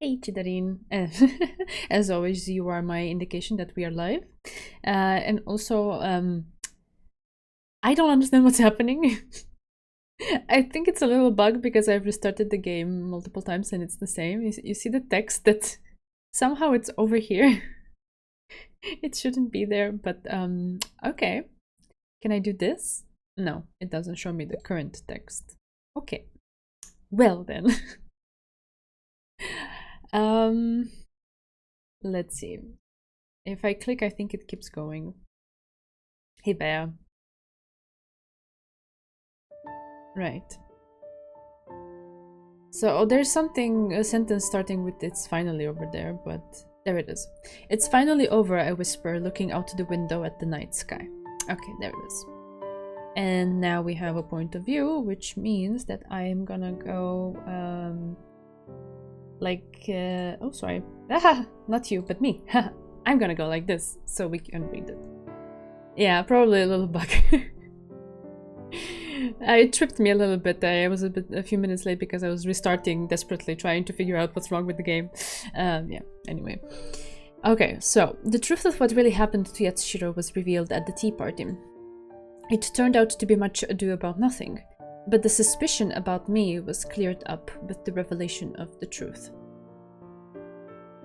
Hey Chidarin, as always, you are my indication that we are live. And also, I don't understand what's happening. I think it's a little bug because I've restarted the game multiple times and it's the same. You see the text that somehow it's over here. It shouldn't be there, but okay. Can I do this? No, it doesn't show me the current text. Okay. Well then. Let's see. If I click, I think it keeps going. Hey Bear. Right. So there's something, a sentence starting with "it's finally over" there, but there it is. It's finally over, I whisper, looking out the window at the night sky. Okay, there it is. And now we have a point of view, which means that I'm gonna go, oh, sorry. Not you, but me. I'm gonna go like this, so we can read it. Yeah, probably a little bug. It tripped me a little bit. I was a few minutes late because I was restarting desperately, trying to figure out what's wrong with the game. Yeah, anyway. Okay, so the truth of what really happened to Yatsushiro was revealed at the tea party. It turned out to be much ado about nothing, but the suspicion about me was cleared up with the revelation of the truth.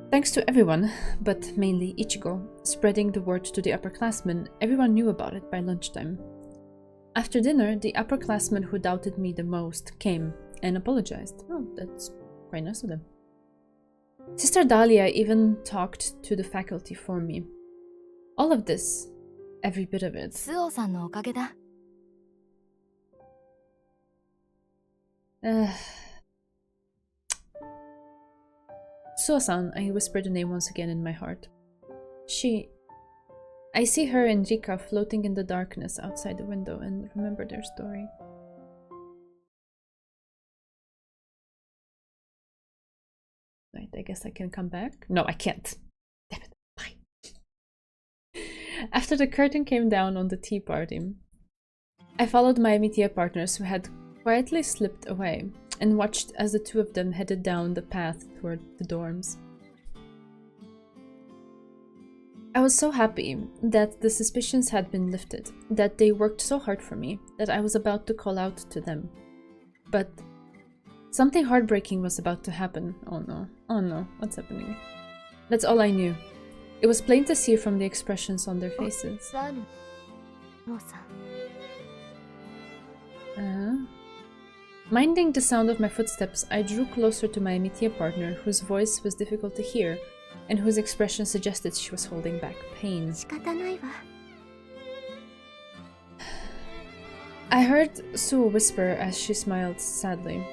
Thanks to everyone, but mainly Ichigo, spreading the word to the upperclassmen, everyone knew about it by lunchtime. After dinner, the upperclassman who doubted me the most came and apologized. Oh, that's quite nice of them. Sister Dahlia even talked to the faculty for me. All of this, every bit of it. Suo-san, I whispered the name once again in my heart. I see her and Rika floating in the darkness outside the window and remember their story. Right, I guess I can come back. No, I can't. Damn it. Bye. After the curtain came down on the tea party, I followed my Amitia partners who had quietly slipped away and watched as the two of them headed down the path toward the dorms. I was so happy that the suspicions had been lifted, that they worked so hard for me, that I was about to call out to them. But something heartbreaking was about to happen. Oh no, what's happening? That's all I knew. It was plain to see from the expressions on their faces. Minding the sound of my footsteps, I drew closer to my Amitia partner, whose voice was difficult to hear, and whose expression suggested she was holding back pain. I heard Sue whisper as she smiled sadly.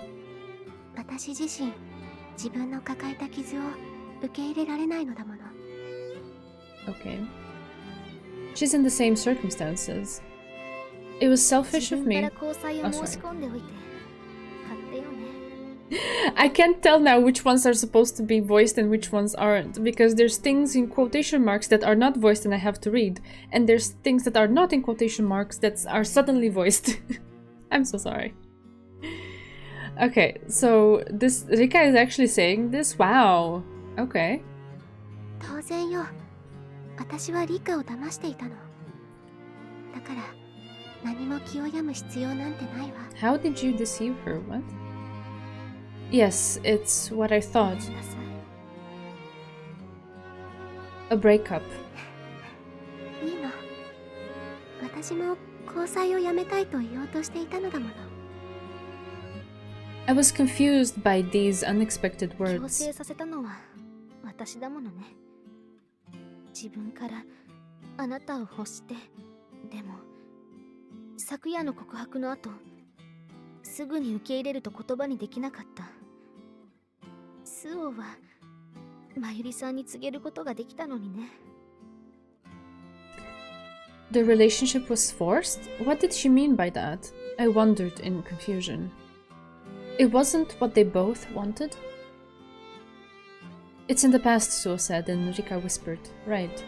Okay. She's in the same circumstances. It was selfish of me. Oh, sorry. I can't tell now which ones are supposed to be voiced and which ones aren't, because there's things in quotation marks that are not voiced and I have to read, and there's things that are not in quotation marks that are suddenly voiced. I'm so sorry. Okay, so this Rika is actually saying this? Wow. Okay. How did you deceive her? What? Yes, it's what I thought. A breakup. I was confused by these unexpected words. The relationship was forced? What did she mean by that? I wondered in confusion. It wasn't what they both wanted? It's in the past, Suo said, and Rika whispered, right.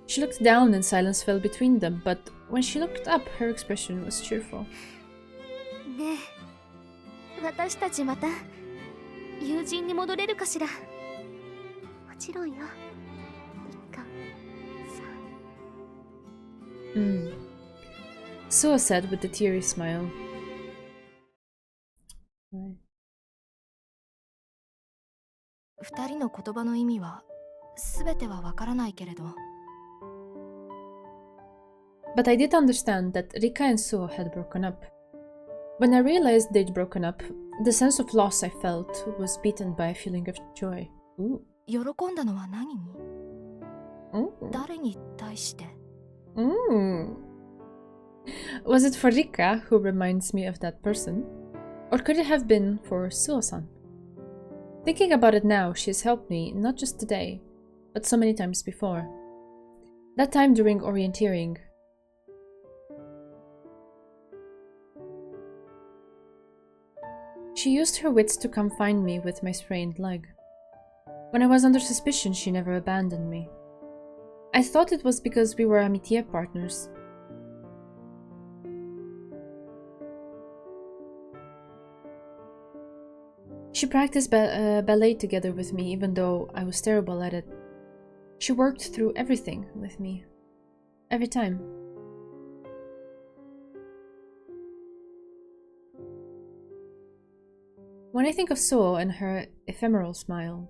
She looked down and silence fell between them, but when she looked up, her expression was cheerful. 友人に戻れるかしら。もちろんよ、リカさん。So said with a teary smile. Right. 二人の言葉の意味は全てはわからないけれど。But I did understand that Rika and Suo had broken up. When I realized they'd broken up, the sense of loss I felt was beaten by a feeling of joy. Ooh. 喜んだのは何に？ Ooh. 誰に対して？ Was it for Rika, who reminds me of that person? Or could it have been for Suo-san? Thinking about it now, she has helped me not just today, but so many times before. That time during orienteering. She used her wits to come find me with my sprained leg. When I was under suspicion, she never abandoned me. I thought it was because we were amitié partners. She practiced ballet together with me, even though I was terrible at it. She worked through everything with me. Every time. When I think of Suo and her ephemeral smile,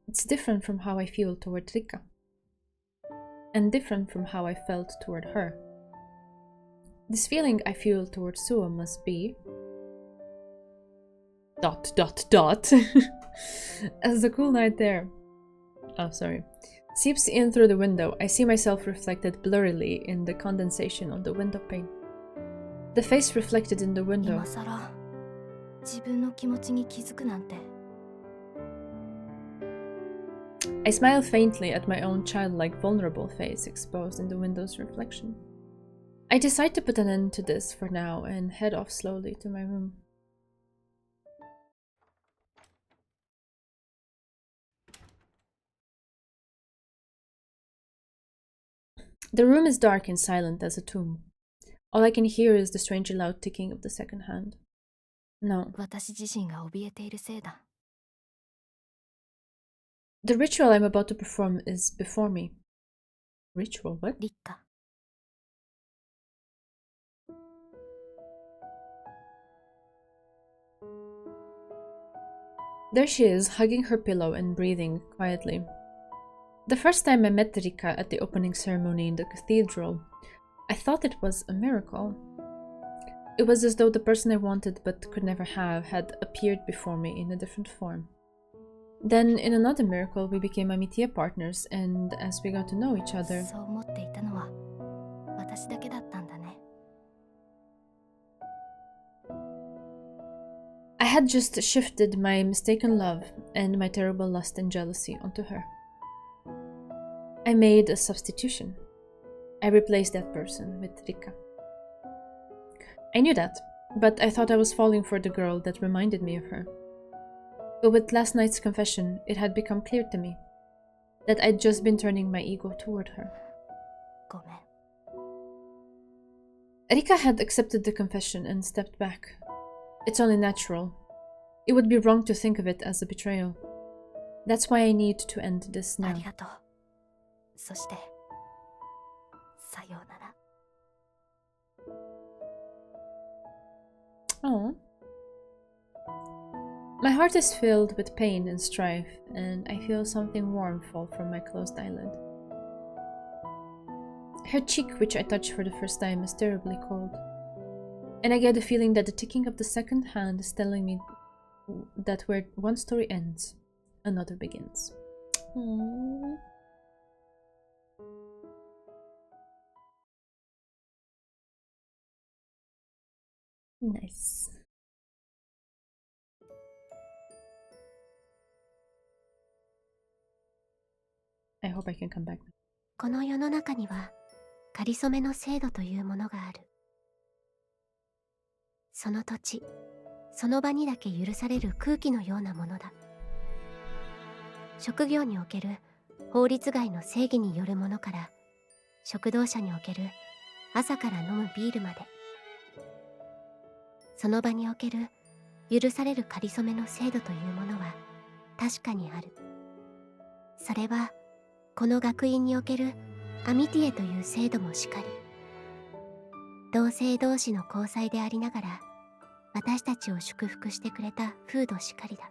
it's different from how I feel toward Rika. And different from how I felt toward her. This feeling I feel toward Suo must be... ... As the cool night there... Oh, sorry. Seeps in through the window, I see myself reflected blurrily in the condensation on the window pane. The face reflected in the window. I smile faintly at my own childlike, vulnerable face exposed in the window's reflection. I decide to put an end to this for now and head off slowly to my room. The room is dark and silent as a tomb. All I can hear is the strangely loud ticking of the second hand. No. The ritual I'm about to perform is before me. Ritual? What? Rika. There she is, hugging her pillow and breathing quietly. The first time I met Rika at the opening ceremony in the cathedral, I thought it was a miracle. It was as though the person I wanted but could never have had appeared before me in a different form. Then, in another miracle, we became amitié partners, and as we got to know each other... I had just shifted my mistaken love and my terrible lust and jealousy onto her. I made a substitution. I replaced that person with Rika. I knew that, but I thought I was falling for the girl that reminded me of her. But with last night's confession, it had become clear to me that I'd just been turning my ego toward her. Rika had accepted the confession and stepped back. It's only natural. It would be wrong to think of it as a betrayal. That's why I need to end this now. Oh. My heart is filled with pain and strife, and I feel something warm fall from my closed eyelid. Her cheek, which I touch for the first time, is terribly cold. And I get the feeling that the ticking of the second hand is telling me that where one story ends, another begins. Aww. Nice. I hope I can come back. この世の中には仮初めの制度というものがある。その土地、その場にだけ許される空気のようなものだ。職業における法律外の正義によるものから、食堂車における朝から飲むビールまで。その場における許される仮初めの制度というものは確かにある。それはこの学院におけるアミティエという制度もしかり、同性同士の交際でありながら私たちを祝福してくれた風土しかりだ。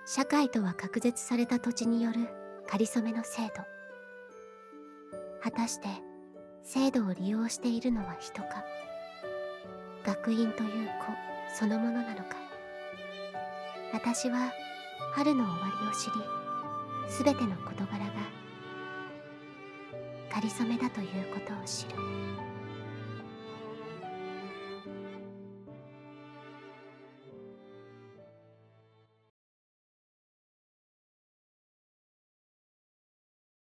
社会とは隔絶された土地による仮初めの制度。果たして制度を利用しているのは人か、学院という子そのものなのか。私は春の終わりを知り、すべての事柄が仮初めだということを知る。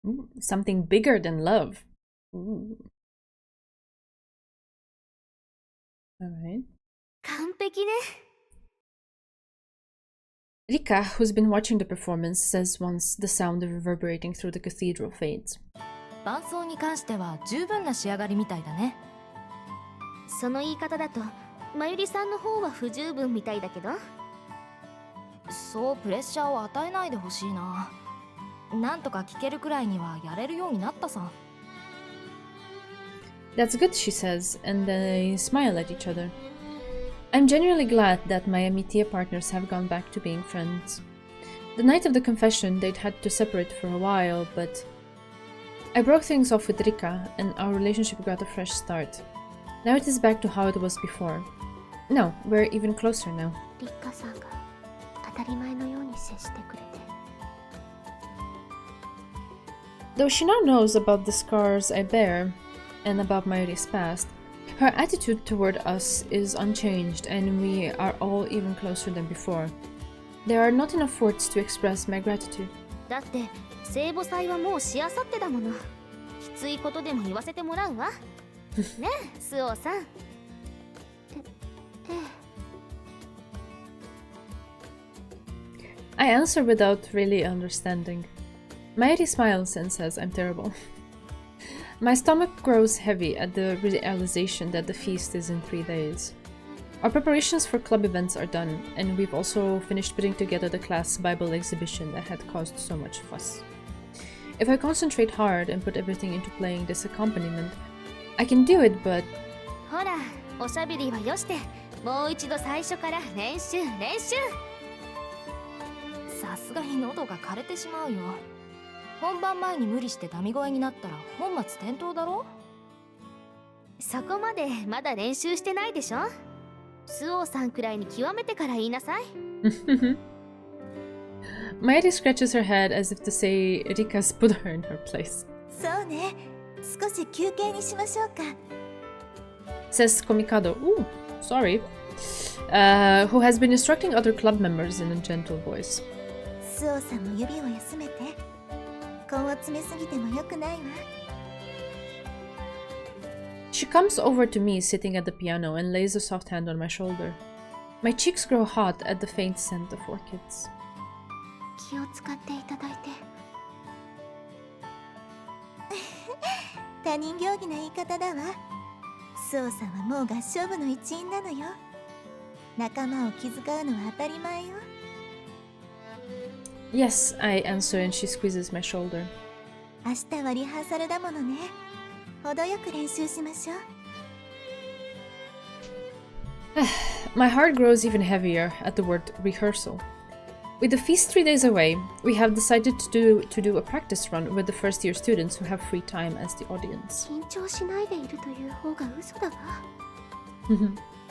Ooh, something bigger than love. Ooh. Alright. 完璧ね。Rika, who's been watching the performance, says once the sound reverberating through the cathedral fades. 伴奏に関しては十分な仕上がりみたいだね。その言い方だとまゆりさんの方は不十分みたいだけど。そうプレッシャーを与えないでほしいな。なんとか聴けるくらいにはやれるようになったさ。That's good, she says, and they smile at each other. I'm genuinely glad that my Amitia partners have gone back to being friends. The night of the confession, they'd had to separate for a while, but I broke things off with Rika, and our relationship got a fresh start. Now it is back to how it was before. No, we're even closer now. リッカさんが当たり前のように接してくれて。Though she now knows about the scars I bear, and about Mayuri's past, her attitude toward us is unchanged, and we are all even closer than before. There are not enough words to express my gratitude. だって聖母祭はもうしあさってだもの。きついことでも言わせてもらうわ。ねえ、スオさん。I answer without really understanding. Mayuri smiles and says I'm terrible. My stomach grows heavy at the realization that the feast is in 3 days. Our preparations for club events are done, and we've also finished putting together the class Bible exhibition that had caused so much fuss. If I concentrate hard and put everything into playing this accompaniment, I can do it, but... ほら、おしゃべりはよして、もう一度最初から練習。さすがに喉が枯れてしまうよ。本番前に無理してダミ声になったら本末転倒だろ。そこまでまだ練習してないでしょ。スオさんくらいに極めてから言いなさい。Mayuri scratches her head as if to say Rika's put her in her place. そうね、少し休憩にしましょうか。Says Komikado, ooh, sorry, who has been instructing other club members in a gentle voice. スオさんも指を休めて。根を詰めすぎても良くないわ。She comes over to me sitting at the piano and lays a soft hand on my shoulder. My cheeks grow hot at the faint scent of orchids. 気を使っていただいて。他人行儀な言い方だわ。スオさんはもう合唱部の一員なのよ。仲間を気遣うのは当たり前よ。Yes, I answer, and she squeezes my shoulder. 明日はリハーサルだものね。程よく練習しましょう。My heart grows even heavier at the word rehearsal. With the feast 3 days away, we have decided to do a practice run with the first year students who have free time as the audience. 緊張しないでいるという方が嘘だわ。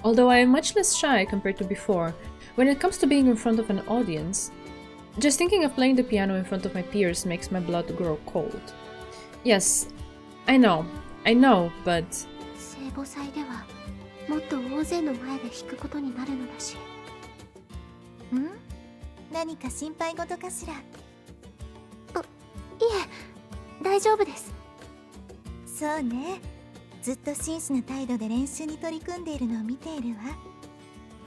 Although I am much less shy compared to before, when it comes to being in front of an audience, just thinking of playing the piano in front of my peers makes my blood grow cold. Yes, I know, but... 聖母祭ではもっと大勢の前で弾くことになるのだし。何か心配事かしら。いえ、大丈夫です。そうね。ずっと真摯な態度で練習に取り組んでいるのを見ているわ。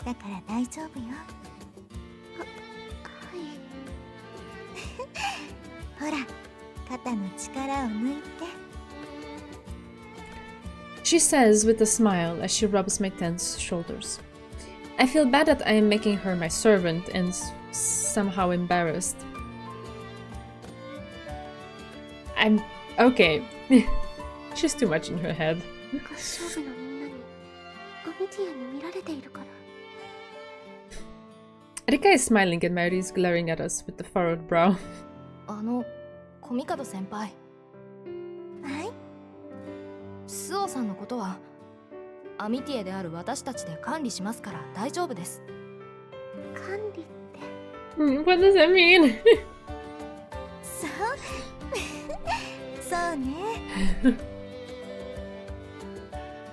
だから大丈夫よ。ほら、肩の力を抜いて。She says with a smile as she rubs my tense shoulders. I feel bad that I am making her my servant and somehow embarrassed. I'm okay. She's too much in her head. 合唱部のみんなにアミティエに見られているから。 Rika is smiling and Mary is glaring at us with the furrowed brow. コミカド先輩。はい。スオさんのことはアミティエである私たちで管理しますから大丈夫です。管理って。What does that mean? そうそうね。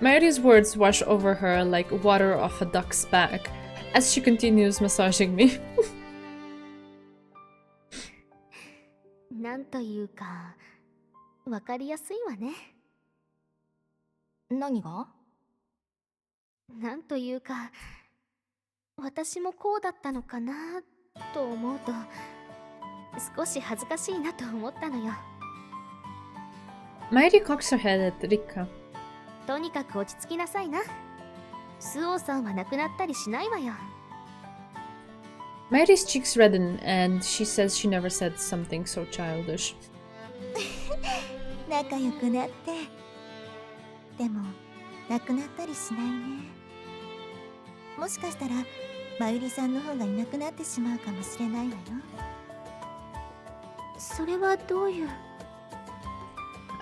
Mary's words wash over her like water off a duck's back as she continues massaging me. なんというか、わかりやすいわね。何が？なんというか、私もこうだったのかなと思うと、少し恥ずかしいなと思ったのよ。Mary cocks her head at Rika. とにかく落ち着きなさいな。スオさんは亡くなったりしないわよ。Mary's cheeks redden and she says she never said something so childish. 仲良くなって。でも亡くなったりしないね。もしかしたらマユリさんの方がいなくなってしまうかもしれないわよ。それはどういう？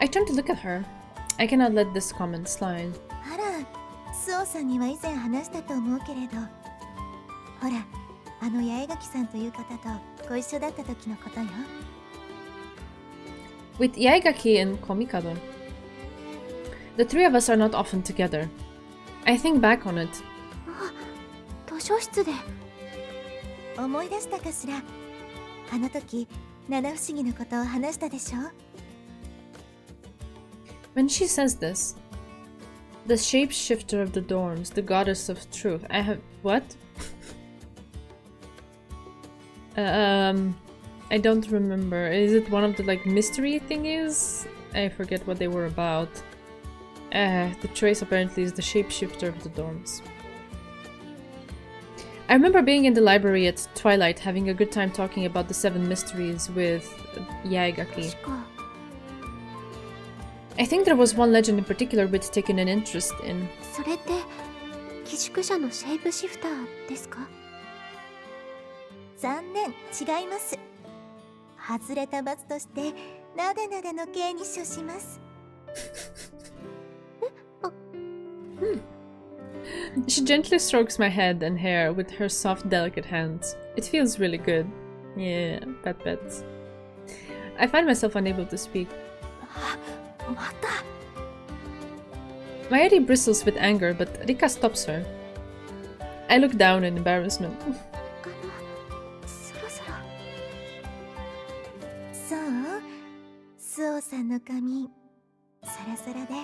I turn to look at her. I cannot let this comment slide. あら、スオさんには以前話したと思うけれど、ほら、あの八重垣さんという方とご一緒だった時のことよ。With Yaegaki and Komikado. The three of us are not often together. I think back on it. あ、図書室で。思い出したかしら。あの時、七不思議のことを話したでしょ。When she says this, the shapeshifter of the dorms, the goddess of truth. I have what? I don't remember. Is it one of the like mystery thingies? I forget what they were about. The choice apparently is the shapeshifter of the dorms. I remember being in the library at twilight, having a good time talking about the 7 mysteries with Yaegaki. 確か I think there was one legend in particular we'd taken an interest in. それって寄宿舎のシェイプシフターですか？残念、違います。外れた罰としてなでなでの刑に処します。She gently strokes my head and hair with her soft, delicate hands. It feels really good. Yeah, pet pets. I find myself unable to speak. また Mayuri bristles with anger, but Rika stops her. I look down in embarrassment. そろそろそう、スオさんの髪サラサラで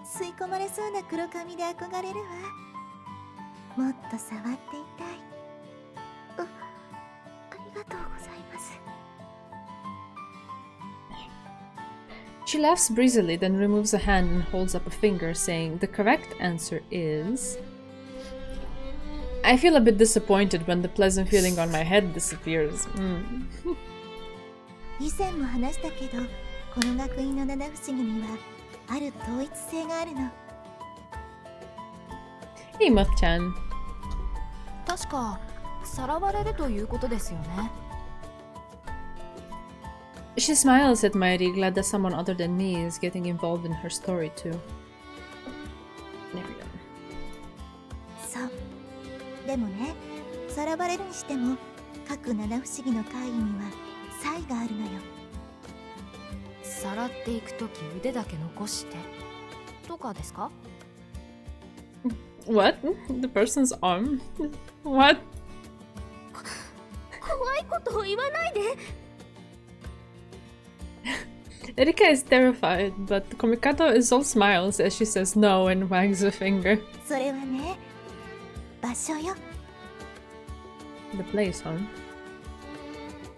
吸い込まれそうな黒髪で憧れるわ。もっと触っていたい。ありがとうございます。 She laughs breezily, then removes a hand and holds up a finger, saying, "The correct answer is..." I feel a bit disappointed when the pleasant feeling on my head disappears. 以前も話したけど、この学院の七不思議にはある統一性があるの。Hey, Muff-chan. 確かさらわれるということですよね。She smiles at Mayuri, glad that someone other than me is getting involved in her story too. There we go. そう。でもね、さらわれるにしても、各七不思議の会議には差異があるのよ。さらっていくとき腕だけ残してとかですか？ What? The person's arm? What? 怖いことを言わないで。 Erika is terrified, but Komikado is all smiles as she says no and wags a finger. それはね、場所よ。The place, huh?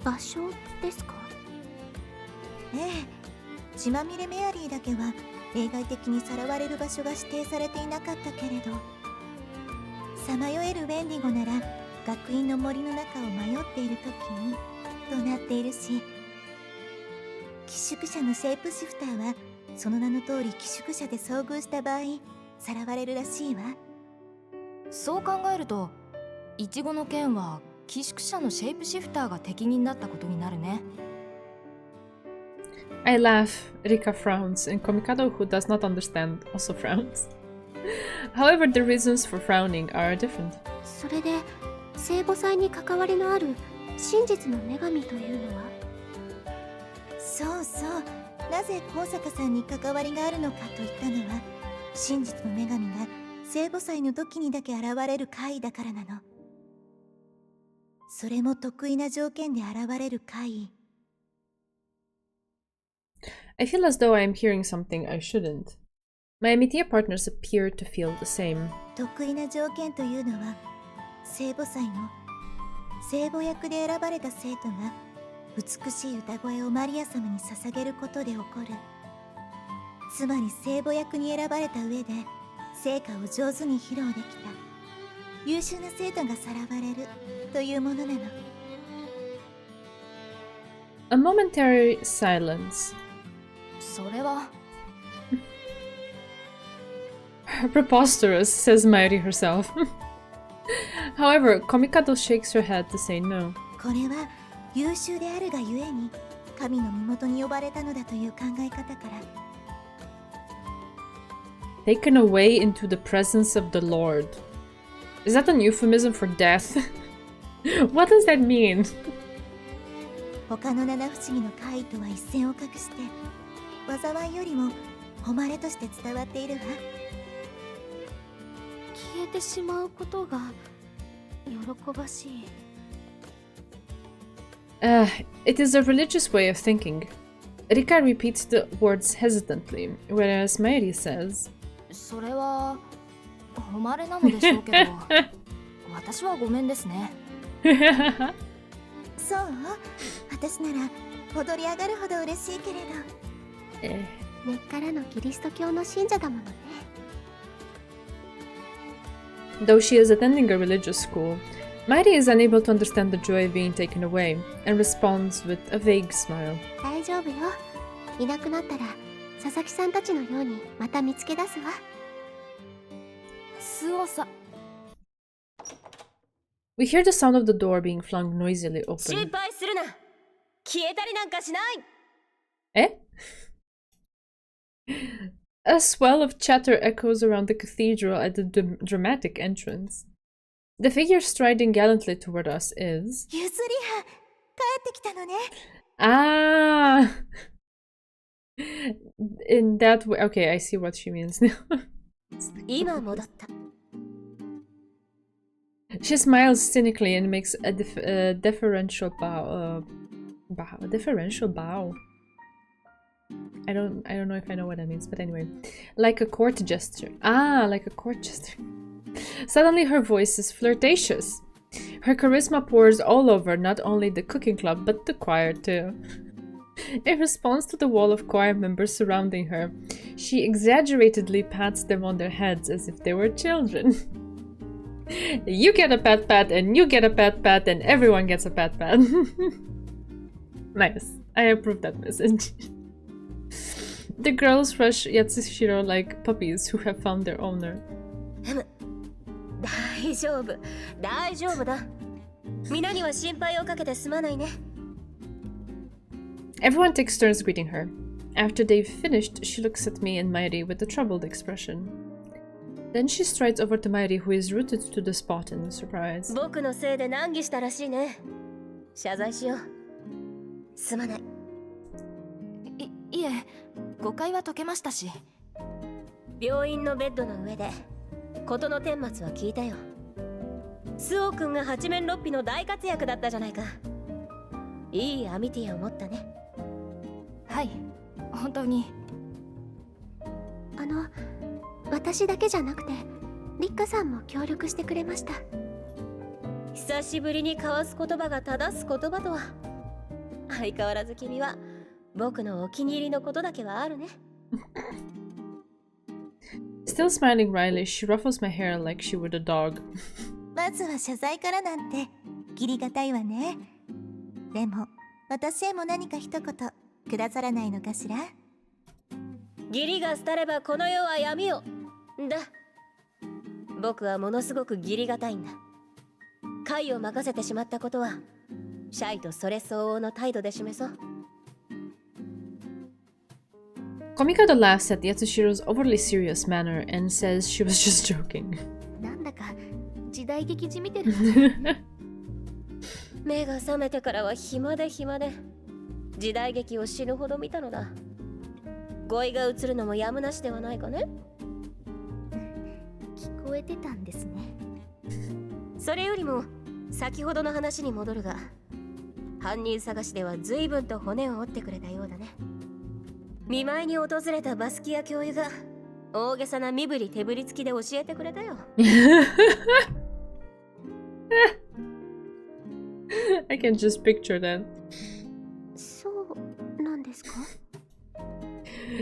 場所ですか？ええ、血まみれメアリーだけは例外的にさらわれる場所が指定されていなかったけれど、さまよえるウェンディゴなら学院の森の中を迷っている時にとなっているし、寄宿舎のシェイプシフターはその名の通り寄宿舎で遭遇した場合さらわれるらしいわ。そう考えるとイチゴの件は寄宿舎のシェイプシフターが敵になったことになるね。I laugh. Rika frowns, and Komikado, who does not understand, also frowns. However, the reasons for frowning are different. それで聖母祭に関わりのある真実の女神というのは？そうそう、なぜ高坂さんに関わりがあるのかと言ったのは、真実の女神が聖母祭の時にだけ現れる怪異だからなの。それも得意な条件で現れる怪異。I feel as though I am hearing something I shouldn't. My Amitia partners appear to feel the same. 得意な条件というのは、聖母祭の聖母役で選ばれた生徒が美しい歌声をマリア様に捧げることで起こる。つまり聖母役に選ばれた上で成果を上手に披露できた優秀な生徒がさらわれるというものなの。A momentary silence. それは Preposterous, says Mairi herself. However, Komikado shakes her head to say no. これは優秀であるがゆえに神の身元に呼ばれたのだという考え方から。Taken away into the presence of the Lord. Is that an euphemism for death? What does that mean? 他の七不思議の怪異とは一線を画して災いよりも誉れとして伝わっているわ。消えてしまうことが喜ばしい。It is a religious way of thinking. Rika repeats the words hesitantly, whereas Mairi says, それは誉れなのでしょうけど私はごめんですね。そう、私なら踊り上がるほど嬉しいけれど。根っからのキリスト教の信者だものね。Though she is attending a religious school, Mairi is unable to understand the joy of being taken away and responds with a vague smile. 大丈夫よ。いなくなったら佐々木さんたちのようにまた見つけ出すわ。スオさ We hear the sound of the door being flung noisily open. 心配するな。消えたりなんかしない。Eh? A swell of chatter echoes around the cathedral at the dramatic entrance. The figure striding gallantly toward us is... ゆずりは帰ってきたのね。Ah! In that way... Okay, I see what she means now. 今戻った。She smiles cynically and makes a deferential bow. Deferential bow. I don't know if I know what that means, but anyway. Like a court gesture. Ah, like a court gesture. Suddenly her voice is flirtatious. Her charisma pours all over not only the cooking club, but the choir too. In response to the wall of choir members surrounding her, she exaggeratedly pats them on their heads as if they were children. You get a pat pat, and you get a pat pat, and everyone gets a pat pat. Nice. I approve that message. The girls rush Yatsushiro like puppies who have found their owner. 大丈夫、大丈夫だ。皆には心配をかけてすまないね。Everyone takes turns greeting her. After they've finished, she looks at me and Mairi with a troubled expression. Then she strides over to Mairi, who is rooted to the spot in surprise. 僕のせいで難儀したらしいね。謝罪しよう。すまない。いえ、誤解は解けましたし。病院のベッドの上で事の顛末は聞いたよ。スオ君が八面六臂の大活躍だったじゃないか。いいアミティアを持ったね。はい、本当に。私だけじゃなくてリッカさんも協力してくれました。久しぶりに交わす言葉が正す言葉とは。相変わらず君は僕のお気に入りのことだけはあるね。Still smiling wryly, she ruffles my hair like she would a dog. まずは謝罪からなんて義理がたいわね。でも私へも何か一言くださらないのかしら。義理が廃ればこの世は闇よだ。僕はものすごく義理がたいんだ。会を任せてしまったことはシャイとそれ相応の態度で示そう。Komikado laughs at Yatsushiro's overly serious manner and says she was just joking. なんだか時代劇じみてる。目が覚めてからは暇で暇で時代劇を死ぬほど見たのだ。語彙が映るのもやむなしではないかね。聞こえてたんですね。それよりも先ほどの話に戻るが、犯人探しでは随分と骨を折ってくれたようだね。見舞いに訪れたバスキア教諭が大げさな身振り手振り付きで教えてくれたよ。I can just picture that. そうなんですか？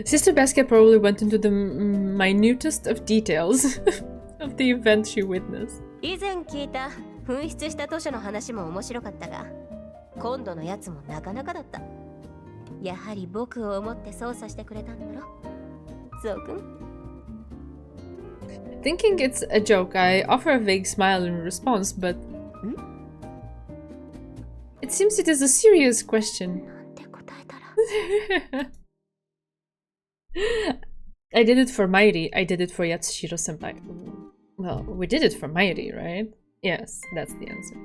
Sister Basket probably went into the minutest of details of the event she witnessed. 以前聞いた紛失した図書の話も面白かったが、今度のやつもなかなかだった。やはり僕を思って操作してくれたんだろ、ゾウくん。Thinking it's a joke, I offer a vague smile in response, but it seems it is a serious question. なんて答えたら。I did it for Mairi. I did it for Yatsushiro senpai. Well, we did it for Mairi, right? Yes, that's the answer.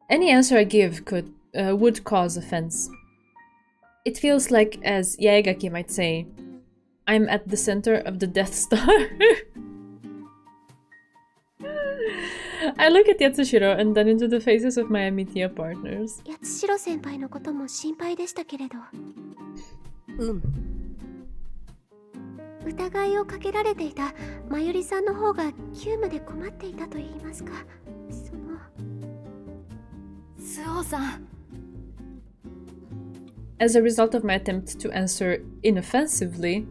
Any answer I give would cause offense. It feels like, as Yaegaki might say, I'm at the center of the Death Star. I look at Yatsushiro and then into the faces of my Amitia partners. 八代先輩のことも心配でしたけれど、疑いをかけられていたまゆりさんの方が急務で困っていたと言いますか、そのスオさん。As a result of my attempt to answer inoffensively,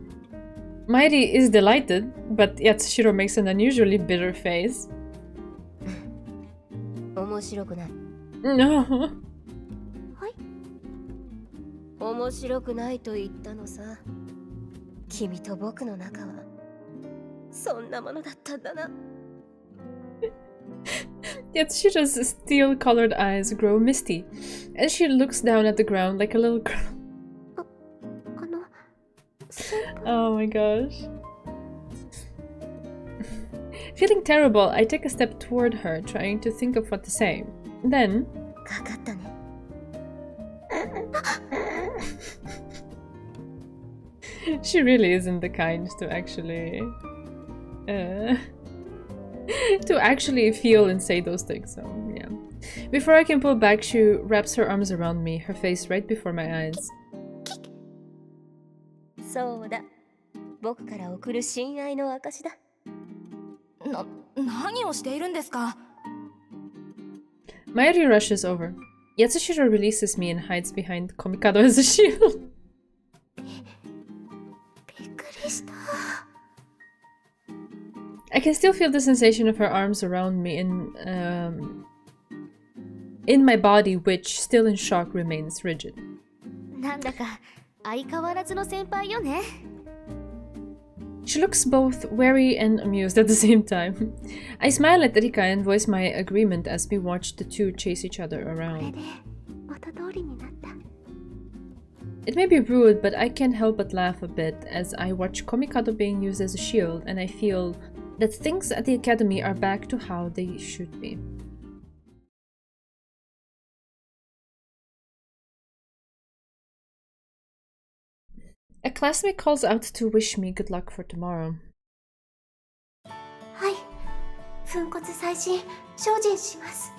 Mairi is delighted, but Yatsushiro makes an unusually bitter face. 面白くない。No. はい。面白くないと言ったのさ。君と僕の仲はそんなものだったんだな。Yatsushiro's steel-colored eyes grow misty, and she looks down at the ground like a little girl. あの、Oh my gosh. Feeling terrible, I take a step toward her, trying to think of what to say. Then... かかったね。She really isn't the kind to actually... to actually feel and say those things, so yeah. Before I can pull back, she wraps her arms around me, her face right before my eyes. そうだ。僕から送る親愛の証だ。何をしているんですか？ Mayuri rushes over. Yatsushiro releases me and hides behind Komikado as a shield. びっくりした。I can still feel the sensation of her arms around me in my body, which, still in shock, remains rigid. なんだか相変わらずの先輩よね。She looks both wary and amused at the same time. I smile at Rika and voice my agreement as we watch the two chase each other これ around. で元通りになった。 It may be rude, but I can't help but laugh a bit as I watch Komikado being used as a shield, and I feel that things at the academy are back to how they should be. A classmate calls out to wish me good luck for tomorrow. はい。粉骨砕身、精進します。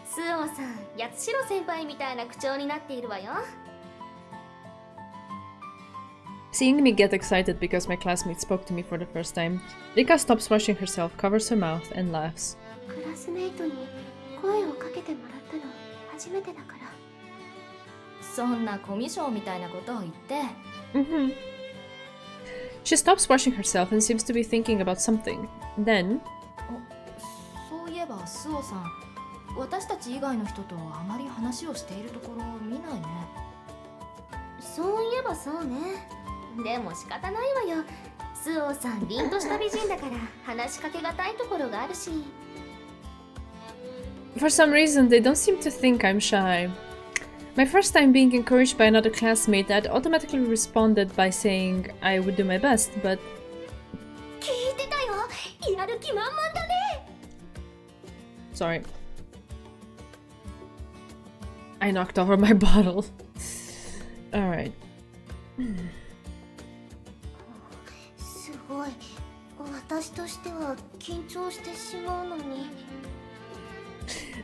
スオさん、八代先輩みたいな口調になっているわよ。Seeing me get excited because my classmate spoke to me for the first time, Rika stops washing herself, covers her mouth, and laughs. クラスメイトに声をかけてもらったの初めてだから。そんなコミュ障みたいなことを言って She stops washing herself and seems to be thinking about something. Then, そういえばスオさん、私たち以外の人とあまり話をしているところを見ないね。そういえばそうね。でも仕方ないわよ。スオさん凛とした美人だから話しかけがたいところがあるし。for some reason, they don't seem to think I'm shy. My first time being encouraged by another classmate, I'd automatically responded by saying I would do my best, but 聞いてたよ。やる気満々だね。sorry. I knocked over my bottle. Alright. すごい。私としては緊張してしまうのに。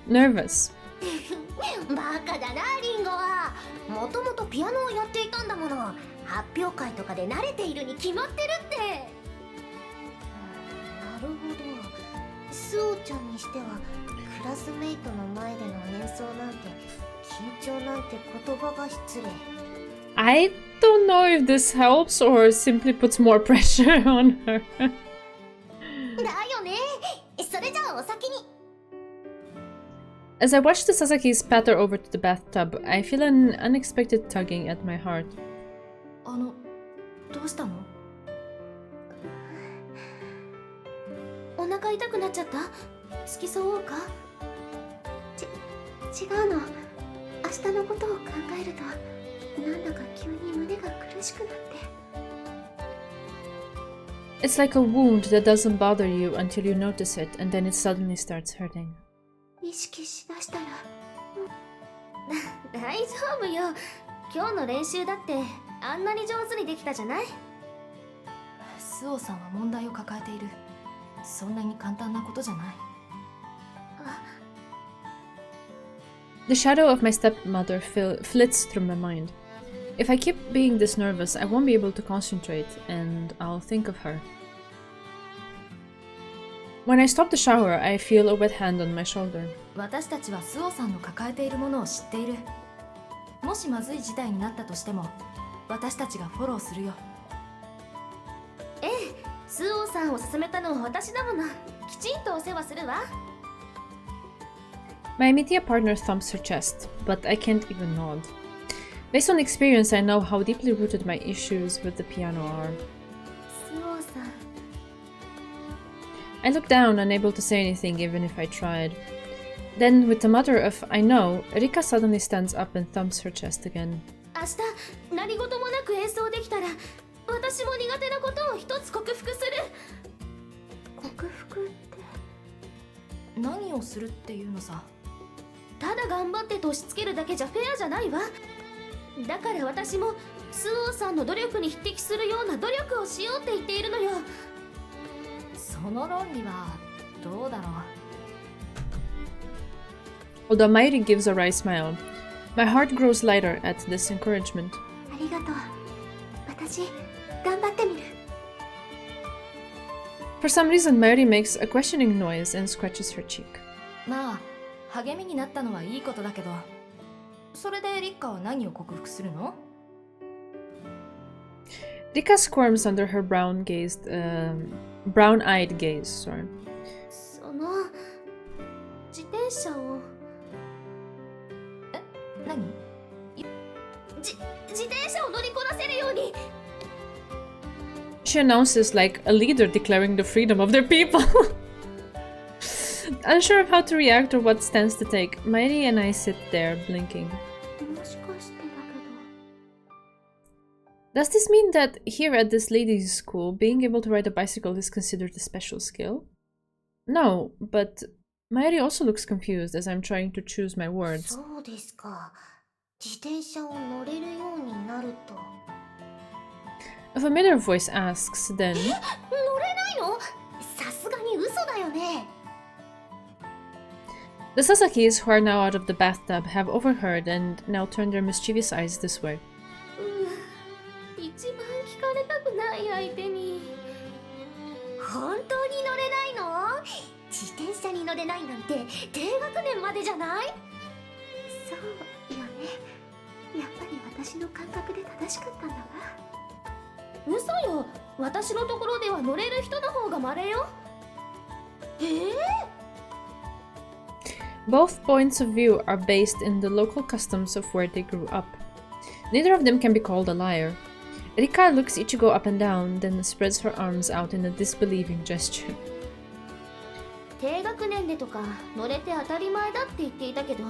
Nervous. バカだな、リンゴは。もともとピアノをやっていたんだもの。発表会とかで慣れているに決まってるって。なるほど。スオちゃんにしてはクラスメイトの前での演奏なんて緊張なんて言葉が失礼。I don't know if this helps or simply puts more pressure on her. だよね。それじゃあお先に。As I watch the Sasaki's patter over to the bathtub, I feel an unexpected tugging at my heart. どうしたの？お腹痛くなっちゃった？付き添おうか？違うの。明日のことを考えるとなんだか急に胸が苦しくなって。It's like a wound that doesn't bother you until you notice it, and then it suddenly starts hurting. 意識しだしたら大丈夫よ。今日の練習だってあんなに上手にできたじゃない。スオさんは問題を抱えている。そんなに簡単なことじゃない。The shadow of my stepmother flits through my mind. If I keep being this nervous, I won't be able to concentrate, and I'll think of her. When I stop the shower, I feel a wet hand on my shoulder. 私たちはスオさんの抱えているものを知っている。もしまずい事態になったとしても、私たちがフォローするよ。ええ、スオさんを勧めたのは私だもの。きちんとお世話するわ。My immediate partner thumps her chest, but I can't even nod. Based on experience, I know how deeply rooted my issues with the piano are. スオさん。I look down, unable to say anything even if I tried. Then, with a mutter of I know, Rika suddenly stands up and thumps her chest again. 明日何事もなく演奏できたら私も苦手なことを一つ克服する。克服って何をするっていうのさ。ただ頑張って年つけるだけじゃフェアじゃないわ。だから私もスオさんの努力に匹敵するような努力をしようって言っているのよ。その論理はどうだろう。Although Mairi gives a wry smile, my heart grows lighter at this encouragement. ありがとう。私頑張ってみる。For some reason, Mairi makes a questioning noise and scratches her cheek. まあ励みになったのはいいことだけど、それでリッカは何を克服するの？ Rika squirms under her brown-eyed gaze. Sorry. その自転車を何？自転車を乗りこなせるように。 She announces like a leader declaring the freedom of their people. Unsure of how to react or what stance to take, Mairi and I sit there, blinking. もしかしてだけど。 Does this mean that here at this ladies' school, being able to ride a bicycle is considered a special skill? No, but Mairi also looks confused as I'm trying to choose my words. そうですか。自転車を乗れるようになると。A familiar voice asks, then... 乗れないの？さすがに嘘だよね。The Sasakis, who are now out of the bathtub, have overheard and now turn their mischievous eyes this way. 一番聞かれたくない相手に。本当に乗れないの？自転車に乗れないなんて低学年までじゃない？そうよね。やっぱり私の感覚で正しかったんだわ。嘘よ、私のところでは乗れる人の方が稀よ。Both points of view are based in the local customs of where they grew up. Neither of them can be called a liar. Rika looks Ichigo up and down, then spreads her arms out in a disbelieving gesture. 低学年でとか乗れて当たり前だって言っていたけど、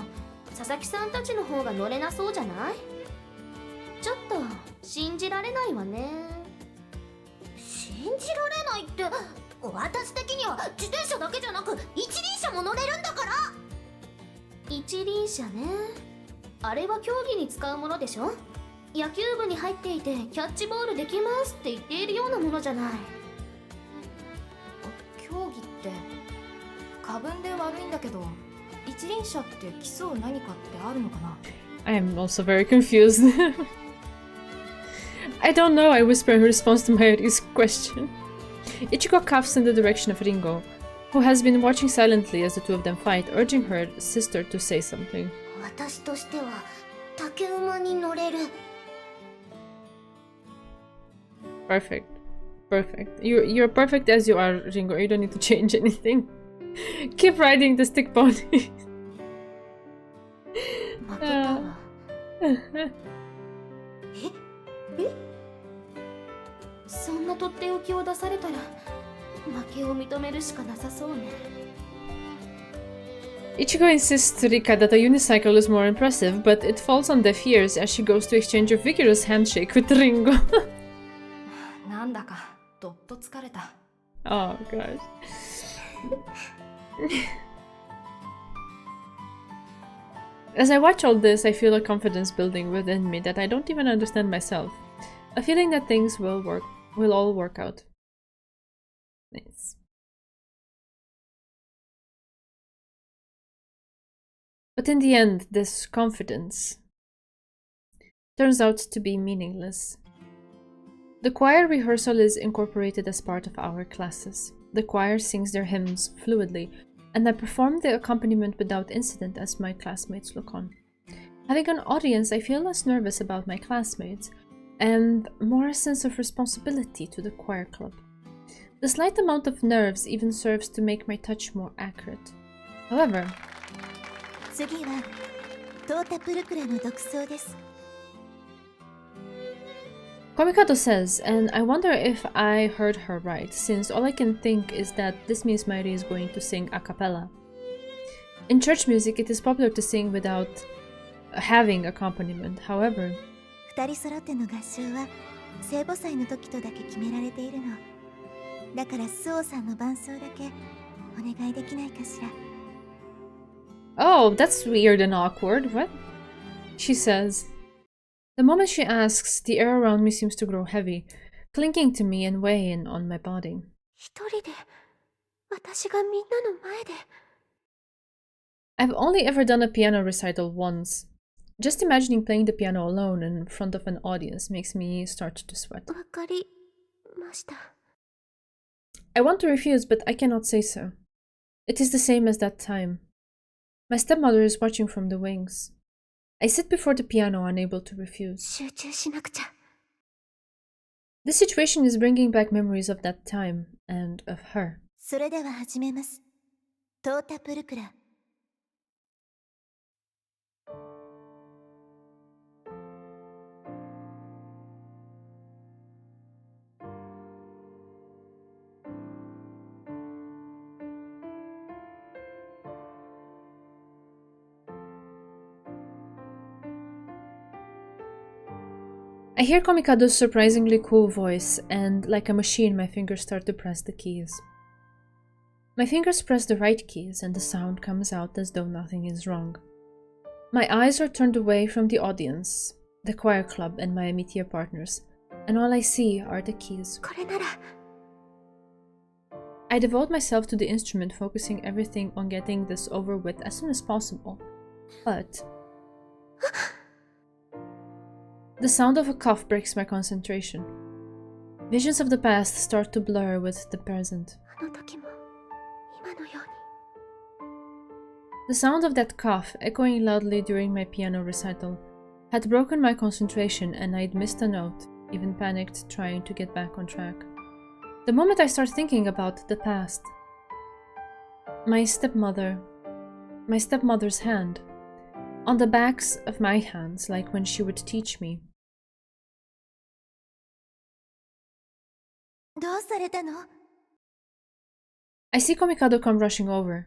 佐々木さんたちの方が乗れなそうじゃない？ちょっと信じられないわね。信じられないって、私的には自転車だけじゃなく一輪車も乗れるんだから。一輪車ね。あれは競技に使うものでしょ。野球部に入っていてキャッチボールできますって言っているようなものじゃない。競技って過分で悪いんだけど、一輪車って競う何かってあるのかな？ I am also very confused. I don't know, I whisper in response to Mayuri's question. Ichigo coughs in the direction of Ringo, who has been watching silently as the two of them fight, urging her sister to say something. 私としては竹馬に乗れる。Perfect. Perfect. You're perfect as you are, Ringo. You don't need to change anything. Keep riding the stick pony. 負けたわ。そんなとっておきを出されたら負けを認めるしかなさそうね。Ichigo insists to Rika that a unicycle is more impressive, but it falls on deaf ears as she goes to exchange a vigorous handshake with Ringo. なんだかどっと疲れた。Oh gosh. As I watch all this, I feel a confidence building within me that I don't even understand myself. A feeling that things will all work out. Nice. But in the end, this confidence turns out to be meaningless. The choir rehearsal is incorporated as part of our classes. The choir sings their hymns fluidly, and I perform the accompaniment without incident as my classmates look on. Having an audience, I feel less nervous about my classmates, and more a sense of responsibility to the choir club. The slight amount of nerves even serves to make my touch more accurate. However, 次はトータプルクラの独奏です。 Komikado says, and I wonder if I heard her right, since all I can think is that this means Mayuri is going to sing a cappella. In church music, it is popular to sing without having accompaniment. However, 二人揃っての合唱は聖母祭の時とだけ決められているの。だからスオさんの伴奏だけお願いできないかしら。 oh, that's weird and awkward. What? She says. The moment she asks, the air around me seems to grow heavy, clinking to me and weighing on my body. 一人で私がみんなの前で。 I've only ever done a piano recital once. Just imagining playing the piano alone in front of an audience makes me start to sweat. わかりました。 I want to refuse, but I cannot say so. It is the same as that time. My stepmother is watching from the wings. I sit before the piano, unable to refuse. 集中しなくちゃ。 This situation is bringing back memories of that time and of her. それでは始めます。トータプルクラ。I hear Komikado's surprisingly cool voice, and like a machine, my fingers start to press the keys. My fingers press the right keys, and the sound comes out as though nothing is wrong. My eyes are turned away from the audience, the choir club, and my Amitia partners, and all I see are the keys. これなら。 I devote myself to the instrument, focusing everything on getting this over with as soon as possible. But the sound of a cough breaks my concentration. Visions of the past start to blur with the present. あの時も今のように。 The sound of that cough, echoing loudly during my piano recital, had broken my concentration and I'd missed a note, even panicked, trying to get back on track. The moment I start thinking about the past, my stepmother's hand, on the backs of my hands, like when she would teach me. どうされたの？ I see Komikado come rushing over.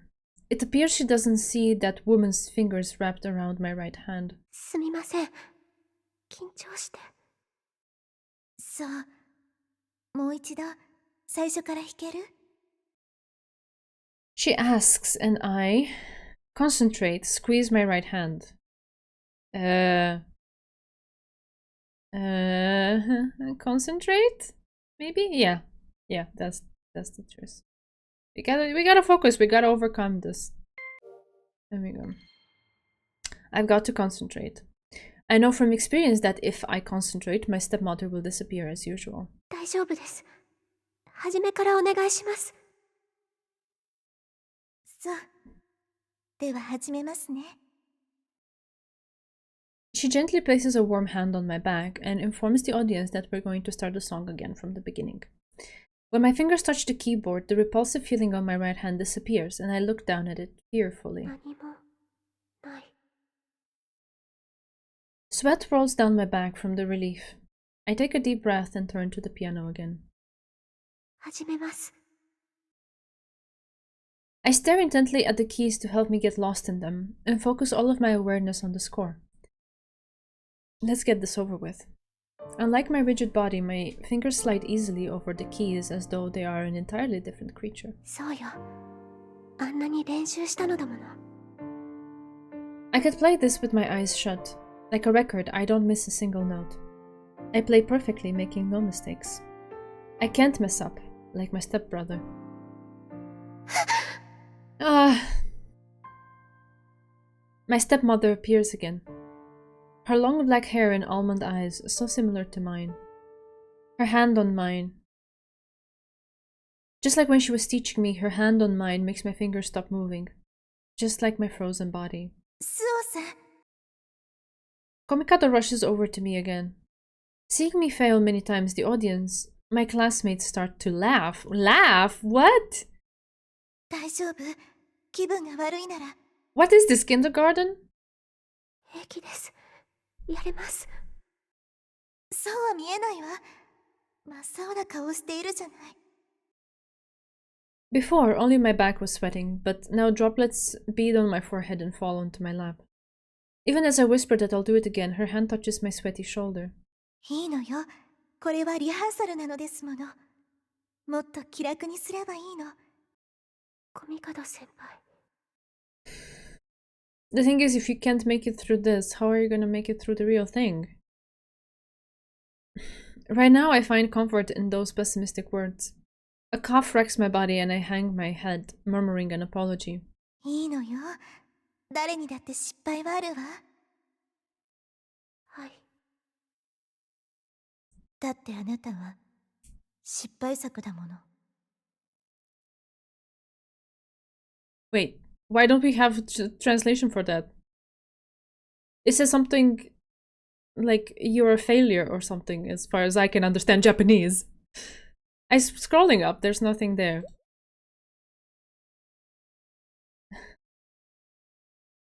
It appears she doesn't see that woman's fingers wrapped around my right hand. すみません。緊張して。そう。もう一度、最初から弾ける？ She asks, and I concentrate, squeeze my right hand. Concentrate? Maybe? Yeah. Yeah, that's the truth. We gotta focus, we gotta overcome this. There we go. I've got to concentrate. I know from experience that if I concentrate, my stepmother will disappear as usual. 大丈夫です。初めからお願いします。そう。では始めますね。 She gently places a warm hand on my back and informs the audience that we're going to start the song again from the beginning. When my fingers touch the keyboard, the repulsive feeling on my right hand disappears, and I look down at it fearfully. 何もない。 Sweat rolls down my back from the relief. I take a deep breath and turn to the piano again. 始めます。 I stare intently at the keys to help me get lost in them, and focus all of my awareness on the score. Let's get this over with. Unlike my rigid body, my fingers slide easily over the keys as though they are an entirely different creature. そうよ。あんなに練習したのだもの。 I could play this with my eyes shut. Like a record, I don't miss a single note. I play perfectly, making no mistakes. I can't mess up, like my stepbrother. My stepmother appears again. Her long black hair and almond eyes, so similar to mine. Her hand on mine. Just like when she was teaching me, her hand on mine makes my fingers stop moving. Just like my frozen body. スオさん。 Komikado rushes over to me again. Seeing me fail many times, the audience, my classmates start to laugh. Laugh? What? 大丈夫？気分が悪いなら。 What is this, kindergarten? 平気です。やれます。そうは見えないわ。真っ青な顔しているじゃない。 Before, only my back was sweating, but now droplets bead on my forehead and fall onto my lap. Even as I whisper that I'll do it again, her hand touches my sweaty shoulder. いいのよ。これはリハーサルなのですもの。もっと気楽にすればいいの。コミカド先輩。 The thing is, if you can't make it through this, how are you gonna make it through the real thing? Right now, I find comfort in those pessimistic words. A cough wrecks my body and I hang my head, murmuring an apology. いいのよ。誰にだって失敗はあるわ。はい。だってあなたは失敗作だもの。 Wait, why don't we have a translation for that? It says something like you're a failure or something, as far as I can understand Japanese. I'm scrolling up, there's nothing there.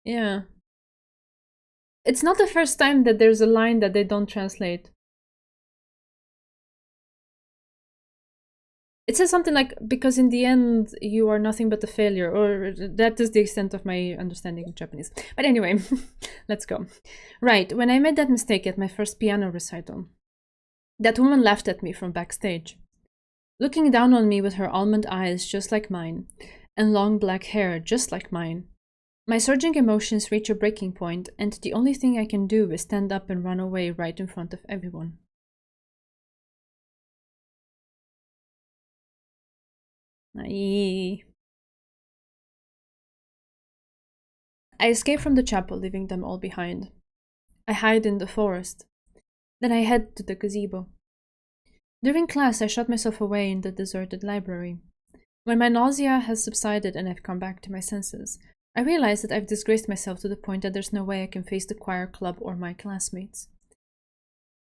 Yeah. It's not the first time that there's a line that they don't translate. It says something like, because in the end you are nothing but a failure, or that is the extent of my understanding of Japanese. But anyway, let's go. Right, when I made that mistake at my first piano recital, that woman laughed at me from backstage. Looking down on me with her almond eyes just like mine, and long black hair just like mine. My surging emotions reach a breaking point, and the only thing I can do is stand up and run away right in front of everyone. I escape from the chapel, leaving them all behind. I hide in the forest. Then I head to the gazebo. During class, I shut myself away in the deserted library. When my nausea has subsided and I've come back to my senses, I realize that I've disgraced myself to the point that there's no way I can face the choir club or my classmates.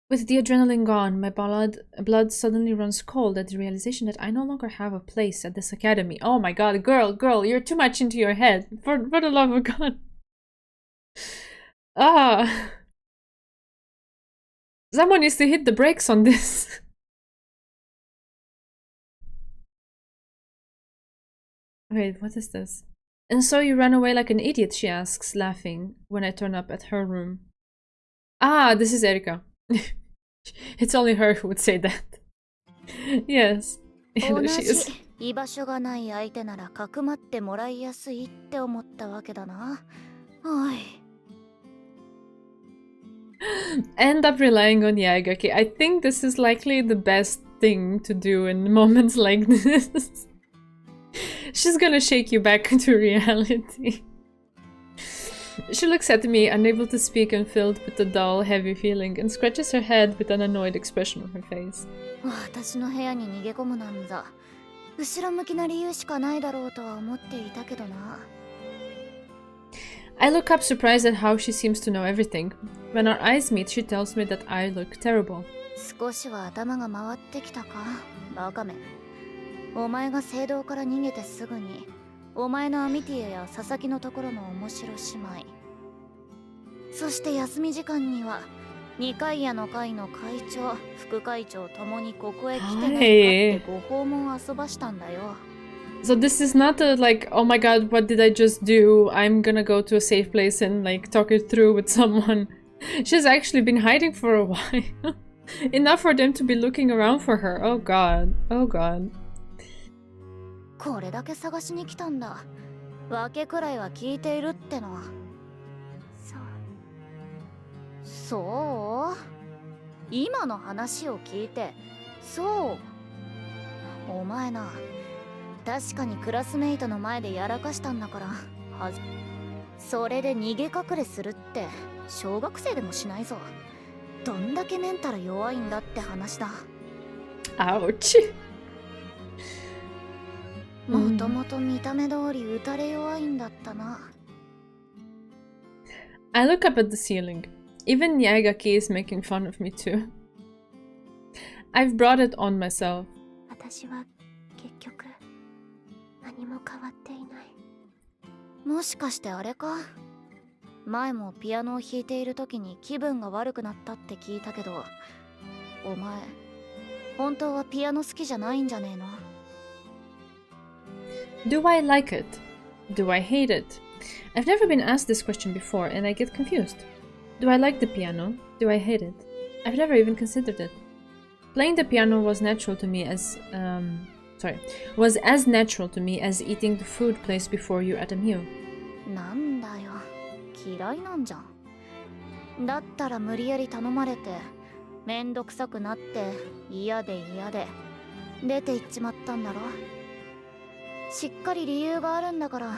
With the adrenaline gone, my blood suddenly runs cold at the realization that I no longer have a place at this academy. Oh my god, girl, you're too much into your head. For the love of God. Ah. Someone needs to hit the brakes on this. Wait, what is this? And so you ran away like an idiot, she asks, laughing, when I turn up at her room. Ah, this is Erika. It's only her who would say that. Yes. You know, she is... 居場所がない相手ならかくまってもらいやすいって思ったわけだな。おい。End up relying on Yaegaki. I think this is likely the best thing to do in moments like this. She's gonna shake you back into reality. She looks at me, unable to speak and filled with a dull, heavy feeling, and scratches her head with an annoyed expression on her face. 私の部屋に逃げ込むなんざ、後ろ向きな理由しかないだろうとは思っていたけどな。I look up surprised at how she seems to know everything. When our eyes meet, she tells me that I look terrible. 少しは頭が回ってきたか、バカめ。お前が聖堂から逃げてすぐに、お前のアミティエや佐々木のところの面白姉妹。そして休み時間には、二階屋の会の会長、副会長ともにここへ来てないかってご訪問遊ばしたんだよ。So this is not a like, oh my god, what did I just do? I'm gonna go to a safe place and like talk it through with someone. She's actually been hiding for a while. Enough for them to be looking around for her. Oh god. Oh god. これだけ探しに来たんだ。訳くらいは聞いているっての。そう今の話を聞いて、そうお前な、確かにクラスメイトの前でやらかしたんだから、それで逃げ隠れするって小学生でもしないぞ。どんだけメンタル弱いんだって話だ。Ouch. もともと見た目通り打たれ弱いんだったな。I look up at the ceiling. Even Yaegaki is making fun of me too. I've brought it on myself. 私は結局何も変わっていない。もしかしてあれか、前もピアノを弾いている時に気分が悪くなったって聞いたけど、お前本当はピアノ好きじゃないんじゃねえの？ Do I like it? Do I hate it? I've never been asked this question before and I get confused. Do I like the piano? Do I hate it? I've never even considered it. Playing the piano was natural to me as was as natural to me as eating the food placed before you at a meal. なんだよ、嫌いなんじゃん。だったら無理やり頼まれて、めんどくさくなって嫌で出て行っちまったんだろ。しっかり理由があるんだから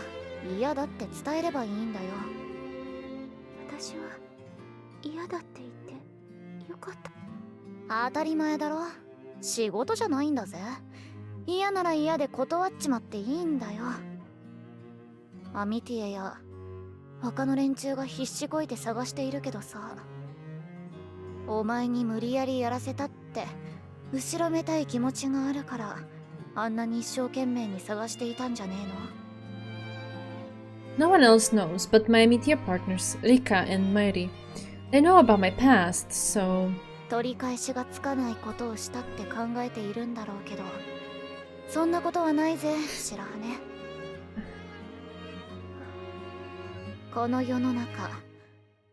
嫌だって伝えればいいんだよ。私は嫌だって言ってよかった。当たり前だろ。仕事じゃないんだぜ。嫌なら嫌で断っちまっていいんだよ。アミティエや他の連中が必死こいて探しているけどさ、お前に無理やりやらせたって後ろめたい気持ちがあるからあんなに一生懸命に探していたんじゃねえの？ No one else knows but my immediate partners, Rika and Mairi. They know about my past, so... 取り返しがつかないことをしたって考えているんだろうけど、そんなことはないぜ、白羽。この世の中、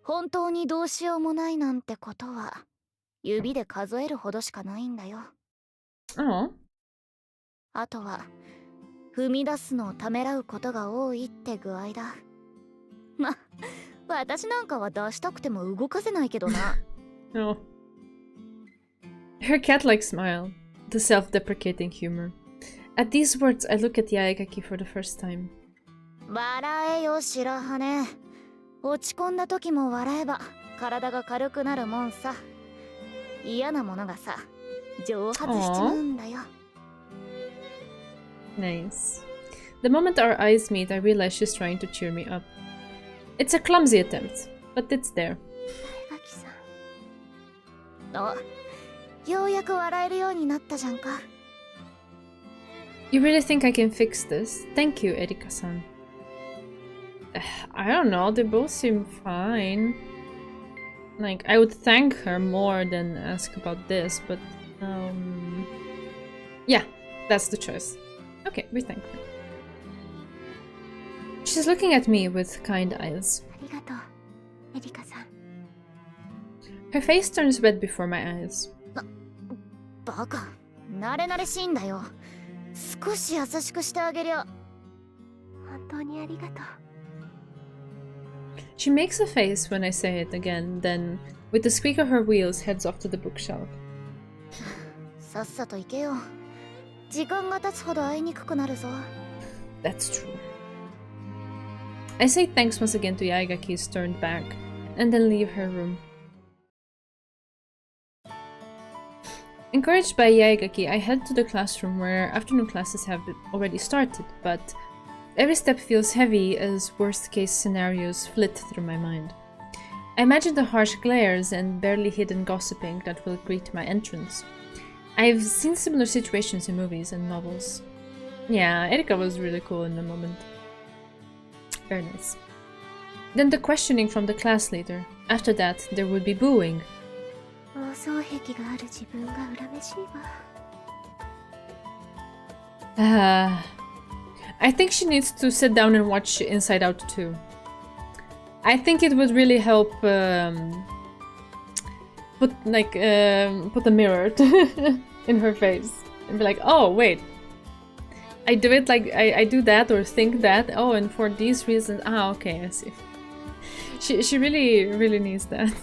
本当にどうしようもないなんてことは指で数えるほどしかないんだよ。Oh. あとは踏み出すのをためらうことが多いって具合だ。ま、私なんかは出したくても動かせないけどな。Oh. Her cat-like smile, the self-deprecating humor. At these words, I look at Yaegaki for the first time. 笑えよ白羽。落ち込んだ時も笑えば体が軽くなるもんさ。嫌なものがさ、蒸発しちまうんだよ。Nice. The moment our eyes meet, I realize she's trying to cheer me up. It's a clumsy attempt, but it's there. 八重垣さん。お、ようやく笑えるようになったじゃんか。You really think I can fix this? Thank you, Erika-san. I don't know, they both seem fine. Like, I would thank her more than ask about this, but yeah, that's the choice. Okay, we thank her. She's looking at me with kind eyes. ありがとうエリカさん。 Her face turns red before my eyes. バカ、慣れ慣れしいんだよ。少し優しくしてあげりゃ。本当にありがとう。 She makes a face when I say it again, then, with the squeak of her wheels, heads off to the bookshelf. さっさと行けよ。時間が経つほど会いにくくなるぞ。 That's true. I say thanks once again to Yaigaki's turned back, and then leave her room. Encouraged by Yaigaki, I head to the classroom where afternoon classes have already started, but every step feels heavy as worst-case scenarios flit through my mind. I imagine the harsh glares and barely hidden gossiping that will greet my entrance. I've seen similar situations in movies and novels. Yeah, Erika was really cool in the moment. Very nice. Then the questioning from the class leader. After that, there would be booing. 妄想癖がある自分が恨めしいわ。I think she needs to sit down and watch Inside Out too. I think it would really help put a mirror in her face and be like, oh wait, I do it like I do that or think that. Oh, and for these reasons. Ah, okay, I see. She really needs that.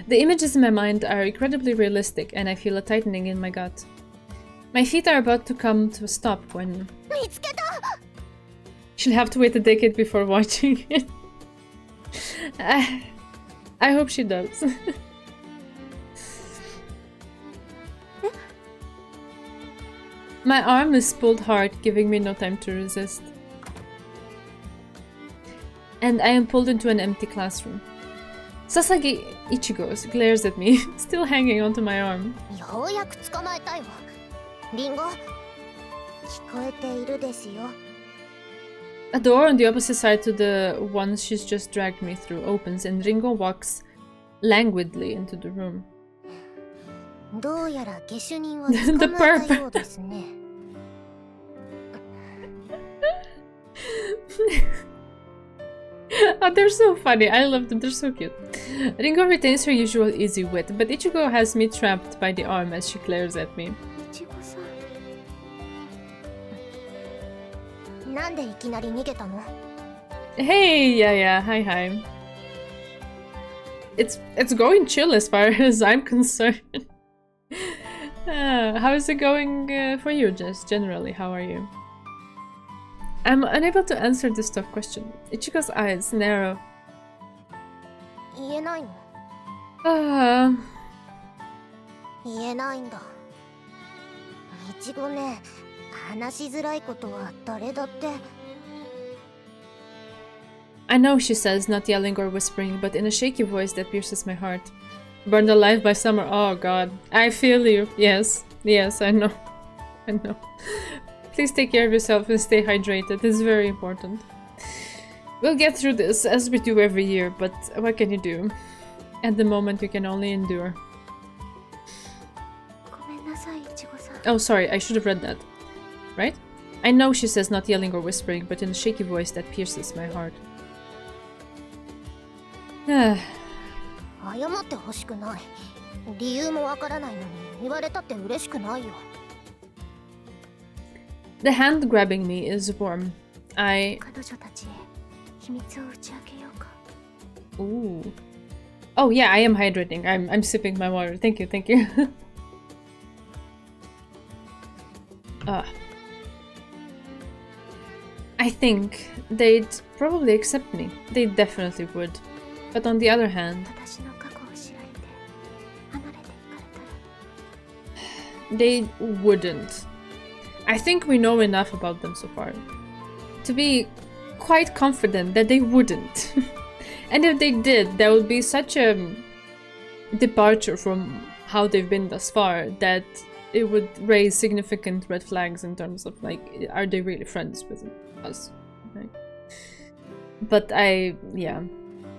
The images in my mind are incredibly realistic, and I feel a tightening in my gut. My feet are about to come to a stop when... She'll have to wait a decade before watching it. I hope she does. My arm is pulled hard, giving me no time to resist. And I am pulled into an empty classroom. Sasagi Ichigo glares at me, still hanging onto my arm. ようやく捕まえたよ。リンゴ、聞こえているですよ。 A door on the opposite side to the one she's just dragged me through opens and Ringo walks languidly into the room. どうやら下手人を捕まえたようですね。Oh, they're so funny. I love them. They're so cute. Ringo retains her usual easy wit, but Ichigo has me trapped by the arm as she glares at me. いちごさん。なんでいきなり逃げたの？ Hey, yeah, hi, hi. It's going chill as far as I'm concerned. How is it going for you, Jess? Generally, how are you? I'm unable to answer this tough question. Ichigo's eyes narrow. 言えないの？ 言えないんだ。いちごね、話しづらいことは誰だって。 I know, she says, not yelling or whispering, but in a shaky voice that pierces my heart. Burned alive by summer. Oh god. I feel you. Yes, I know. I know. Please take care of yourself and stay hydrated. It's very important. We'll get through this, as we do every year, but what can you do? At the moment, you can only endure. ごめんなさい、いちごさん。 Oh, sorry, I should have read that. Right? I know, she says, not yelling or whispering, but in a shaky voice that pierces my heart. 謝ってほしくない。理由もわからないのに言われたって嬉しくないよ。 The hand grabbing me is warm. 彼女たちへ秘密を打ち明けようか。 Ooh. Oh yeah, I am hydrating. I'm sipping my water. Thank you. I think they'd probably accept me. They definitely would. But on the other hand, 私の過去を知られて離れていかれたら。 they wouldn't. I think we know enough about them so far to be quite confident that they wouldn't. And if they did, there would be such a departure from how they've been thus far that it would raise significant red flags in terms of like, are they really friends with us? Right? But I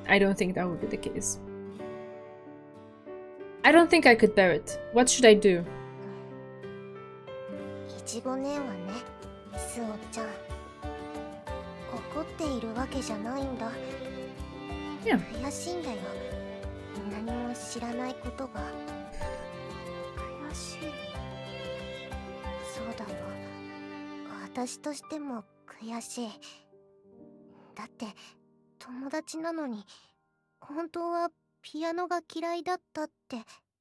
don't think that would be the case. I don't think I could bear it. What should I do? いちご姉はね、スオちゃん。怒っているわけじゃないんだ。Yeah. 悔しいんだよ。何も知らないことが。悔しい。そうだよ。私としても悔しい。だって友達なのに本当はピアノが嫌いだったって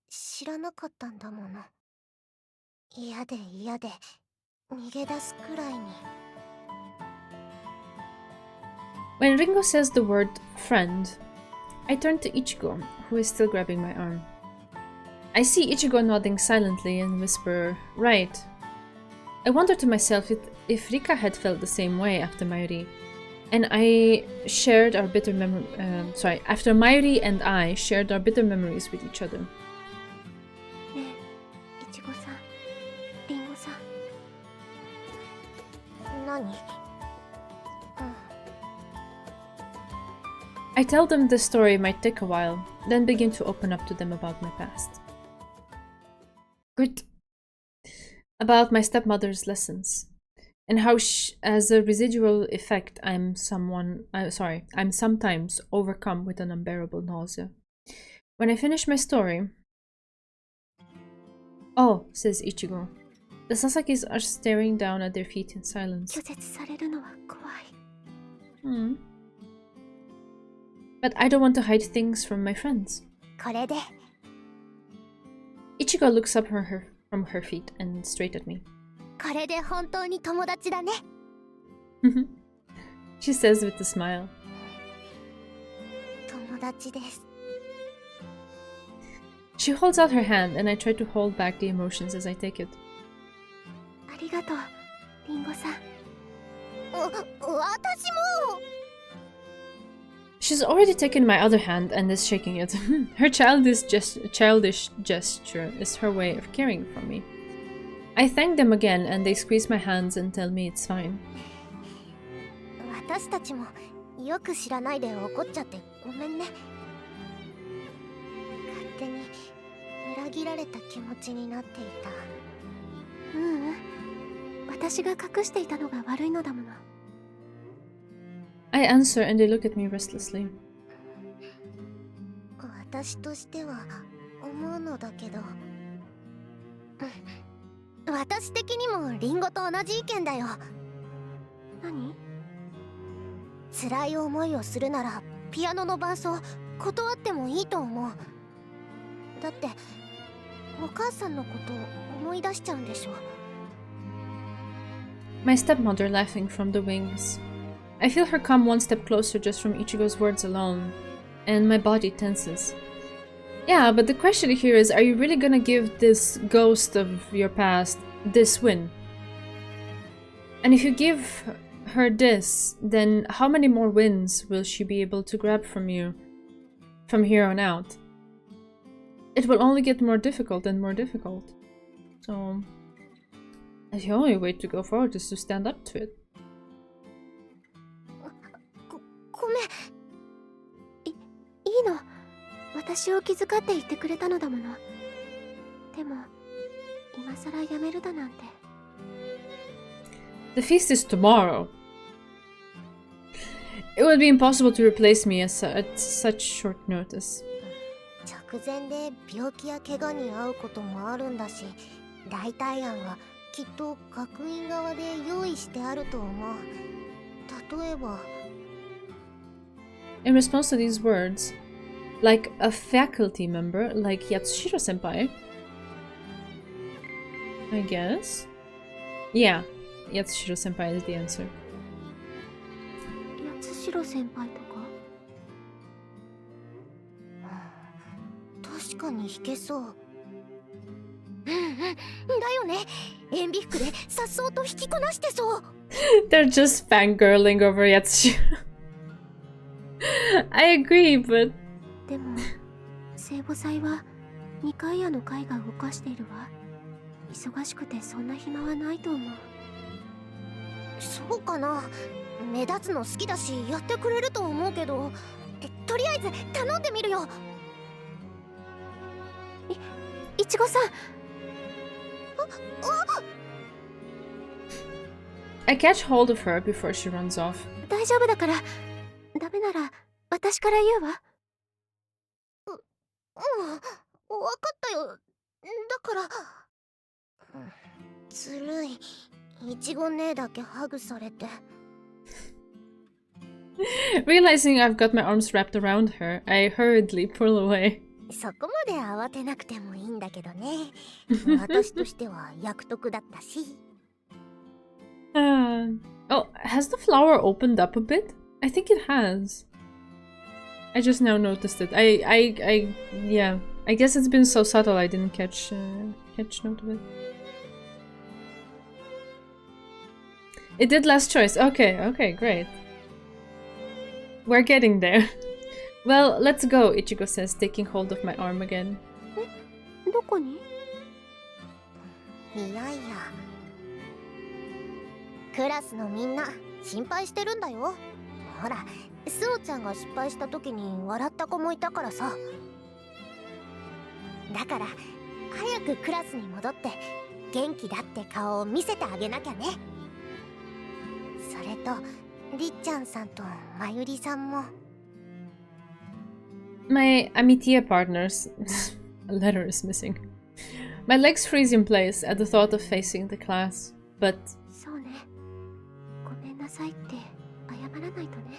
知らなかったんだもの。嫌で嫌で逃げ出すくらいに。When Ringo says the word friend, I turn to Ichigo, who is still grabbing my arm. I see Ichigo nodding silently and whisper, right. I wonder to myself if Rika had felt the same way after Mayuri. And I shared our bitter after Mayuri and I shared our bitter memories with each other. ねえ、いちごさん、りんごさん。何？ I tell them the story might take a while, then begin to open up to them about my past. Good. About my stepmother's lessons. And how, as a residual effect, I'm sometimes overcome with an unbearable nausea. When I finish my story... Oh, says Ichigo. The Sasakis are staring down at their feet in silence. 拒絶されるのは怖い。But I don't want to hide things from my friends. これで。Ichigo looks up from her feet and straight at me. これで本当に友達だね。She says with a smile. 友達です。She holds out her hand and I try to hold back the emotions as I take it. ありがとう、りんごさん。私も。She's already taken my other hand and is shaking it. Her childish gesture is her way of caring for me. I thank them again and they squeeze my hands and tell me it's fine. 私たちもよく知らないで怒っちゃってごめんね。勝手に裏切られた気持ちになっていた。私が隠していたのが悪いのだもの。I answer and they look at me restlessly. 私としては思うのだけど、私的にもリンゴと同じ意見だよ。何？辛い思いをするならピアノの伴奏断ってもいいと思う。だってお母さんのことを思い出しちゃうんでしょ。My stepmother laughing from the wings. I feel her come one step closer just from Ichigo's words alone, and my body tenses. Yeah, but the question here is, are you really gonna give this ghost of your past this win? And if you give her this, then how many more wins will she be able to grab from you from here on out? It will only get more difficult and more difficult. So, the only way to go forward is to stand up to it. ごめん。いいの。私を気遣って言ってくれたのだもの。でも、今さらやめるだなんて。The feast is tomorrow. It would be impossible to replace me at such short notice. 直前で病気や怪我に遭うこともあるんだし、代替案はきっと学院側で用意してあると思う。例えば。In response to these words, like a faculty member, like Yatsushiro senpai, I guess? Yeah, Yatsushiro senpai is the answer. 八代先輩とか？確かに弾けそう。だよね。塩ビ服で颯爽と弾きこなしてそう。They're just fangirling over Yatsushiro. I agree, but でも聖母祭は2階屋の会が動かしているわ。忙しくてそんな暇はないと思う。そうかな。目立つの好きだしやってくれると思うけど、とりあえず頼んでみるよ。いちごさん。I catch hold of her before she runs off. 大丈夫だから。ダメなら私から言うわ。うん、わかったよ。だから、ずるい。いちご姉だけハグされて。Realizing I've got my arms wrapped around her, I hurriedly pull away. そこまで慌てなくてもいいんだけどね。私としては役得だったし。Oh, has the flower opened up a bit? I think it has. I just now noticed it. Yeah. I guess it's been so subtle I didn't catch note of it. It did last choice. Okay, great. We're getting there. Well, let's go, Ichigo says, taking hold of my arm again. どこに？いやいや。クラスのみんな心配してるんだよ。ほら、スオちゃんが失敗した時に笑った子もいたからさ。だから早くクラスに戻って元気だって顔を見せてあげなきゃね。それとりっちゃんさんとまゆりさんも。My Amitia partners. A letter is missing. My legs freeze in place at the thought of facing the class, but そうね。ごめんなさいって謝らないとね。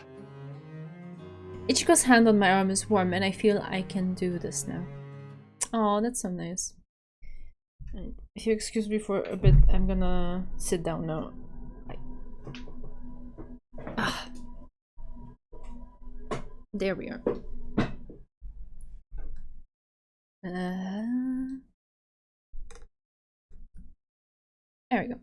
Ichigo's hand on my arm is warm and I feel I can do this now. Oh, that's so nice. If you excuse me for a bit, I'm gonna sit down now. There we are. There we go.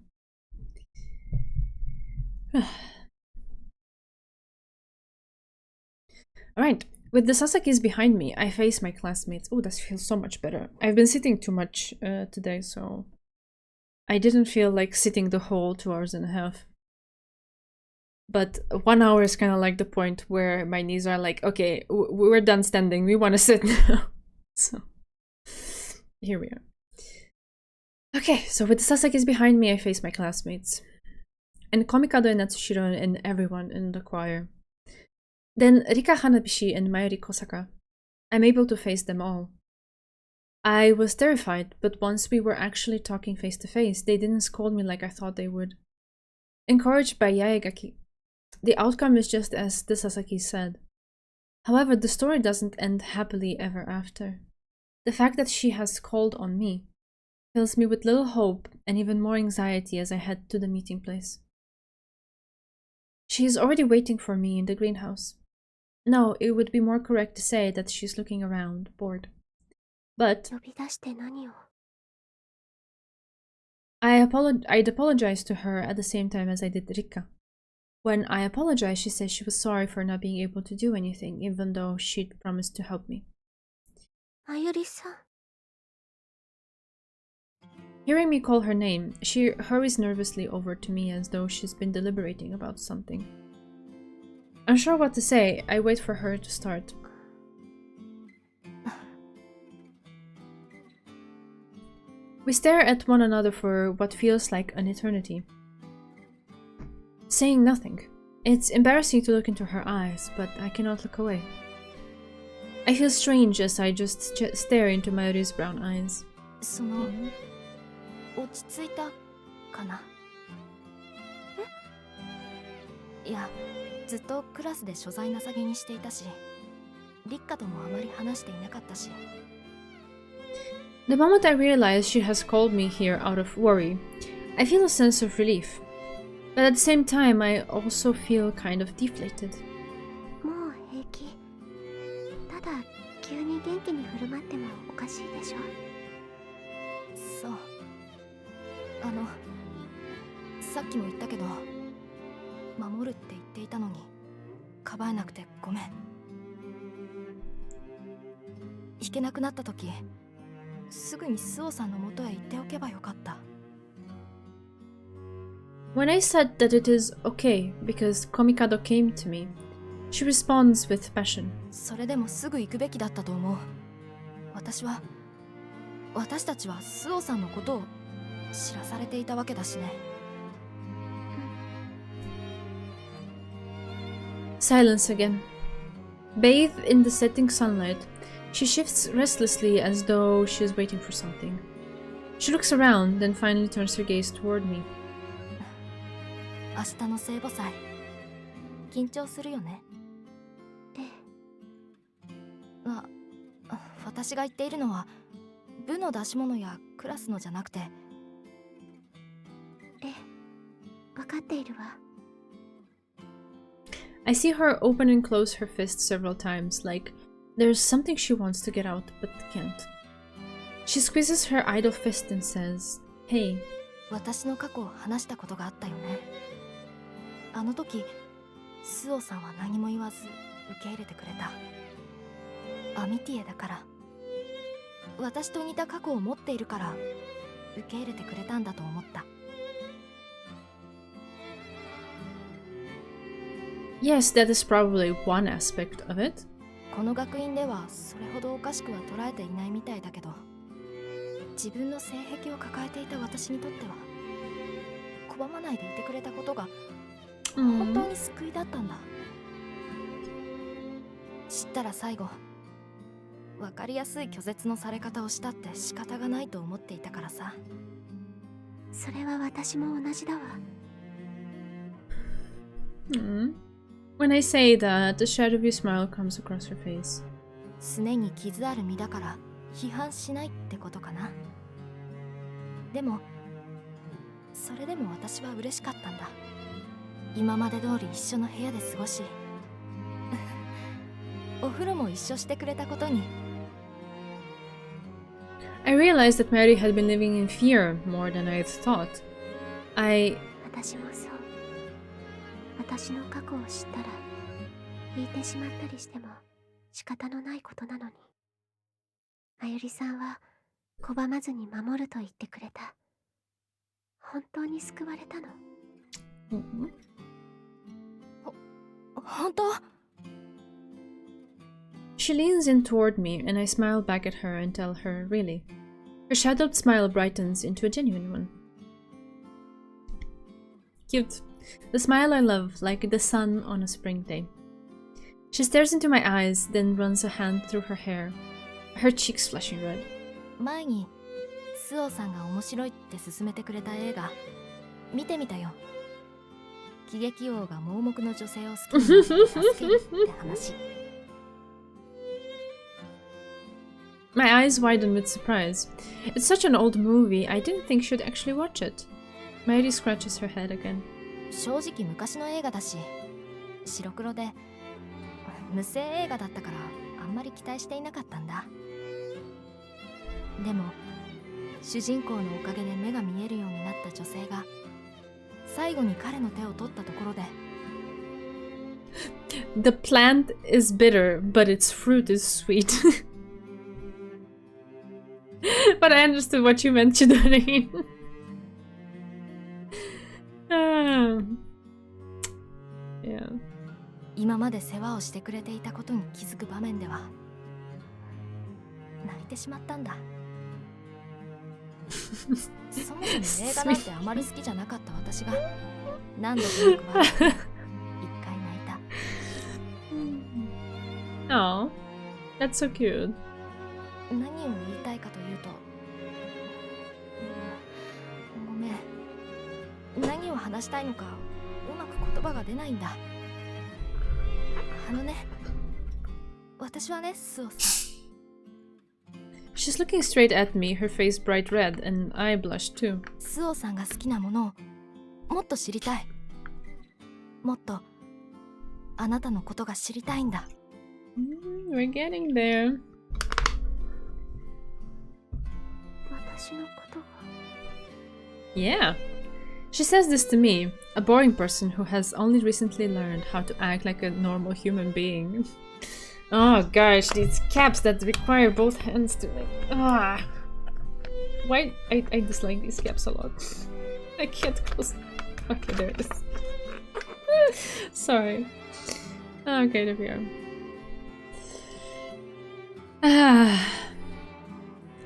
Alright, with the Sasakis behind me, I face my classmates. Oh, that feels so much better. I've been sitting too much today, so I didn't feel like sitting the whole 2 hours and a half. But 1 hour is kind of like the point where my knees are like, okay, we're done standing, we want to sit now. So, here we are. Okay, so with the Sasakis behind me, I face my classmates. And Komikado and Natsushiro and everyone in the choir. Then Rika Hanabishi and Mayuri Kosaka. I'm able to face them all. I was terrified, but once we were actually talking face to face, they didn't scold me like I thought they would. Encouraged by Yaegaki, the outcome is just as the Sasaki said. However, the story doesn't end happily ever after. The fact that she has called on me fills me with little hope and even more anxiety as I head to the meeting place. She is already waiting for me in the greenhouse. No, it would be more correct to say that she's looking around, bored. But 呼び出して何を？ I'd apologize to her at the same time as I did Rika. When I apologized, she said she was sorry for not being able to do anything, even though she'd promised to help me. まゆりさん。 Hearing me call her name, she hurries nervously over to me as though she's been deliberating about something. Unsure what to say, I wait for her to start. We stare at one another for what feels like an eternity. Saying nothing. It's embarrassing to look into her eyes, but I cannot look away. I feel strange as I just stare into Mayuri's brown eyes. その落ち着いたかな。いや、ずっとクラスで所在なさげにしていたし、立花ともあまり話していなかったし。The moment I realize she has called me here out of worry, I feel a sense of relief. But at the same time, I also feel kind of deflated. もう平気。ただ急に元気に振る舞ってもおかしいでしょ。そう。さっきも言ったけど、るって言っていたのにかばえなくてごめん。弾けなくなった時すぐにスオさんの元へ行っておけばよかった。 When I said that it is okay because Komikado came to me, she responds with passion. それでもすぐ行くべきだったと思う。私たちはスオさんのことを知らされていたわけだしね。Silence again. Bathed in the setting sunlight, she shifts restlessly as though she is waiting for something. She looks around, then finally turns her gaze toward me. 明日の聖母祭緊張するよね。私が言っているのは部の出し物やクラスのじゃなくて。分かっているわ。I see her open and close her fist several times, like there's something she wants to get out but can't. She squeezes her idle fist and says, "Hey." 私の過去を話したことがあったよね。あの時スオさんは何も言わず受け入れてくれた。アミティエだから、私と似た過去を持っているから受け入れてくれたんだと思った。Yes, that is probably one aspect of it. この学院ではそれほどおかしくは捉えていないみたいだけど、自分の性癖を抱えていた私にとっては拒まないでいてくれたことが本当に救いだったんだ。知ったら最後分かりやすい拒絶のされ方をしたって仕方がないと思っていたからさ。それは私も同じだわ。When I say that, a shadowy smile comes across her face. すねに傷ある身だから批判しないってことかな。でもそれでも私は嬉しかったんだ。今まで通り一緒の部屋で過ごしお風呂も一緒してくれたことに。I realized that Mary had been living in fear more than I had thought. 私もそう。私の過去を知ったら引いてしまったりしても仕方のないことなのに、あゆりさんは拒まずに守ると言ってくれた。本当に救われたの。本当？ She leans in toward me, and I smile back at her and tell her, really. Her shadowed smile brightens into a genuine one. Cute. The smile I love, like the sun on a spring day. She stares into my eyes, then runs a hand through her hair, her cheeks flushing red. 前にスオさんが面白いって勧めてくれた映画見てみたよ。喜劇王が盲目の女性を好きになって助けるって話。My eyes widen with surprise. It's such an old movie, I didn't think she'd actually watch it. Mairi scratches her head again. 正直昔の映画だし、白黒で無声映画だったからあんまり期待していなかったんだ。でも主人公のおかげで目が見えるようになった女性が最後に彼の手を取ったところで The plant is bitter, but its fruit is sweet. But I understood what you meant, Chidori. Yeah. 今まで世話をしてくれていたことに気づく場面では泣いてしまったんだ。そもそも映画なんてあまり好きじゃなかった私が何度となく笑って一回泣いた。Oh, that's so cute. 何を言いたいかというと、ごめん、何を話したいのかうまく言葉が出ないんだ。あのね、私はね、スオさん。She's looking straight at me, her face bright red, and I blush too. スオさんが好きなものをもっと知りたい。もっとあなたのことが知りたいんだ。We're getting there. 私のことが。 Yeah. She says this to me, a boring person who has only recently learned how to act like a normal human being. Oh gosh, these caps that require both hands to like... Ah. Why? I dislike these caps a lot. I can't close... Okay, there it is. Sorry. Okay, there we are.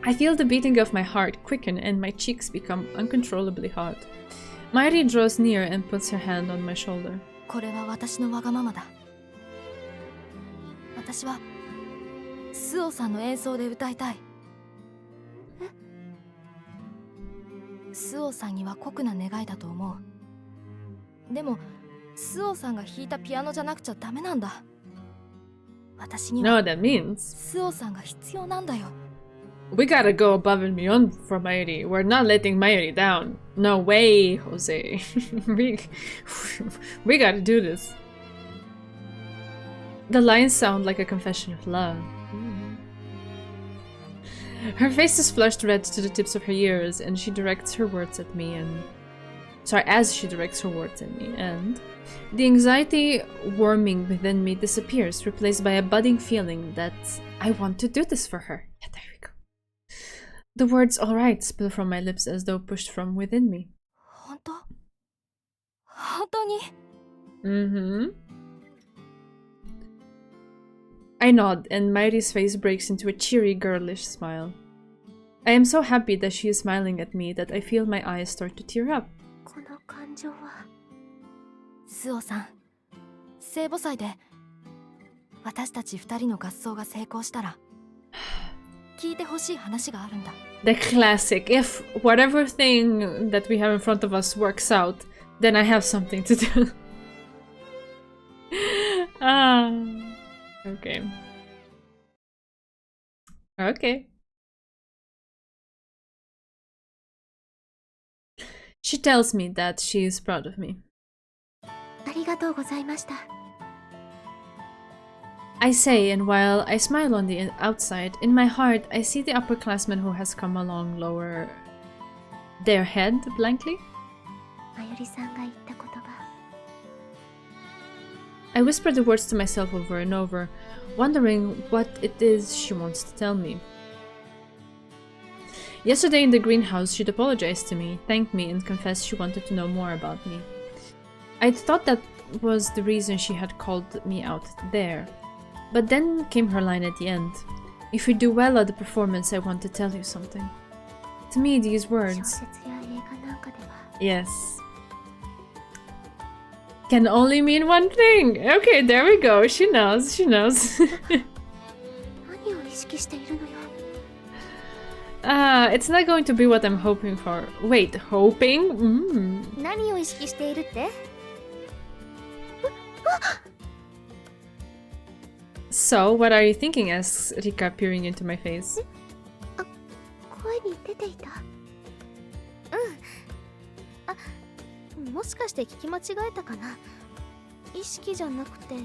I feel the beating of my heart quicken and my cheeks become uncontrollably hot. Mairi draws near and puts her hand on my shoulder. これは私のわがままだ。私はスオさんの演奏で歌いたい。スオさんには酷な願いだと思う。でもスオさんが弾いたピアノじゃなくちゃダメなんだ。私に No, は that means スオさんが必要なんだよ。we gotta go above and beyond for Mairi. We're not letting Mairi down. No way, Jose. we gotta do this. The lines sound like a confession of love. Her face is flushed red to the tips of her ears, and she directs her words at me and... as she directs her words at me, and... The anxiety warming within me disappears, replaced by a budding feeling that I want to do this for her. Yeah, there we go. The words "alright" spill from my lips as though pushed from within me. 本当？本当に？ Mm-hmm. I nod, and Mairi's face breaks into a cheery, girlish smile. I am so happy that she is smiling at me that I feel my eyes start to tear up. この感情はスオさん、聖母祭で私たち二人の合奏が成功したら聞いてほしい話があるんだ。The classic. If whatever thing that we have in front of us works out, then I have something to do. Okay. Okay. She tells me that she is proud of me. ありがとうございました。 I say, and while I smile on the outside, in my heart I see the upperclassman who has come along lower their head blankly. まゆりさんが言った言葉。 I whisper the words to myself over and over, wondering what it is she wants to tell me. Yesterday in the greenhouse, she'd apologized to me, thanked me, and confessed she wanted to know more about me. I'd thought that was the reason she had called me out there. But then came her line at the end. If you do well at the performance, I want to tell you something. To me, these 小 words, 説や映画なんかでは yes, can only mean one thing. Okay, there we go. She knows, she knows. 何を意識しているのよ。 It's not going to be what I'm hoping for. Wait, hoping? 何を意識しているって？ So, what are you thinking? Asks Rika, peering into my face. 声に出ていた。もしかして聞き間違えたかな。意識じゃなくて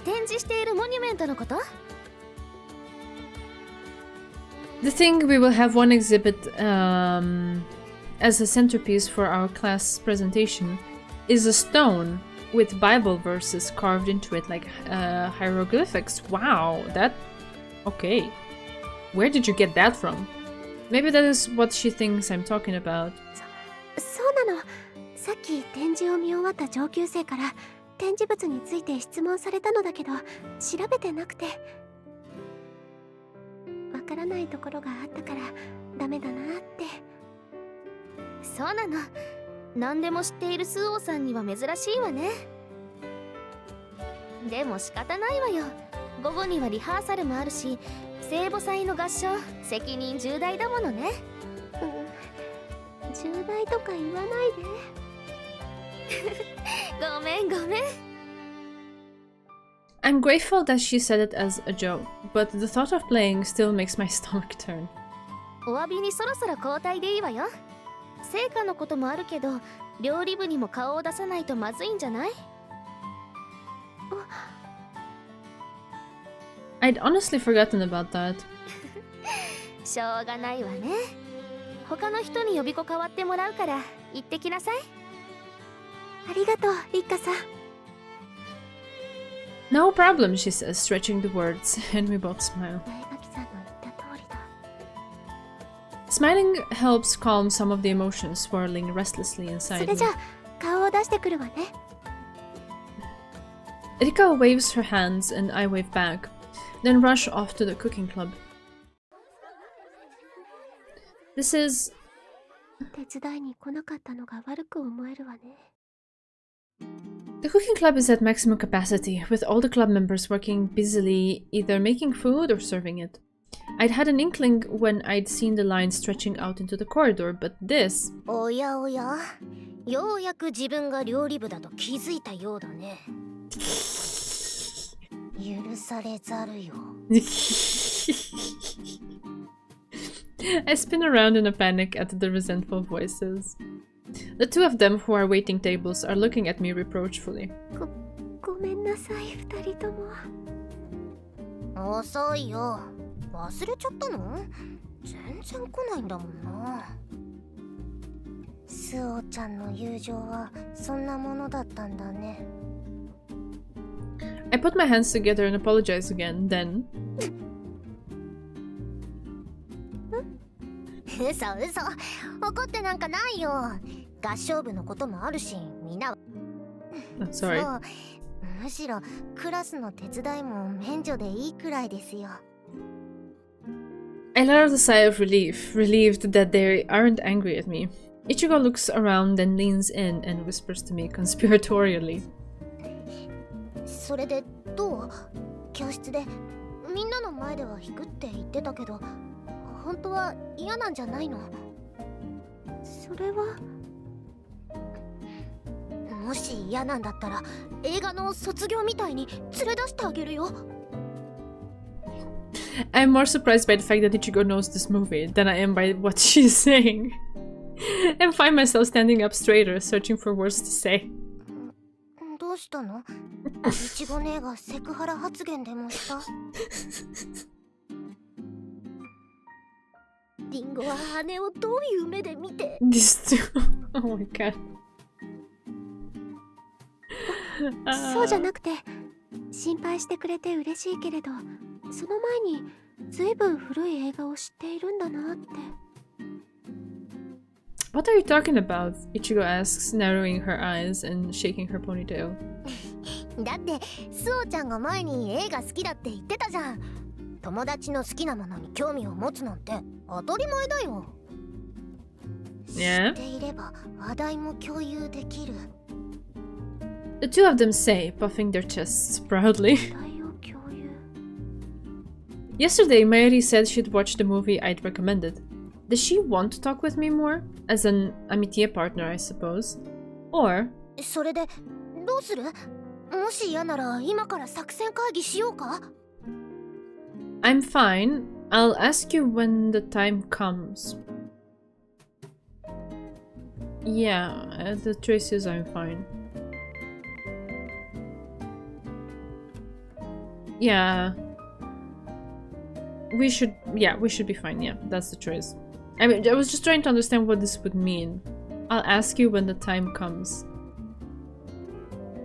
展示しているモニュメントのこと？ The thing we will have one exhibit as a centerpiece for our class presentation is a stone with Bible verses carved into it like hieroglyphics. Wow, that... Okay. Where did you get that from? Maybe that is what she thinks I'm talking about. そうなの。さっき展示を見終わった上級生から展示物について質問されたのだけど調べてなくてわからないところがあったからダメだなって。そうなの。何でも知っているスオさんには珍しいわね。でも仕方ないわよ。午後にはリハーサルもあるし、聖母祭の合唱責任重大だものね。重大とか言わないで。ごめんごめん。I'm grateful that she said it as a joke, but the thought of playing still makes my stomach turn. お詫びにそろそろ交代でいいわよ。成果のこともあるけど、料理部にも顔を出さないとまずいんじゃない？ I'd honestly forgotten about that. しょうがないわね。他の人に呼び子代わってもらうから行ってきなさい。ありがとう、一家さん。No problem, she says, stretching the words, and we both smile. 八重垣さんの言った通りだ。 Smiling helps calm some of the emotions swirling restlessly そ inside れ me. じゃあ顔を出してくるわね。Erika waves her hands and I wave back, then rush off to the cooking club. This is... 手伝いに来なかったのが悪く思えるわね。 The cooking club is at maximum capacity, with all the club members working busily either making food or serving it. I'd had an inkling when I'd seen the line stretching out into the corridor, but this... おやおや、ようやく自分が料理部だと気づいたようだね。許されざるよ。I spin around in a panic at the resentful voices. The two of them who are waiting tables are looking at me reproachfully. ごめんなさい、二人とも。遅いよ。忘れちゃったの？全然来ないんだもんな。スオちゃんの友情はそんなものだったんだね。I put my hands together and apologize again, then... 嘘嘘、怒ってなんかないよ。合唱部のこともあるし、みんな。Oh, sorry. そう、むしろクラスの手伝いも免除でいいくらいですよ。I let out a sigh of relief, relieved that they aren't angry at me. Ichigo looks around, then leans in and whispers to me conspiratorially. それでどう？教室でみんなの前では弾くって言ってたけど、本当は嫌なんじゃないの？それは。もし嫌なんだったら映画の卒業みたいに連れ出してあげるよ。I'm more surprised by the fact that Ichigo knows this movie than I am by what she's saying. And find myself standing up straighter, searching for words to say. どうしたの？いちご姉がセクハラ発言でもした？リンゴは姉をどういう目で見て？ These two. Oh my god. そうじゃなくて、心配してくれて嬉しいけれど、その前にずいぶん古い映画を知っているんだなって。What are you talking about? Ichigo asks, narrowing her eyes and shaking her ponytail. だってスオちゃんが前に映画好きだって言ってたじゃん。友達の好きなものに興味を持つなんて当たり前だよ。Yeah? 知っていれば話題も共有できる。The two of them say, puffing their chests proudly. 話題を共有。Yesterday, Mayuri said she'd watched the movie I'd recommended. Does she want to talk with me more? As an amitié partner, I suppose. Or... それでどうする？もし嫌なら今から作戦会議しようか？ I'm fine. I'll ask you when the time comes. Yeah, the choice is I'm fine. Yeah. We should be fine, yeah, that's the choice. I mean, I was just trying to understand what this would mean. I'll ask you when the time comes.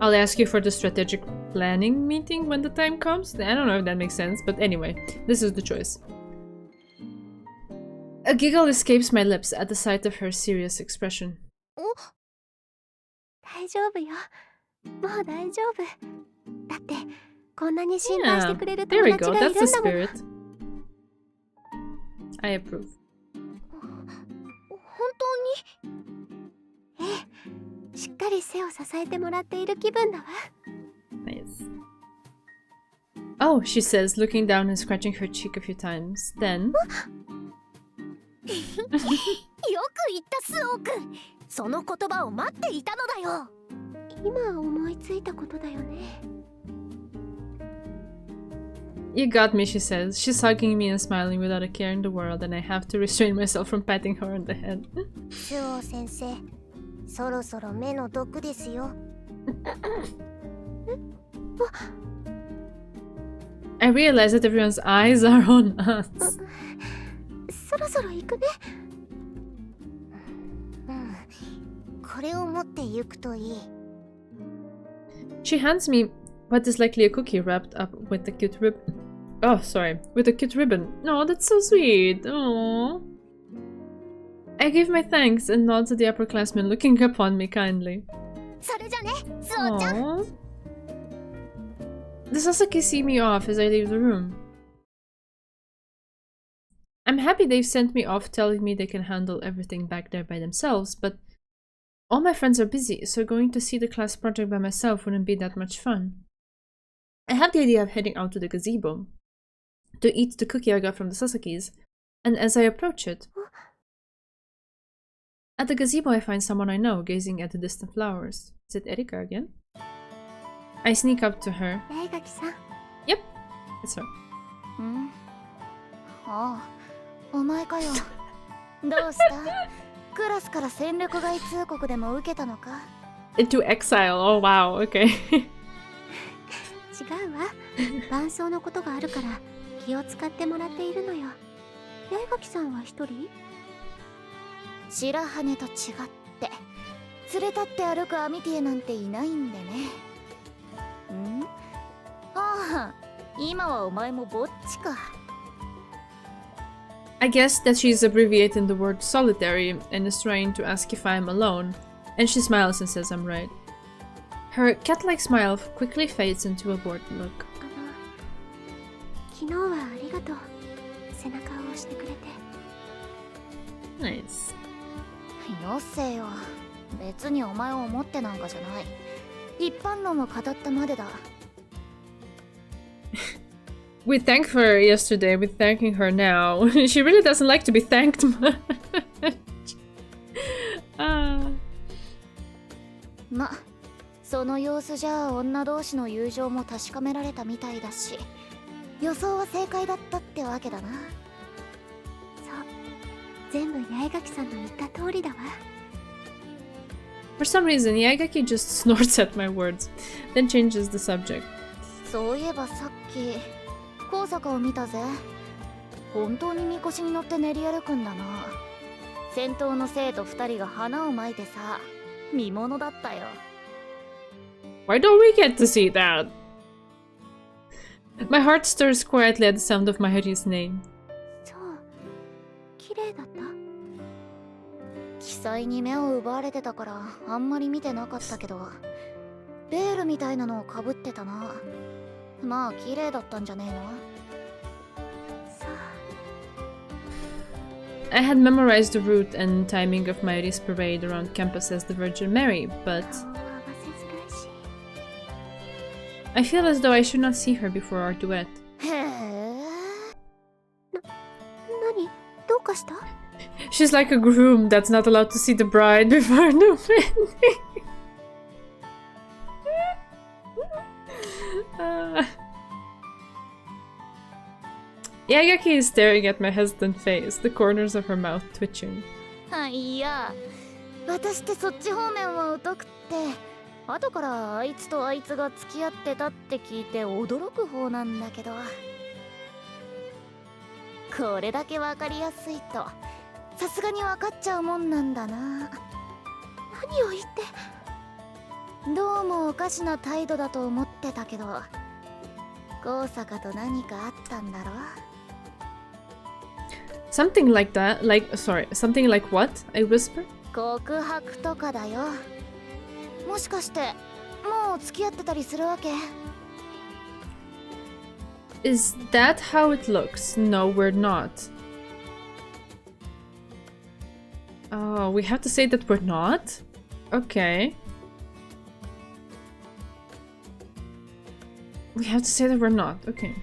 I'll ask you for the strategic planning meeting when the time comes? I don't know if that makes sense, but anyway, this is the choice. A giggle escapes my lips at the sight of her serious expression. 大丈夫よ。もう大丈夫。だってこんなに心配してくれる There 友 we 達 go, がい that's るん the だもの。 spirit. I approve. 本当に？ええ、しっかり背を支えてもらっている気分だわ。Nice. Oh, she says, looking down and scratching her cheek a few times. Then... よく言ったスオくん。その言葉を待っていたのだよ。今思いついたことだよね。You got me, she says. She's hugging me and smiling without a care in the world, and I have to restrain myself from patting her on the head. スオ先生、そろそろ目の毒ですよ。I realize that everyone's eyes are on us. そろそろ行くね。れを持って行くといい。 She hands me what is likely a cookie wrapped up with a cute ribbon. Oh, sorry, with a cute ribbon. Oh, that's so sweet. Oh. I give my thanks and nod to the upperclassmen looking upon me kindly. それじゃね、スオちゃん。 Aww. The Sasaki see me off as I leave the room. I'm happy they've sent me off telling me they can handle everything back there by themselves, but all my friends are busy, so going to see the class project by myself wouldn't be that much fun. I had the idea of heading out to the gazebo to eat the cookie I got from the Sasakis, and as I approach it, at the gazebo I find someone I know gazing at the distant flowers. Is it Erika again? I sneak up to her. 八重垣さん。 Yep, it's her. ん？ああ、お前かよ。どうした？クラスから戦力外通告でも受けたのか？ Into exile. Oh wow, okay. 違うわ。伴奏のことがあるから気を使ってもらっているのよ。八重垣さんは一人？白羽と違って連れ立って歩くアミティエなんていないんでね。ん？ああ、今はお前もぼっちか。I guess that she's abbreviating the word solitary and is trying to ask if I'm alone, and she smiles and says I'm right. Her cat-like smile quickly fades into a bored look. 昨日はありがとう。背中を押してくれて。 Nice. よせよ。別にお前を思ってなんかじゃない。一般論を語ったまでだ。We thanked her yesterday, we're thanking her now. She really doesn't like to be thanked much. ま、その様子じゃ女同士の友情も確かめられたみたいだし、予想は正解だったってわけだな。そう。全部八重垣さんの言った通りだわ。 For some reason, Yaegaki just snorts at my words, then changes the subject. そういえばさっき高坂を見たぜ。本当にみこしに乗って練り歩くんだな。先頭の生徒2人が花をまいてさ、見ものだったよ。 Why don't we get to see that? My heart stirs quietly at the sound of Mahari's name. そう。綺麗だった？記載に目を奪われてたからあんまり見てなかったけど、ベールみたいなのをかぶってたな。まあ綺麗だったんじゃねえの？ I had memorized the route and timing of Mahari's parade around campus as the Virgin Mary, but 顔は合わせづらいし。 I feel as though I should not see her before our duet. へえ。何？どうかした？ She's like a groom that's not allowed to see the bride before the wedding. Yaegaki is staring at my hesitant face, the corners of her mouth twitching. いや、私ってそっち方面は疎くって、後からあいつとあいつが付き合ってたって聞いて驚く方なんだけど、これだけわかりやすいとさすがにわかっちゃうもんなんだな。何を言って。どうもおかしな態度だと思ってたけど、高坂と何かあったんだろ。 Something like that, something like what? I whisper. 告白とかだよ。もしかしてもう付き合ってたりするわけ？ Is that how it looks? No, we're not. Oh, we have to say that we're not? Okay. We have to say that we're not. Okay.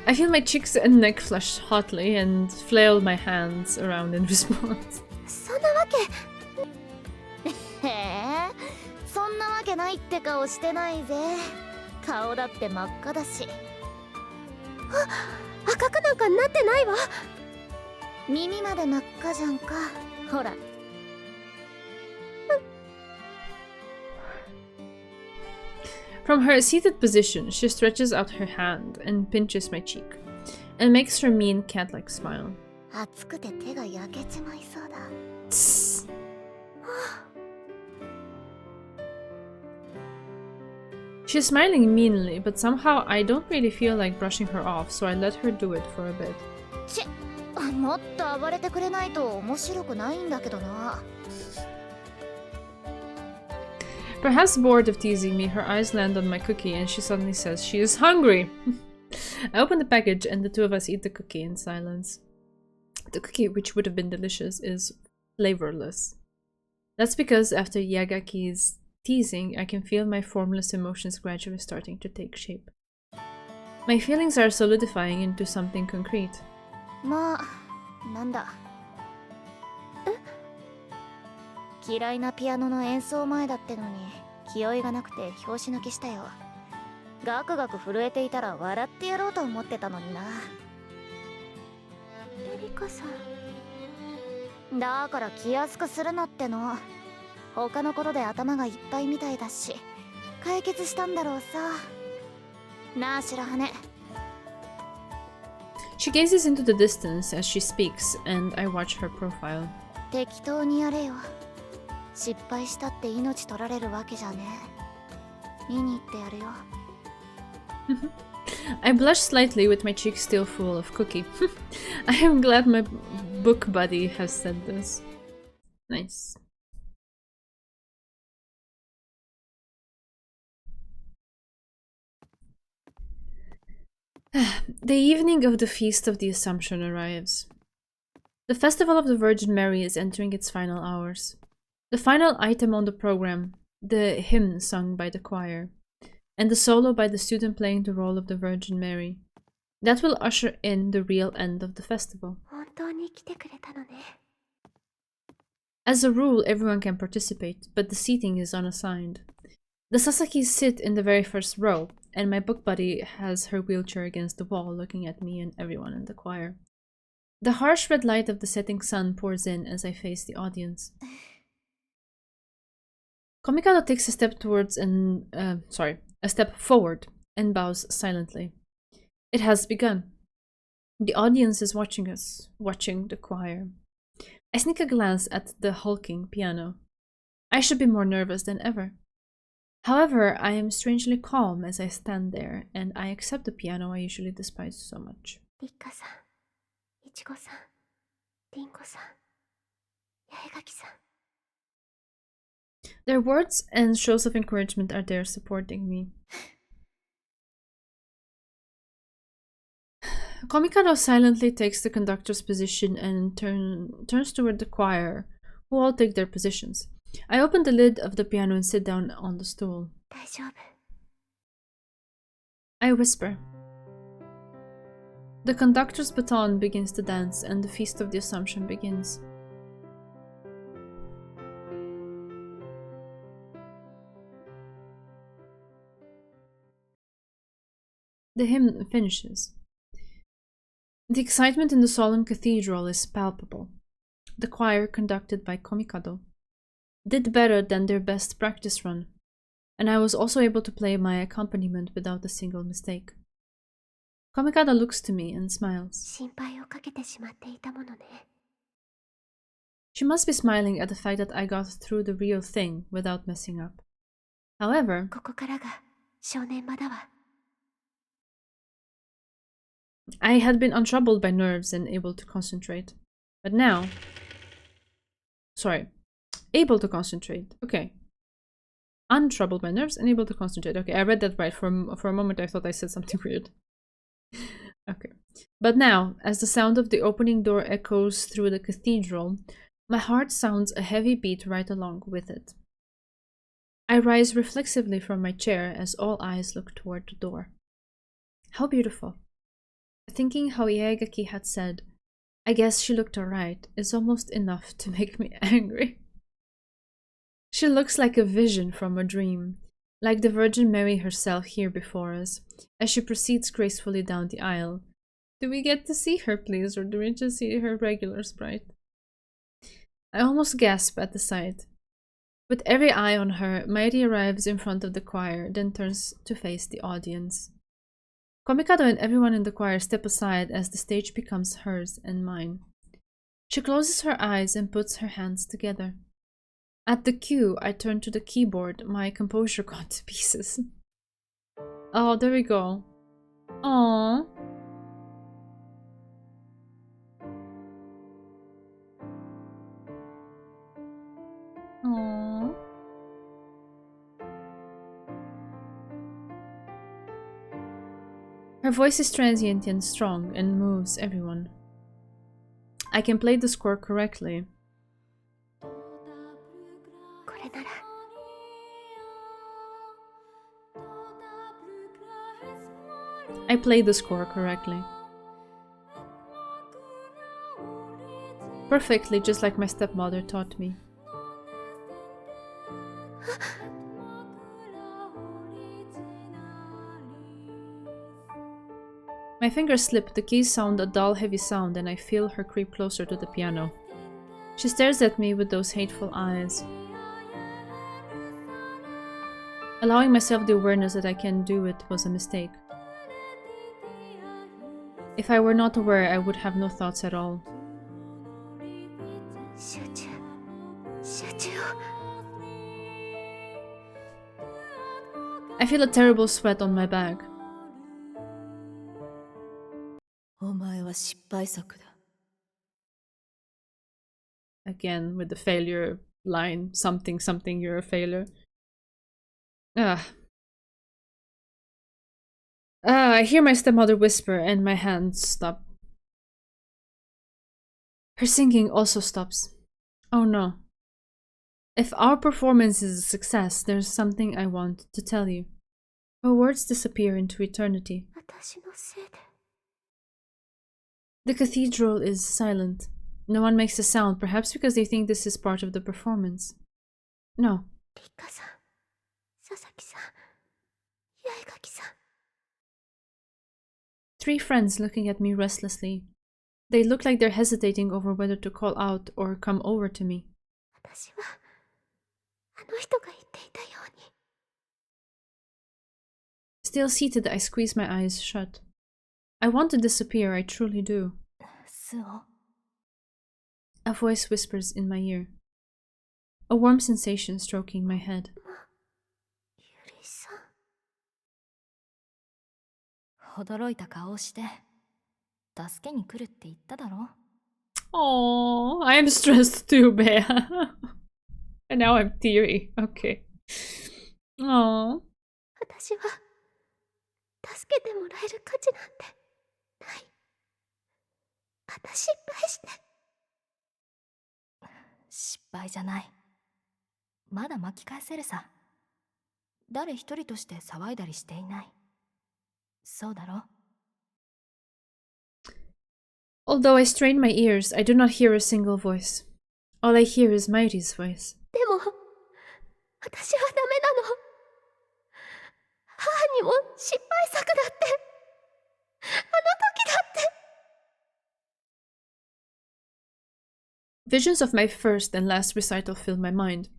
I feel my cheeks and neck flush hotly and flail my hands around in response. そんなわけ。へえ、そんなわけないって顔してないぜ。顔だって真っ赤だし。あ、赤くなんかなってないわ。耳まで真っ赤じゃんか。ほら。From her seated position, she stretches out her hand and pinches my cheek. and makes her mean cat-like smile. 熱くて手が焼けちまいそうだ。 Tss. She's smiling meanly, but somehow I don't really feel like brushing her off, so I let her do it for a bit. ちもっと暴れてくれないと面白くないんだけどな。 Perhaps bored of teasing me, her eyes land on my cookie and she suddenly says she is hungry. I open the package and the two of us eat the cookie in silence. The cookie, which would have been delicious, is flavorless. That's because after Yagaki's teasing, I can feel my formless emotions gradually starting to take shape. My feelings are solidifying into something concrete. まあ、なんだ。嫌いなピアノの演奏前だってのに気負いがなくて拍子抜きしたよ。ガクガク震えていたら笑ってやろうと思ってたのにな。エリカさん。だから気安くするなっての。他のことで頭がいっぱいみたいだし解決したんだろうさ。なあ白羽。 She gazes into the distance as she speaks, and I watch her profile. 適当にやれよ。失敗したって命取られるわけじゃねえ。見に行ってやるよ。I blush slightly with my cheeks still full of cookie. I am glad my book buddy has said this. Nice. The evening of the Feast of the Assumption arrives. The Festival of the Virgin Mary is entering its final hours. The final item on the program, the hymn sung by the choir, and the solo by the student playing the role of the Virgin Mary. That will usher in the real end of the festival. 本当に来てくれたのね。As a rule, everyone can participate, but the seating is unassigned. The Sasakis sit in the very first row, and my book buddy has her wheelchair against the wall looking at me and everyone in the choir. The harsh red light of the setting sun pours in as I face the audience. Komikado takes a step forward and bows silently. It has begun. The audience is watching us, watching the choir. I sneak a glance at the hulking piano. I should be more nervous than ever. However, I am strangely calm as I stand there, and I accept the piano I usually despise so much. リッカさん、イチゴさん、リンコさん、八重垣さん。 Their words and shows of encouragement are there supporting me. Komikado silently takes the conductor's position and turns toward the choir, who all take their positions. I open the lid of the piano and sit down on the stool. 大丈夫。 I whisper. The conductor's baton begins to dance and the Feast of the Assumption begins. The hymn finishes. The excitement in the solemn cathedral is palpable. The choir, conducted by Komikado, did better than their best practice run, and I was also able to play my accompaniment without a single mistake. Komikado looks to me and smiles. 心配をかけてしまっていたものね。 She must be smiling at the fact that I got through the real thing without messing up. However, ここからが正念場だわ。 I had been untroubled by nerves and able to concentrate. But now... Able to concentrate. Okay. Untroubled by nerves and able to concentrate. Okay, I read that right. For a moment I thought I said something weird. Okay. But now, as the sound of the opening door echoes through the cathedral, my heart sounds a heavy beat right along with it. I rise reflexively from my chair as all eyes look toward the door. How beautiful. Thinking how Yaegaki had said, I guess she looked alright, is almost enough to make me angry. She looks like a vision from a dream, like the Virgin Mary herself here before us, as she proceeds gracefully down the aisle. Do we get to see her, please, or do we just see her regular sprite? I almost gasp at the sight. With every eye on her, Mairi arrives in front of the choir, then turns to face the audience. Komikado and everyone in the choir step aside as the stage becomes hers and mine. She closes her eyes and puts her hands together. At the cue, I turn to the keyboard, my composure gone to pieces. Oh, there we go. Aww. Aww. Her voice is transient and strong and moves everyone. I can play the score correctly. I play the score correctly. Perfectly, just like my stepmother taught me. My fingers slip, the keys sound a dull, heavy sound, and I feel her creep closer to the piano. She stares at me with those hateful eyes. Allowing myself the awareness that I can do it was a mistake. If I were not aware, I would have no thoughts at all. I feel a terrible sweat on my back. Again, with the failure line, something, something, you're a failure. I hear my stepmother whisper and my hands stop. Her singing also stops. Oh no. If our performance is a success, there's something I want to tell you. Her words disappear into eternity. The cathedral is silent. No one makes a sound, perhaps because they think this is part of the performance. No. Three friends looking at me restlessly. They look like they're hesitating over whether to call out or come over to me. Still seated, I squeeze my eyes shut. I want to disappear, I truly do. A voice whispers in my ear. A warm sensation stroking my head. Oh, I'm stressed too, Bea. And now I'm teary. Okay. Oh. 私は助けてもらえる価値なんてない。また失敗して。失敗じゃない。まだ巻き返せるさ。誰一人として騒いだりしていない。そうだろ? Although I strain my ears, I do not hear a single voice. All I hear is Mairi's voice. でも、私はダメなの。母にも失敗作だって。あの時だって。Visions of my first and last recital filled my mind.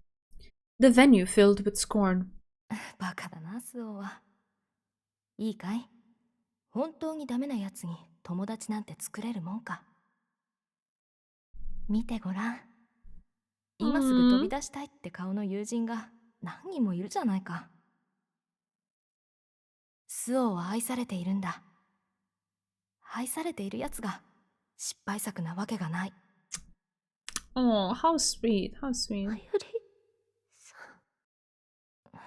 The venue filled with scorn. バカだな、スオは。いいかい？本当にダメなやつに友達なんて作れるもんか。見てごらん。今すぐ飛び出したいって顔の友人が何人もいるじゃないか。スオは愛されているんだ。愛されているやつが失敗作なわけがない。Oh, how sweet, how sweet. まゆりさん。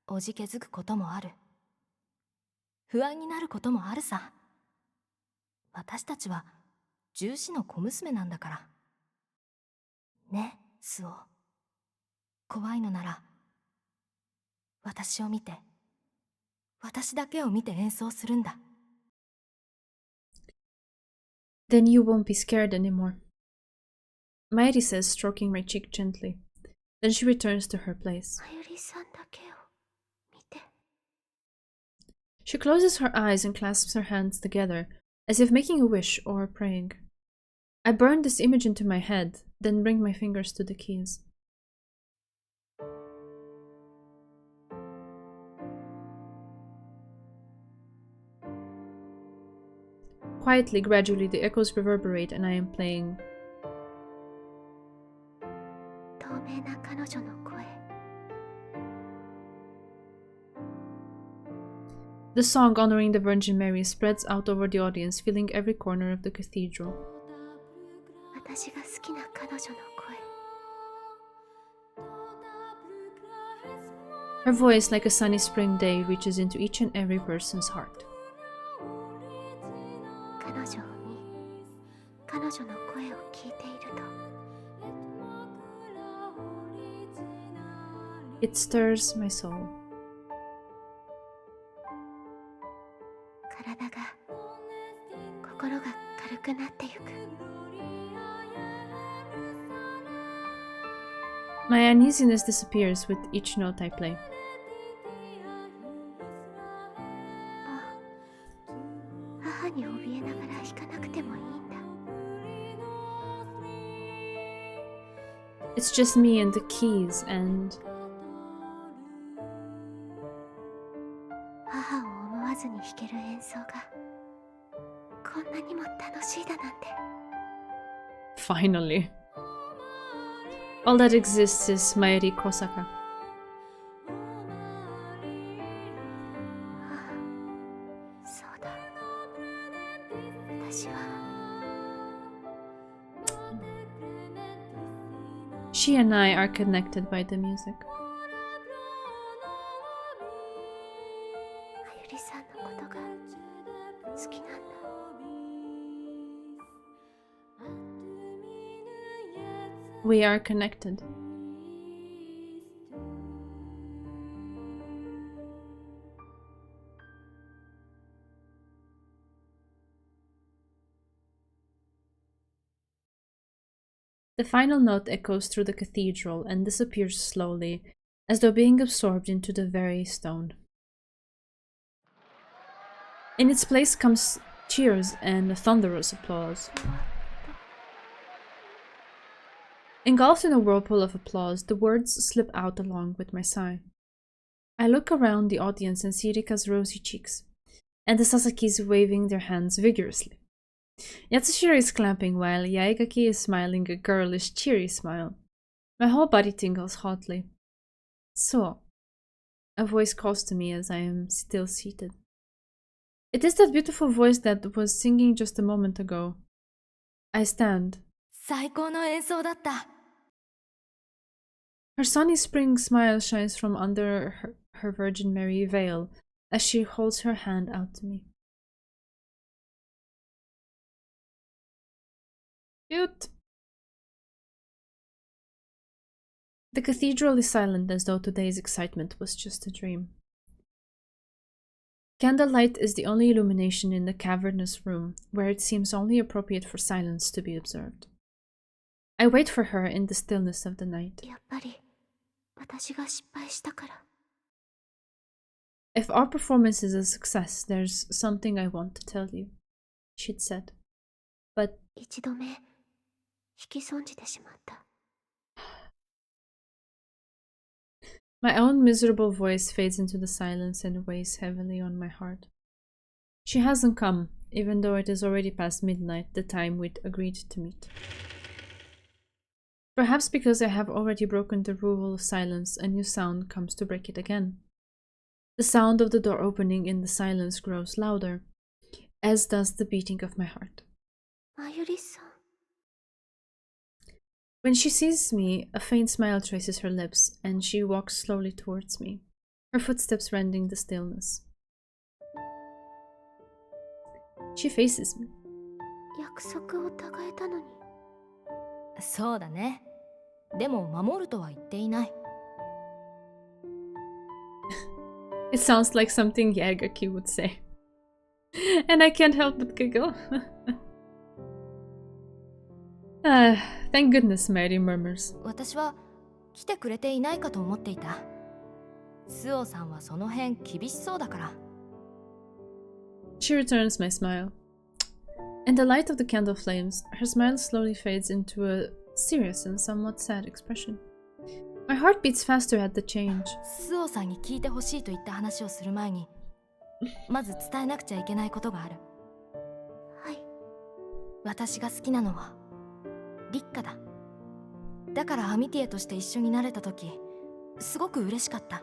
おじけづくこともある。不安になることもあるさ。私たちは重視の小娘なんだから。ね、スオ。怖いのなら、私を見て、私だけを見て演奏するんだ。Then you won't be scared anymore. Mairi says, stroking my cheek gently. Then she returns to her place. まゆりさんだけを見て。She closes her eyes and clasps her hands together, as if making a wish or praying. I burn this image into my head, then bring my fingers to the keys. Quietly, gradually, the echoes reverberate and I am playing. 透明な彼女の声 The song honoring the Virgin Mary spreads out over the audience, filling every corner of the cathedral. 私が好きな彼女の声 Her voice, like a sunny spring day, reaches into each and every person's heart. 彼女を見彼女の声を聞いていると It stirs my soul. 体が心が軽くなってゆく My uneasiness disappears with each note I play. もう母に怯えながら弾かなくてもいいんだ It's just me and the keys and 母を思わずに弾ける演奏がこんなにも楽しいだなんて finally. All that exists is Maeri Kosaka. そうだ私は She and I are connected by the music. あゆりさんのことが好きなんだ We are connected. The final note echoes through the cathedral and disappears slowly, as though being absorbed into the very stone. In its place comes cheers and thunderous applause. Engulfed in a whirlpool of applause, the words slip out along with my sigh. I look around the audience and see Rika's rosy cheeks, and the Sasakis waving their hands vigorously. Yatsushiro is clapping while Yaegaki is smiling a girlish, cheery smile. My whole body tingles hotly. So, a voice calls to me as I am still seated. It is that beautiful voice that was singing just a moment ago. I stand. 最高の演奏だった。 Her sunny spring smile shines from under her Virgin Mary veil as she holds her hand out to me. Cute! The cathedral is silent as though today's excitement was just a dream. Candlelight is the only illumination in the cavernous room, where it seems only appropriate for silence to be observed. I wait for her in the stillness of the night. やっぱり私が失敗したから If our performance is a success, there's something I want to tell you, she'd said. But 一度目引き損じてしまった my own miserable voice fades into the silence and weighs heavily on my heart. She hasn't come, even though it is already past midnight, the time we'd agreed to meet. Perhaps because I have already broken the rule of silence, a new sound comes to break it again. The sound of the door opening in the silence grows louder, as does the beating of my heart. まゆりさん When she sees me, a faint smile traces her lips, and she walks slowly towards me, her footsteps rending the stillness. She faces me. 約束を違えたのにそうだね。でも守るとは言っていない。 It sounds like something Yagaki would say. And I can't help but giggle. Thank goodness, Mary murmurs. 私は来てくれていないかと思っていた。スオさんはその辺厳しそうだから。 She returns my smile. In the light of the candle flames, her smile slowly fades into a serious and somewhat sad expression. My heart beats faster at the change. スオさんに聞いてほしいと言った話をする前に、まず伝えなくちゃいけないことがある。はい私が好きなのは立花だ。だからアミティエとして一緒になれた時すごく嬉しかった。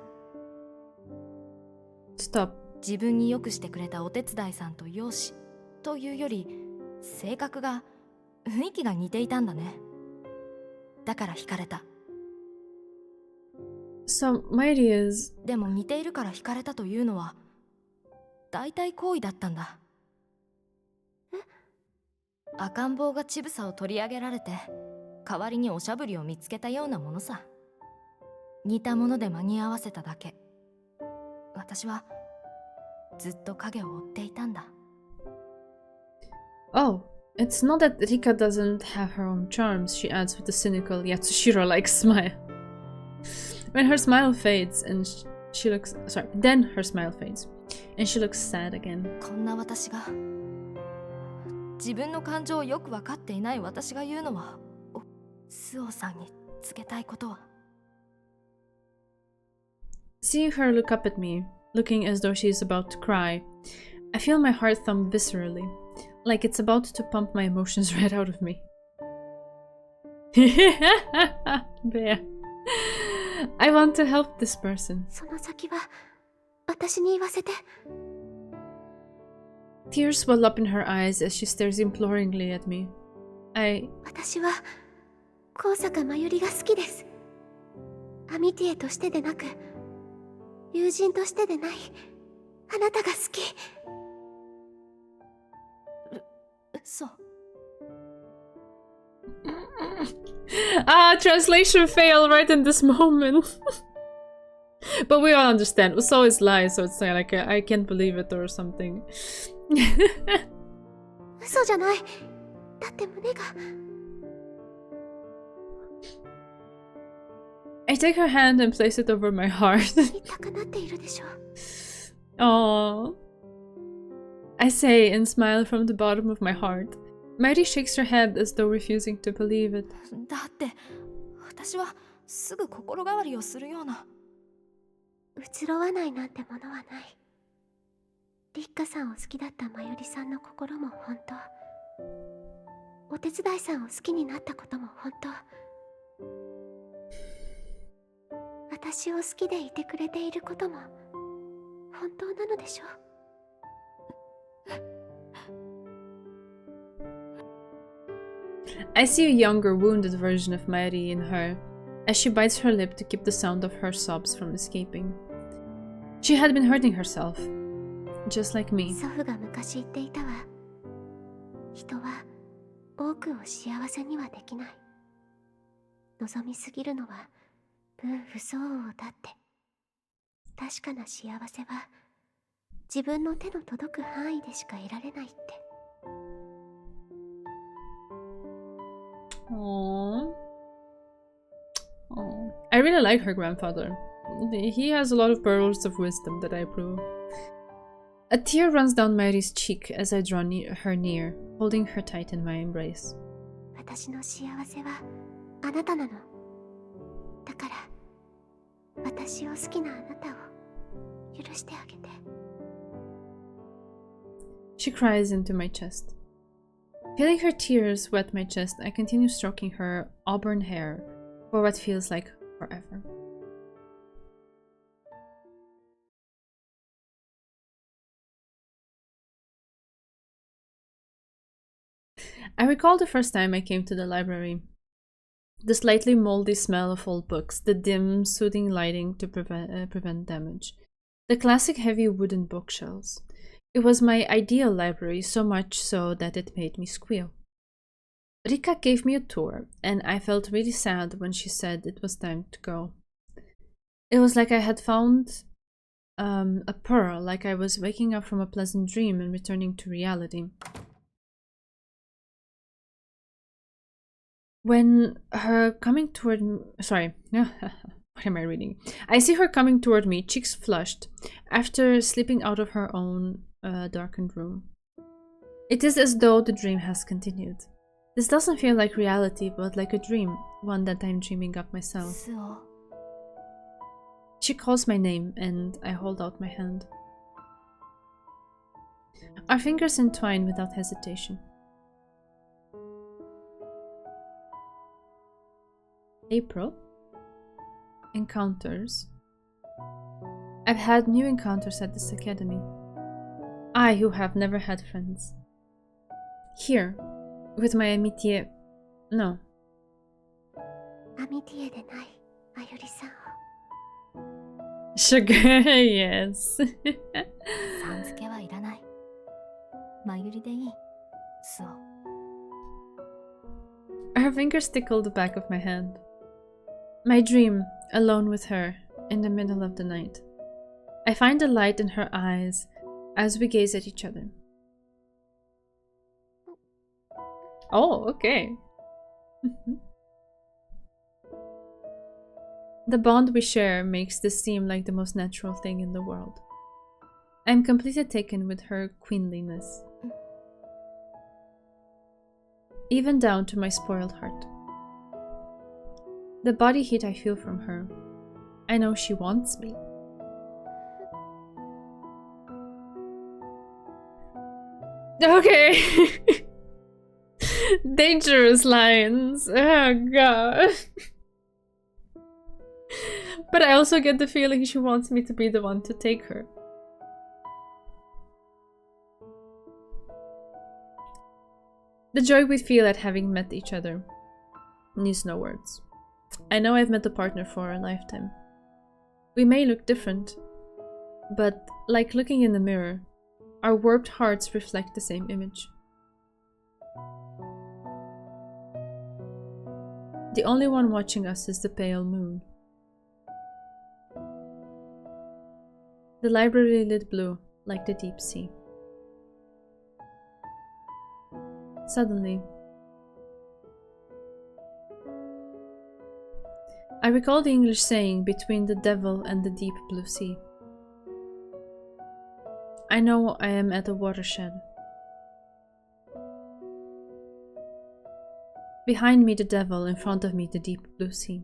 Stop. 自分によくしてくれたお手伝いさんと容姿というより性格が雰囲気が似ていたんだね。だから惹かれた。 So, Mighty is... でも似ているから惹かれたというのは大体好意だったんだ。赤ん坊が乳房を取り上げられて代わりにおしゃぶりを見つけたようなものさ。似たもので間に合わせただけ。私はずっと影を追っていたんだ。 Oh, it's not that Rika doesn't have her own charms, she adds with a cynical yet Shiro-like smile. When her smile fades and she looks... Sorry, then her smile fades and she looks sad again. こんな私が、自分の感情をよく分かっていない私が言うのは、スオさんに告げたいことは。 Seeing her look up at me, looking as though she is about to cry, I feel my heart thump viscerally, like it's about to pump my emotions right out of me. Bear. I want to help this person. その先は私に言わせて。 Tears well up in her eyes as she stares imploringly at me. 私は高坂真由里が好きです。アミティエとしてでなく、友人としてでないあなたが好き。そう。Translation fail right in this moment. But we all understand. So is lie, so it's like I can't believe it or something. 嘘じゃない。だって胸が。 I take her hand and place it over my heart. 痛くなっているでしょ。Aww. I say and smile from the bottom of my heart. Mighty shakes her head as though refusing to believe it. だって私はすぐ心変わりをするような。移ろわないなんてものはない。立花さんを好きだった真由里さんの心も本当。お手伝いさんを好きになったことも本当。私を好きでいてくれていることも本当なのでしょう。 I see a younger, wounded version of Mairi in her, as she bites her lip to keep the sound of her sobs from escaping. She had been hurting herself, just like me. 祖父が昔言っていたわ。人は多くを幸せにはできない。望みすぎるのは分不相応だって。確かな幸せは自分の手の届く範囲でしか得られないって。 Aww. Aww. I really like her grandfather. He has a lot of pearls of wisdom that I approve. A tear runs down Mairi's cheek as I draw her near, holding her tight in my embrace. 私の幸せはあなたなの。だから私を好きなあなたを許してあげて。 She cries into my chest. Feeling her tears wet my chest, I continue stroking her auburn hair for what feels like forever. I recall the first time I came to the library. The slightly moldy smell of old books, the dim, soothing lighting to prevent damage, the classic heavy wooden bookshelves. It was my ideal library, so much so that it made me squeal. Rika gave me a tour, and I felt really sad when she said it was time to go. It was like I had found a pearl, like I was waking up from a pleasant dream and returning to reality. When her coming toward me, sorry, what am I reading? I see her coming toward me, cheeks flushed, after slipping out of her own darkened room. It is as though the dream has continued. This doesn't feel like reality, but like a dream, one that I'm dreaming up myself. スオ。 She calls my name, and I hold out my hand. Our fingers entwine without hesitation. April. Encounters. I've had new encounters at this academy. I, who have never had friends. Here, with my amitié. No. アミティエでないあゆりさんを Sugar, yes. さん付けはいらない。まゆりでいい。そう。Her fingers tickle the back of my hand. My dream, alone with her, in the middle of the night. I find the light in her eyes as we gaze at each other. Oh, okay. The bond we share makes this seem like the most natural thing in the world. I am completely taken with her queenliness. Even down to my spoiled heart. The body heat I feel from her. I know she wants me. Okay. Dangerous lines. Oh god. But I also get the feeling she wants me to be the one to take her. The joy we feel at having met each other needs no words. I know I've met a partner for a lifetime. We may look different, but like looking in the mirror, our warped hearts reflect the same image. The only one watching us is the pale moon. The library lit blue, like the deep sea. Suddenly, I recall the English saying between the devil and the deep blue sea. I know I am at a watershed. Behind me the devil, in front of me the deep blue sea.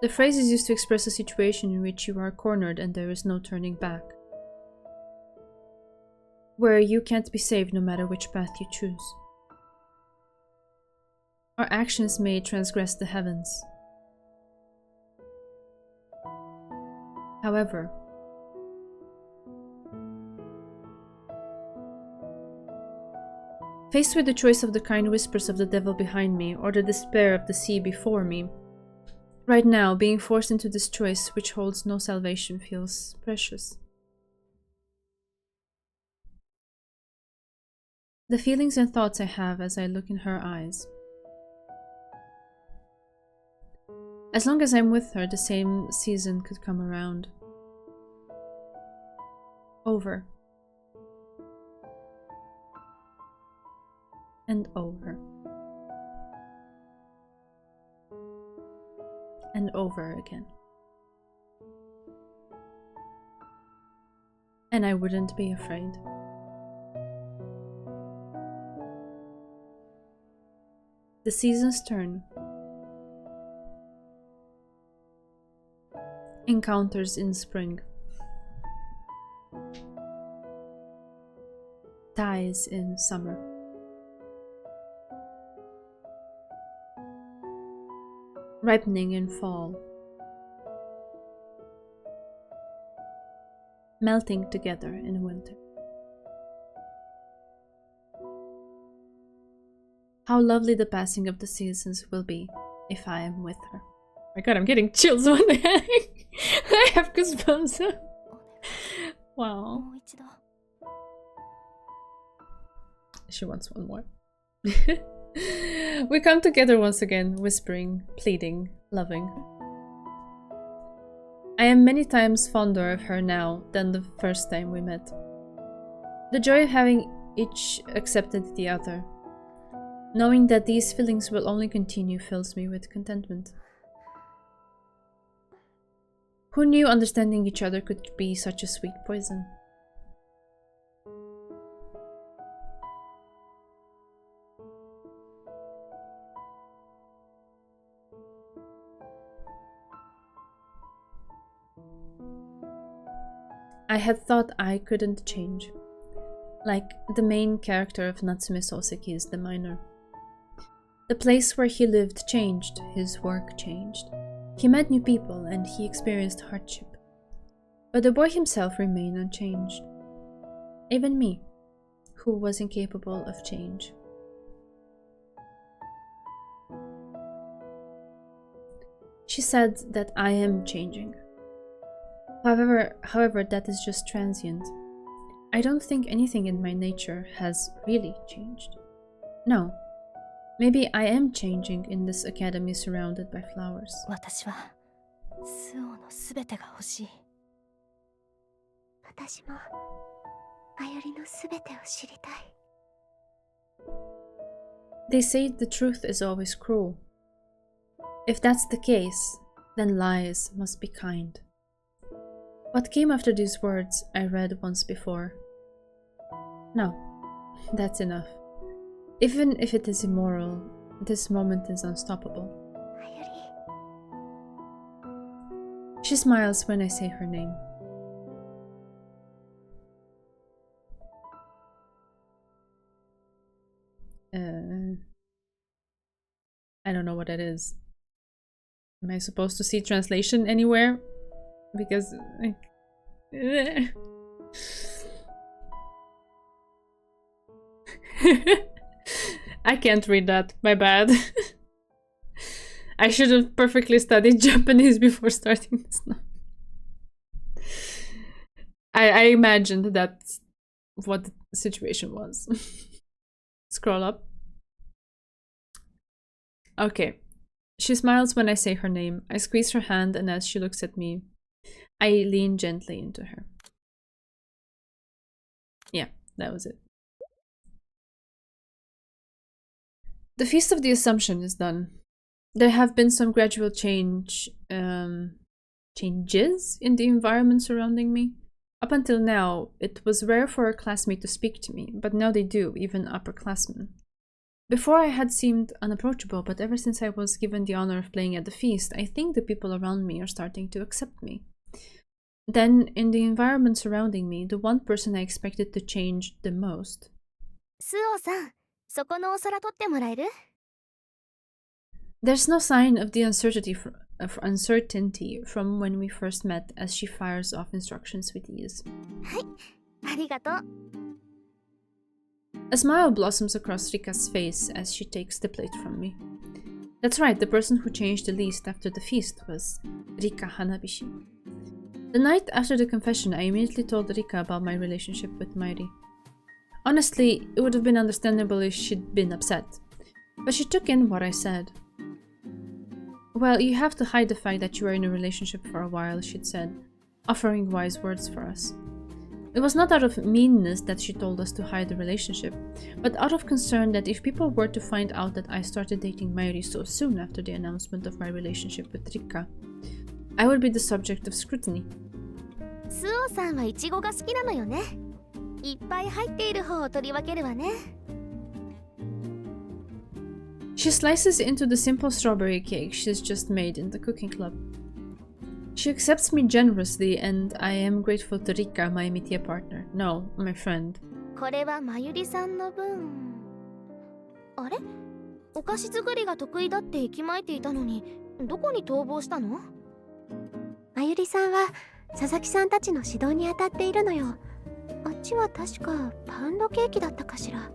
The phrase is used to express a situation in which you are cornered and there is no turning back. Where you can't be saved no matter which path you choose. Our actions may transgress the heavens. However, faced with the choice of the kind whispers of the devil behind me or the despair of the sea before me, right now, being forced into this choice which holds no salvation feels precious. The feelings and thoughts I have as I look in her eyes. As long as I'm with her, the same season could come around. Over. And over. And over again. And I wouldn't be afraid. The seasons turn. Encounters in spring. Ties in summer. Ripening in fall. Melting together in winter. How lovely the passing of the seasons will be if I am with her. Oh my god, I'm getting chills when I have goosebumps. Wow. She wants one more. We come together once again, whispering, pleading, loving. I am many times fonder of her now than the first time we met. The joy of having each accepted the other. Knowing that these feelings will only continue fills me with contentment. Who knew understanding each other could be such a sweet poison? I had thought I couldn't change, like the main character of Natsume Soseki is the minor. The place where he lived changed, his work changed. He met new people and he experienced hardship. But the boy himself remained unchanged. Even me, who was incapable of change. She said that I am changing. However, that is just transient. I don't think anything in my nature has really changed. No. Maybe I am changing in this academy surrounded by flowers. 私はスオのすべてが欲しい。私もあゆりのすべてを知りたい。They say the truth is always cruel. If that's the case, then lies must be kind. What came after these words I read once before. No, that's enough. Even if it is immoral, this moment is unstoppable. あゆり。 She smiles when I say her name. I don't know what that is. Am I supposed to see translation anywhere? Because like, I can't read that. My bad. I should have perfectly studied Japanese before starting this now. I imagined that's what the situation was. Scroll up. Okay. She smiles when I say her name. I squeeze her hand, and as she looks at me, I lean gently into her. Yeah, that was it. The Feast of the Assumption is done. There have been some gradual changes in the environment surrounding me. Up until now, it was rare for a classmate to speak to me, but now they do, even upperclassmen. Before I had seemed unapproachable, but ever since I was given the honor of playing at the feast, I think the people around me are starting to accept me. Then, in the environment surrounding me, the one person I expected to change the most. スオさん、そこのお皿取ってもらえる？ There's no sign of the uncertainty from when we first met as she fires off instructions with ease. はい、ありがとう。 A smile blossoms across Rika's face as she takes the plate from me. That's right, the person who changed the least after the feast was Rika Hanabishi. The night after the confession, I immediately told Rika about my relationship with Mairi. Honestly, it would have been understandable if she'd been upset, but she took in what I said. Well, you have to hide the fact that you were in a relationship for a while, she'd said, offering wise words for us. It was not out of meanness that she told us to hide the relationship, but out of concern that if people were to find out that I started dating Mairi so soon after the announcement of my relationship with Rika, I would be the subject of scrutiny. スオさんはイチゴが好きなのよね。いっぱい入っている方を取り分けるわね。 She slices into the simple strawberry cake she's just made in the cooking club. She accepts me generously, and I am grateful to Rika, my media partner. No, my friend. これはまゆりさんの分。あれ？お菓子作りが得意だって息巻いていたのに、どこに逃亡したの？まゆりさんは佐々木さんたちの指導に当たっているのよ。あっちは確かパウンドケーキだったかしら。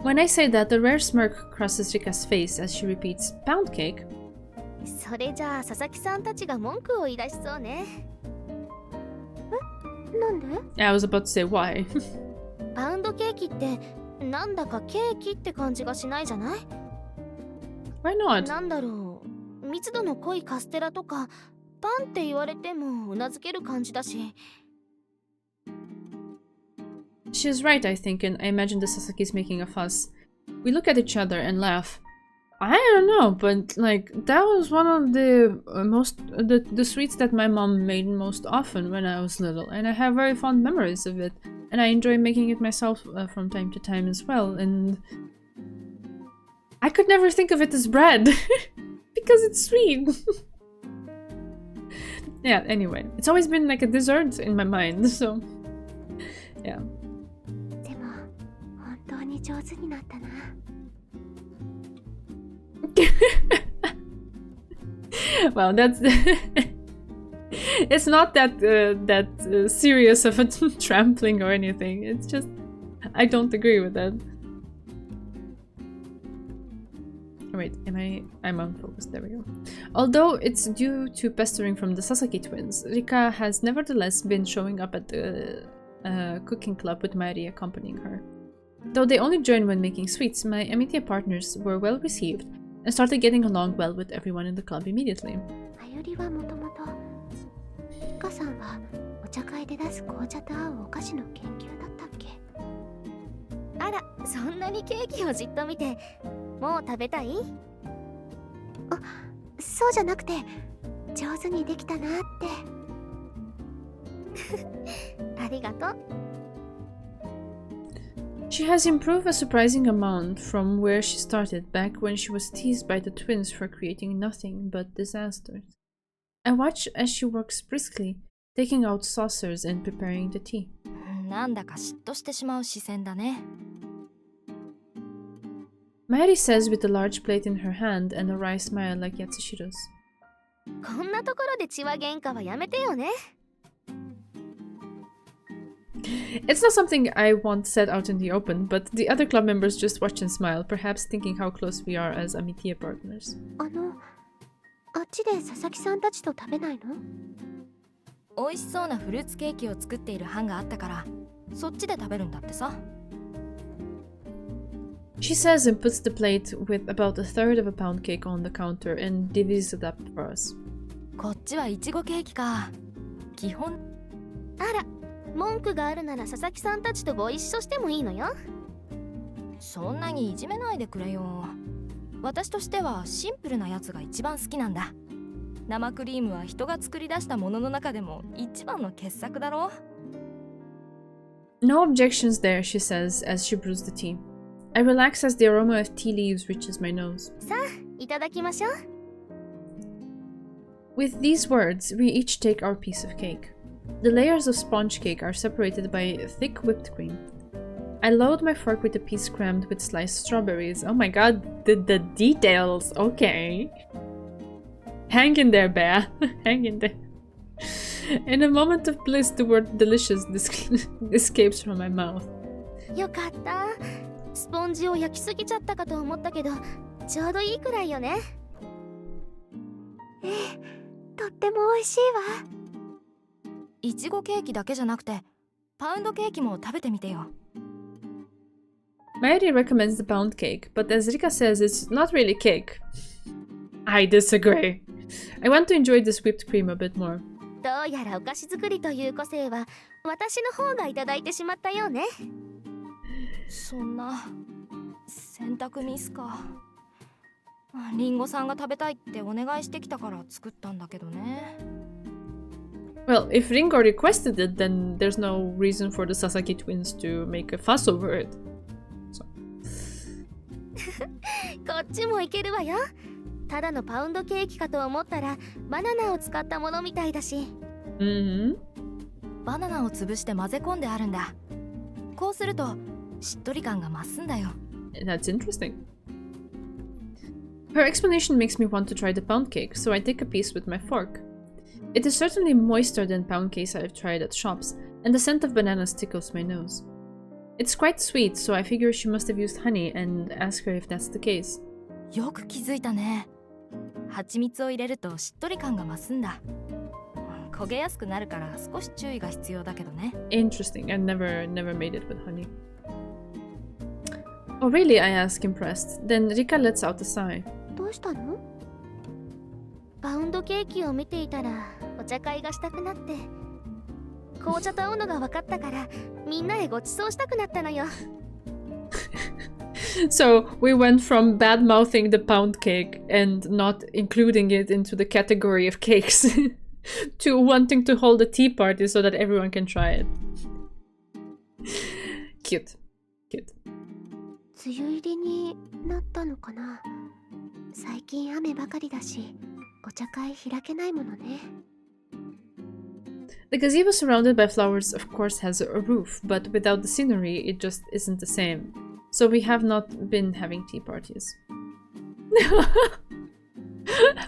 When I say that, a rare smirk crosses Rika's face as she repeats, "Pound cake?" それじゃあ佐々木さんたちが文句を言い出しそうね。え？なんで？ I was about to say why. パウンドケーキってなんだかケーキって感じがしないじゃない？ Why not? なんだろう、密度の濃いカステラとかパンって言われてもうなずける感じだし。 She's right, I think, and I imagine the Sasaki's making a fuss. We look at each other and laugh. I don't know, but like that was one of the sweets that my mom made most often when I was little, and I have very fond memories of it, and I enjoy making it myself from time to time as well. And I could never think of it as bread because it's sweet. Yeah. Anyway, it's always been like a dessert in my mind, so yeah. でも本当に上手になったな。Well, that's it's not that serious of a trampling or anything. It's just I don't agree with that. Oh, wait, I'm unfocused. There we go. Although it's due to pestering from the Sasaki twins, Rika has nevertheless been showing up at the cooking club with Mairi accompanying her. Though they only joined when making sweets, my Amitia partners were well received and started getting along well with everyone in the club immediately. りはもともとリカさんはお茶会で出す紅茶と合うお菓子の研究だったっけ？あら、そんなにケーキをじっと見てもう食べたい？あ、そうじゃなくて上手にできたなって。ありがとう。She has improved a surprising amount from where she started back when she was teased by the twins for creating nothing but disasters. I watch as she works briskly, taking out saucers and preparing the tea. なんだか嫉妬してしまう視線だね。Mairi says with a large plate in her hand and a wry smile like Yatsushiro's. こんなところで血は喧嘩はやめてよね。It's not something I want said out in the open, but the other club members just watch and smile, perhaps thinking how close we are as Amitia partners. あっちで佐々木さんたちと食べないの？美味しそうなフルーツケーキを作っている班があったからそっちで食べるんだってさ。She says and puts the plate with about a third of a pound cake on the counter and divvies it up for us. こっちはいちごケーキか。基本。あら、文句があるなら佐々木さんたちとご一緒してもいいのよ。そんなにいじめないでくれよ。私としてはシンプルなやつが一番好きなんだ。生クリームは人が作り出したものの中でも一番の傑作だろ。No objections there, she says as she brews the tea. I relax as the aroma of tea leaves reaches my nose. さあ、いただきましょう。With these words, we each take our piece of cake. The layers of sponge cake are separated by thick whipped cream. I load my fork with a piece crammed with sliced strawberries. Oh my god, the details! Okay. Hang in there, Bear. Hang in there. In a moment of bliss, the word delicious escapes from my mouth. よかった。スポンジを焼きすぎちゃったかと思ったけど、ちょうどいいくらいよね。とっても美味しいわ。いちごケーキだけじゃなくてパウンドケーキも食べてみてよ。Mairi recommends the pound cake, but as Rika says, it's not really cake. I disagree. I want to enjoy this whipped cream a bit more. どうやらお菓子作りという個性は私の方がいただいてしまったようね。そんな選択ミスか。リンゴさんが食べたいってお願いしてきたから作ったんだけどね。Well, if Ringo requested it, then there's no reason for the Sasaki twins to make a fuss over it. So. こっちもいけるわよ。ただのパウンドケーキかと思ったらバナナを使ったものみたいだし。バナナを潰して混ぜ込んであるんだ。こうするとしっとり感が増すんだよ。That's interesting. Her explanation makes me want to try the pound cake, so I take a piece with my fork. It is certainly moister than pound cakes I've tried at shops, and the scent of bananas tickles my nose. It's quite sweet, so I figure she must have used honey and ask her if that's the case. よく気づいたね。蜂蜜を入れるとしっとり感が増すんだ。焦げやすくなるから少し注意が必要だけどね。Interesting. I've never made it with honey. Oh really? I ask, impressed. Then Rika lets out a sigh. どうしたの？パウンドケーキを見ていたらお茶会がしたくなって紅茶と合うのが分かったからみんなへご馳走したくなったのよ。So we went from bad mouthing the pound cake and not including it into the category of cakes to wanting to hold a tea party so that everyone can try it. Cute. Cute. 梅雨入りになったのかな。最近雨ばかりだしお茶会開けないものね。The gazebo surrounded by flowers of course has a roof, but without the scenery it just isn't the same. So we have not been having tea parties.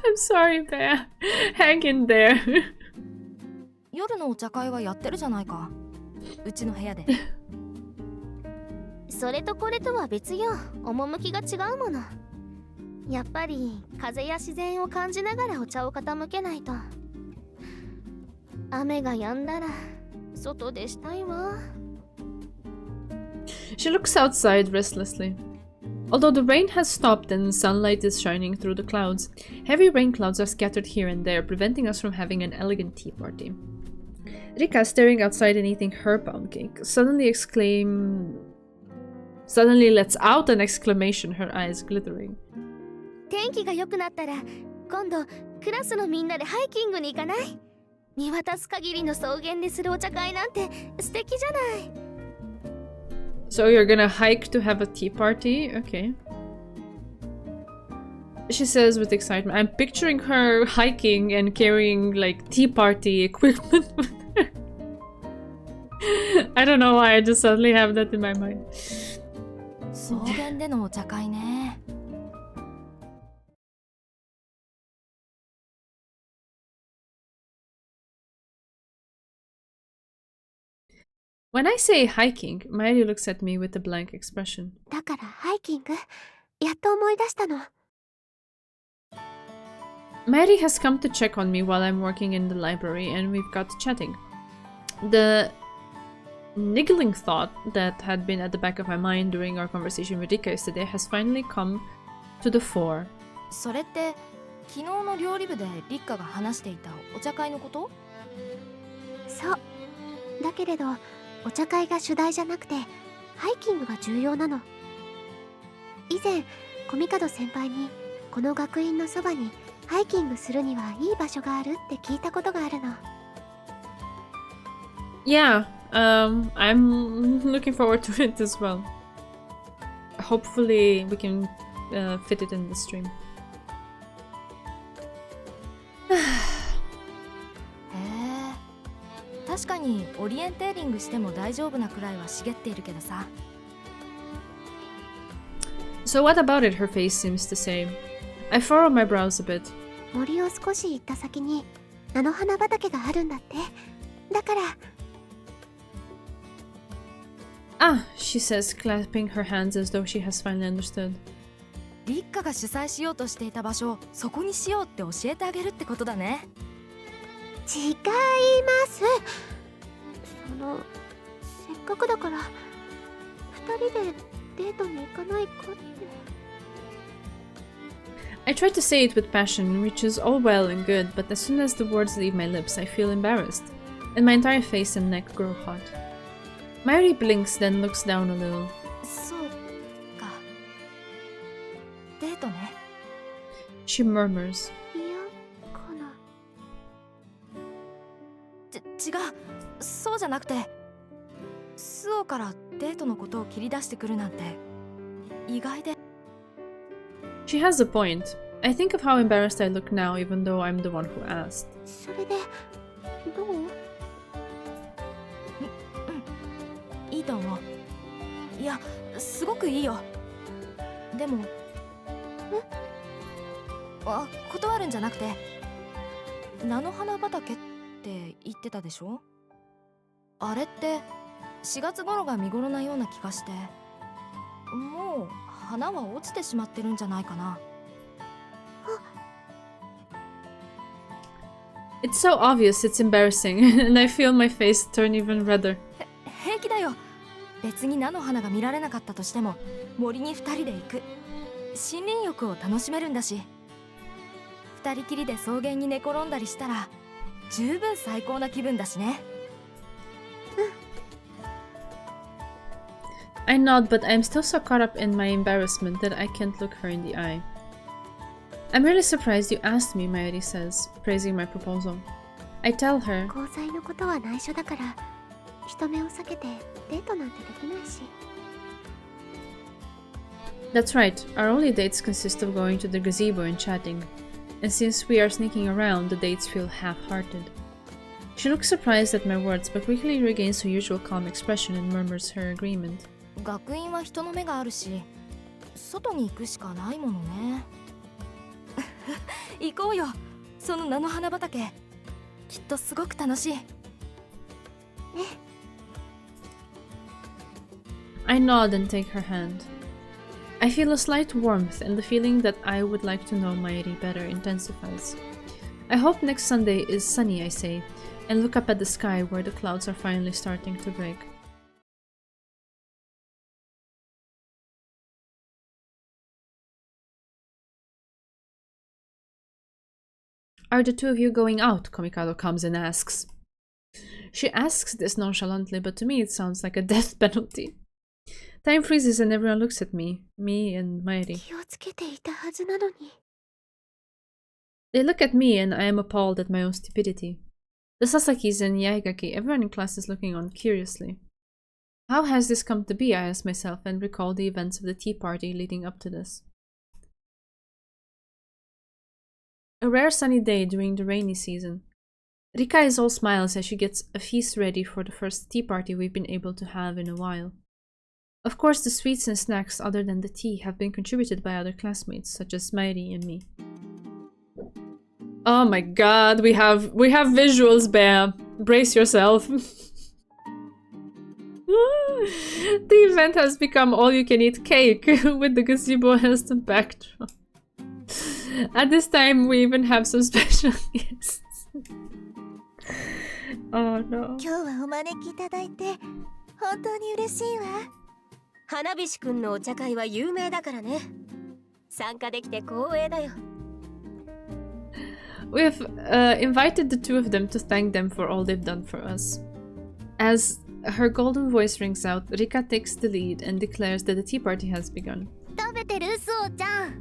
I'm sorry, Bear. Hang in there. 夜のお茶会はやってるじゃないか。うちの部屋で。それとこれとは別よ。趣が違うもの。やっぱり風や自然を感じながらお茶を傾けないと。雨が止んだら外でしたいわ。She looks outside restlessly. Although the rain has stopped and sunlight is shining through the clouds, heavy rain clouds are scattered here and there, preventing us from having an elegant tea party. Rika, staring outside and eating her pound cake, suddenly lets out an exclamation, her eyes glittering. 天気が良くなったら今度クラスのみんなでハイキングに行かない？見渡す限りの草原でするお茶会なんて素敵じゃない。 So you're gonna hike to have a tea party? Okay. She says with excitement. I'm picturing her hiking and carrying like tea party equipment with her. I don't know why I just suddenly have that in my mind. 草原でのお茶会ね。When I say hiking, Mayuri looks at me with a blank expression. だからハイキングやっと思い出したの。Mayuri has come to check on me while I'm working in the library and we've got chatting. The niggling thought that had been at the back of my mind during our conversation with Rika yesterday has finally come to the fore. それって昨日の料理部でリッカが話していたお茶会のこと？そう。だけれどお茶会が主題じゃなくてハイキングが重要なの。以前コミカド先輩にこの学院のそばにハイキングするにはいい場所があるって聞いたことがあるの。Yeah, I'm looking forward to it as well. Hopefully we can fit it in the stream. へえ、確かにオリエンテーリングしても大丈夫なくらいは茂っているけどさ。So what about it? Her face seems to say. I furrow my brows a bit. 森を少し行った先に菜の花畑があるんだって。だから。Ah, she says, clapping her hands as though she has finally understood. リッカが主催しようとしていた場所をそこにしようって教えてあげるってことだね。違います。せっかくだから二人でデートに行かないかって。I try to say it with passion, which is all well and good, but as soon as the words leave my lips, I feel embarrassed, and my entire face and neck grow hot. Mayuri blinks, then looks down a little. そうか。デートね。She murmurs. いやかな。違う。そうじゃなくて、スオからデートのことを切り出してくるなんて意外で。She has a point. I think of how embarrassed I look now, even though I'm the one who asked. それでどう？いいと思う。いや、すごくいいよ。でも断るんじゃなくて、菜の花畑って言ってたでしょ。あれって4月頃が見頃なような気がして、もう花は落ちてしまってるんじゃないかな。It's so obvious, it's embarrassing, and I feel my face turn even redder. 平気だよ。別に菜の花が見られなかったとしても森に2人で行く。森林浴を楽しめるんだし、2人きりで草原に寝転んだりしたら十分最高な気分だしね。I nod, but I'm still so caught up in my embarrassment that I can't look her in the eye. I'm really surprised you asked me, Mayuri says, praising my proposal. I tell her, 交際のことは内緒だから人目を避けてデートなんてできないし。 That's right, our only dates consist of going to the gazebo and chatting. And since we are sneaking around, the dates feel half-hearted. She looks surprised at my words, but quickly regains her usual calm expression and murmurs her agreement. 学院は人の目があるし、外に行くしかないものね。行こうよ、その菜の花畑。きっとすごく楽しい。I nod and take her hand. I feel a slight warmth, and the feeling that I would like to know Mairi better intensifies. I hope next Sunday is sunny, I say, and look up at the sky where the clouds are finally starting to break. Are the two of you going out? Komikado comes and asks. She asks this nonchalantly, but to me it sounds like a death penalty. Time freezes and everyone looks at me and Mairi. 気をつけていたはずなのに。 They look at me and I am appalled at my own stupidity. The Sasakis and Yaigaki, everyone in class is looking on curiously. How has this come to be, I ask myself and recall the events of the tea party leading up to this. A rare sunny day during the rainy season. Rika is all smiles as she gets a feast ready for the first tea party we've been able to have in a while. Of course, the sweets and snacks other than the tea have been contributed by other classmates, such as Mairi and me. Oh my god, we have visuals, Bear. Brace yourself. The event has become all-you-can-eat cake, with the gazebo as the backdrop. At this time, we even have some special guests. Oh no. 今日はお招きいただいて本当に嬉しいわ。花火師くんのお茶会は有名だからね。参加できて光栄だよ。We have invited the two of them to thank them for all they've done for us. As her golden voice rings out, Rika takes the lead and declares that the tea party has begun. 食べてるスオちゃん。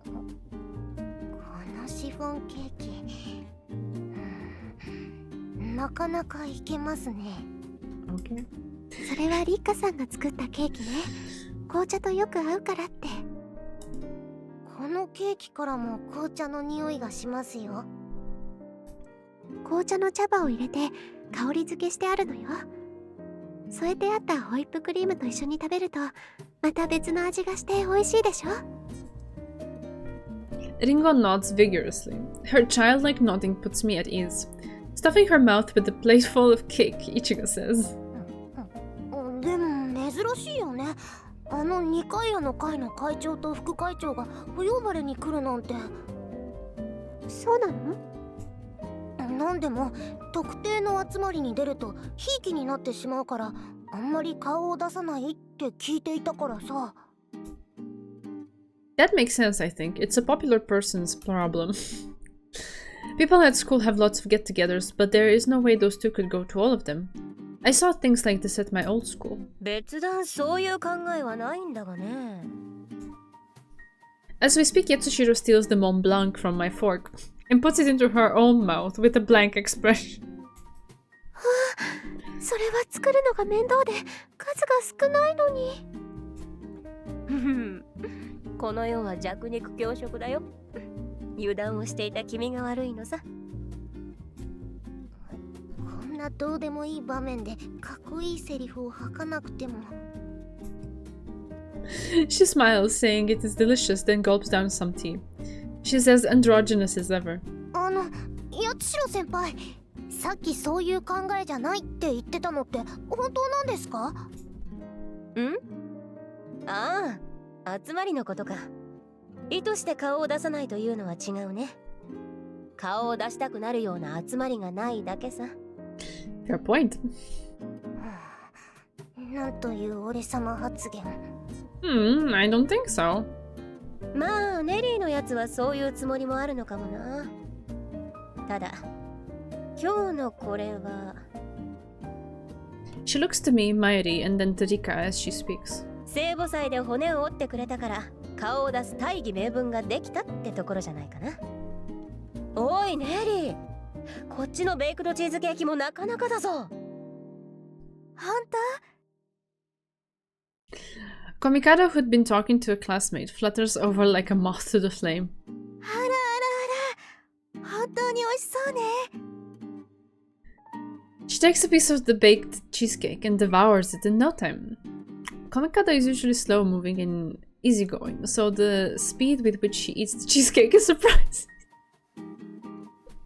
このシフォンケーキ、なかなかいけますね。Okay. それはリッカさんが作ったケーキね。紅茶とよく合うからって。このケーキからも紅茶の匂いがしますよ。紅茶の茶葉を入れて香り付けしてあるのよ。添えてあったホイップクリームと一緒に食べるとまた別の味がして美味しいでしょ。 Ringo nods vigorously. Her childlike nodding puts me at ease. Stuffing her mouth with a plate full of cake, Ichigo says. でも珍しいよね。あの2階屋の会の会長と副会長がお呼ばれに来るなんて。そうなの？なんでも特定の集まりに出るとひいきになってしまうからあんまり顔を出さないって聞いていたからさ。That makes sense, I think. It's a popular person's problem. People at school have lots of get-togethers, but there is no way those two could go to all of them. I saw things like this at my old school. 別段そういう考えはないんだがね。As we speak, Yatsushiro steals the Mont Blanc from my fork and puts it into her own mouth with a blank expression. それは作るのが面倒で数が少ないのに。この世は弱肉強食だよ。油断をしていた君が悪いのさ。こんなどうでもいい場面でかっこいいセリフを吐かなくても。She smiles, saying it is delicious, then gulps down some tea. She's as androgynous as ever. 八代先輩、さっきそういう考えじゃないって言ってたのって本当なんですか？ああ、集まりのことか。意図して顔を出さないというのは違うね。顔を出したくなるような集まりがないだけさ。Fair point. なんという俺様発言。I don't think so. まあ、ネリーのやつはそういうつもりもあるのかもな。ただ、今日のこれは。She looks to me, Mairi, and then to Rika as she speaks. 聖母祭で骨を折ってくれたから顔を出す大義名分ができたってところじゃないかな。おいネリー、こっちのベイクドチーズケーキもなかなかだぞ。本当Komikado, who'd been talking to a classmate, flutters over like a moth to the flame. あらあらあら、本当に美味しそうね。She takes a piece of the baked cheesecake and devours it in no time. Komikado is usually slow moving easygoing, so the speed with which she eats the cheesecake is surprising.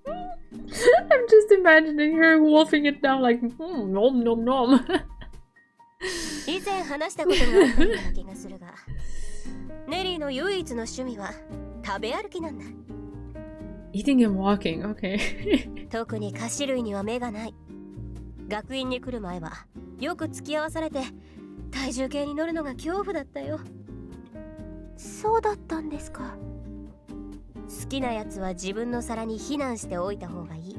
I'm just imagining her wolfing it down like, nom nom nom. 以前話したことがあったような気がするが、ネリーの唯一の趣味は食べ歩きなんだ。Eating and walking, okay. 特に菓子類には目がない。学院に来る前はよく付き合わされて体重計に乗るのが恐怖だったよ。そうだったんですか。好きなやつは自分の皿に避難しておいた方がいい。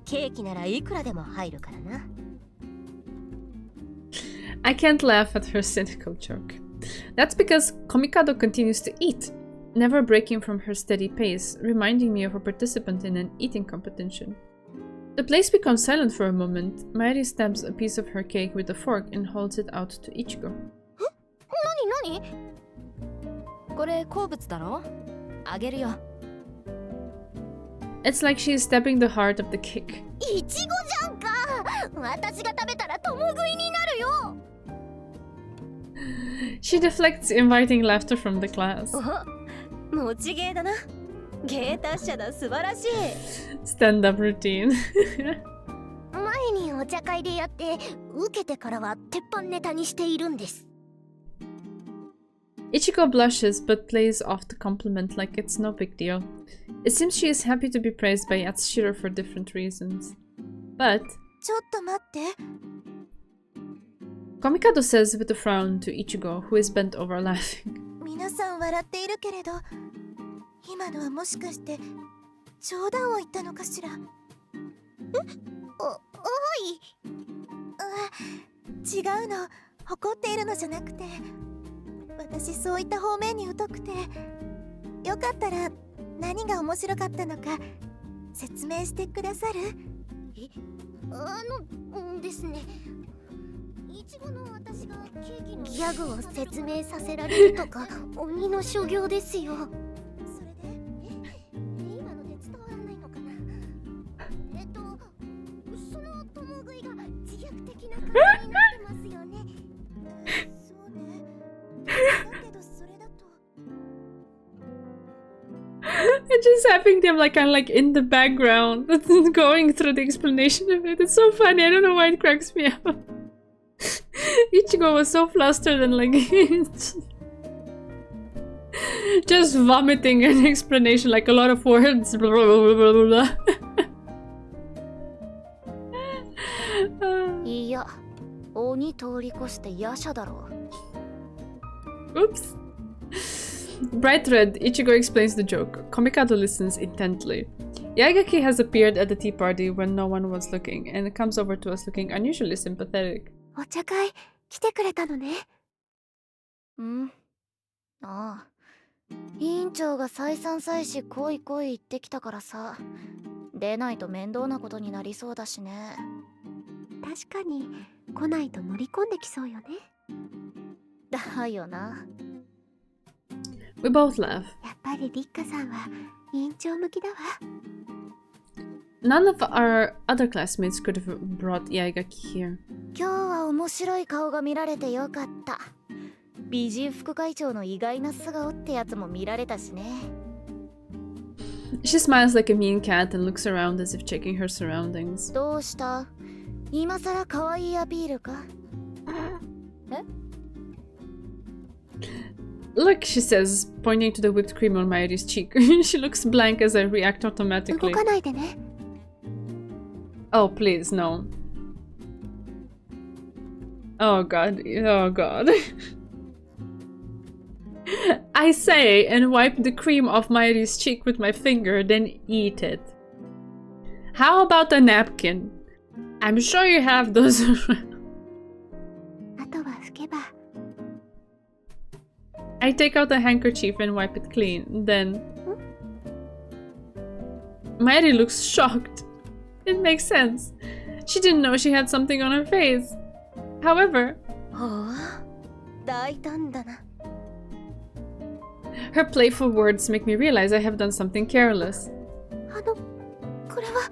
ケーキならいくらでも入るからな。I can't laugh at her cynical joke. That's because Komikado continues to eat, never breaking from her steady pace, reminding me of a participant in an eating competition. The place becomes silent for a moment. Mayuri stabs a piece of her cake with a fork and holds it out to Ichigo. 何これ好物だろ？あげるよ。It's like she is stabbing the heart of the cake. イチゴじゃんか。私が食べたら共食いになるよ。She deflects, inviting laughter from the class. お、持ち芸だな。芸達者だ、素晴らしい。Stand-up routine. 前にお茶会でやって受けてからは鉄板ネタにしているんです。Ichigo blushes but plays off the compliment like it's no big deal. It seems she is happy to be praised by Yatsushiro for different reasons. But ちょっと待って。 Komikado says with a frown to Ichigo, who is bent over laughing. 皆さん笑っているけれど、今のはもしかして冗談を言ったのかしら。おい。違うの。怒っているのじゃなくて、私そういった方面に疎くて、よかったら何が面白かったのか説明してくださる？ですね。いちごの私がケーキのギャグを説明させられるとか鬼の所業ですよ。それで今ので伝わらないのかな。その共食いが自虐的な感じになってますよね。そうね。だけどそれだと。It's just having them like kind of like in the background, going through the explanation of it. It's so funny. I don't know why it cracks me up. Ichigo was so flustered and like just vomiting an explanation, like a lot of words. Blah, blah, blah, blah, blah. いや、鬼通り越して夜叉だろう。 Oops. Bright red, Ichigo explains the joke. Komikado listens intently. Yaigaki has appeared at the tea party when no one was looking and comes over to us looking unusually sympathetic. お茶会来てくれたのね。ああ。委員長が再三再四来い来い言ってきたからさ。出ないと面倒なことになりそうだしね。確かに来ないと乗り込んできそうよね。だよな。We both laugh. やっぱりリッカさんは委員長向きだわ。None of our other classmates could have brought Yaigaki here. 今日は面白い顔が見られてよかった。美人副会長の意外な素顔ってやつも見られたしね。She smiles like a mean cat and looks around as if checking her surroundings. どうした？今さら可愛いアピールか？え？ Look, she says, pointing to the whipped cream on Mayuri's cheek. She looks blank as I react automatically. 動かないでね。Oh, please, no. Oh god, oh god. I say and wipe the cream off Mayuri's cheek with my finger, then eat it. How about a napkin? I'm sure you have those around. あとは拭けば。I take out a handkerchief and wipe it clean, then... Mayuri looks shocked. It makes sense. She didn't know she had something on her face. However... Her playful words make me realize I have done something careless. これは。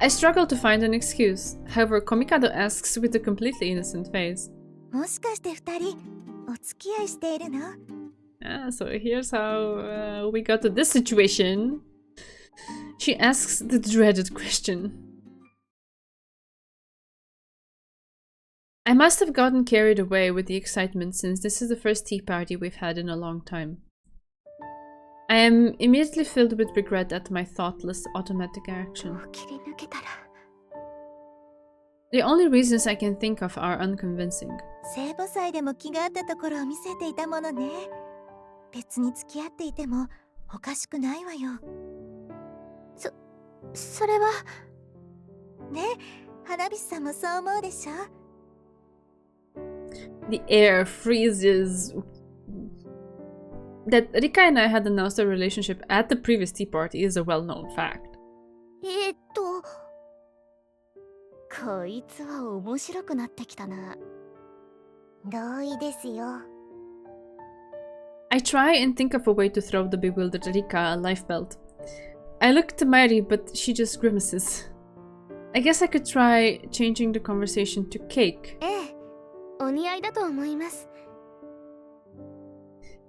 I struggle to find an excuse. However, Komikado asks with a completely innocent face. もしかして二人お付き合いしているの？ So here's how we got to this situation. She asks the dreaded question. I must have gotten carried away with the excitement since this is the first tea party we've had in a long time. I am immediately filled with regret at my thoughtless, automatic action. 切り抜けたら The only reasons I can think of are unconvincing. 聖母祭でも気があったところを見せていたものね。別に付き合っていてもおかしくないわよ。それはね、花火師さんもそう思うでしょ？ The air freezes. That Rika and I had announced our relationship at the previous tea party is a well-known fact. こいつは面白くなってきたな。同意ですよ。 I try and think of a way to throw the bewildered Rika a life belt. I look to Mary, but she just grimaces. I guess I could try changing the conversation to cake. ええ、お似合いだと思います。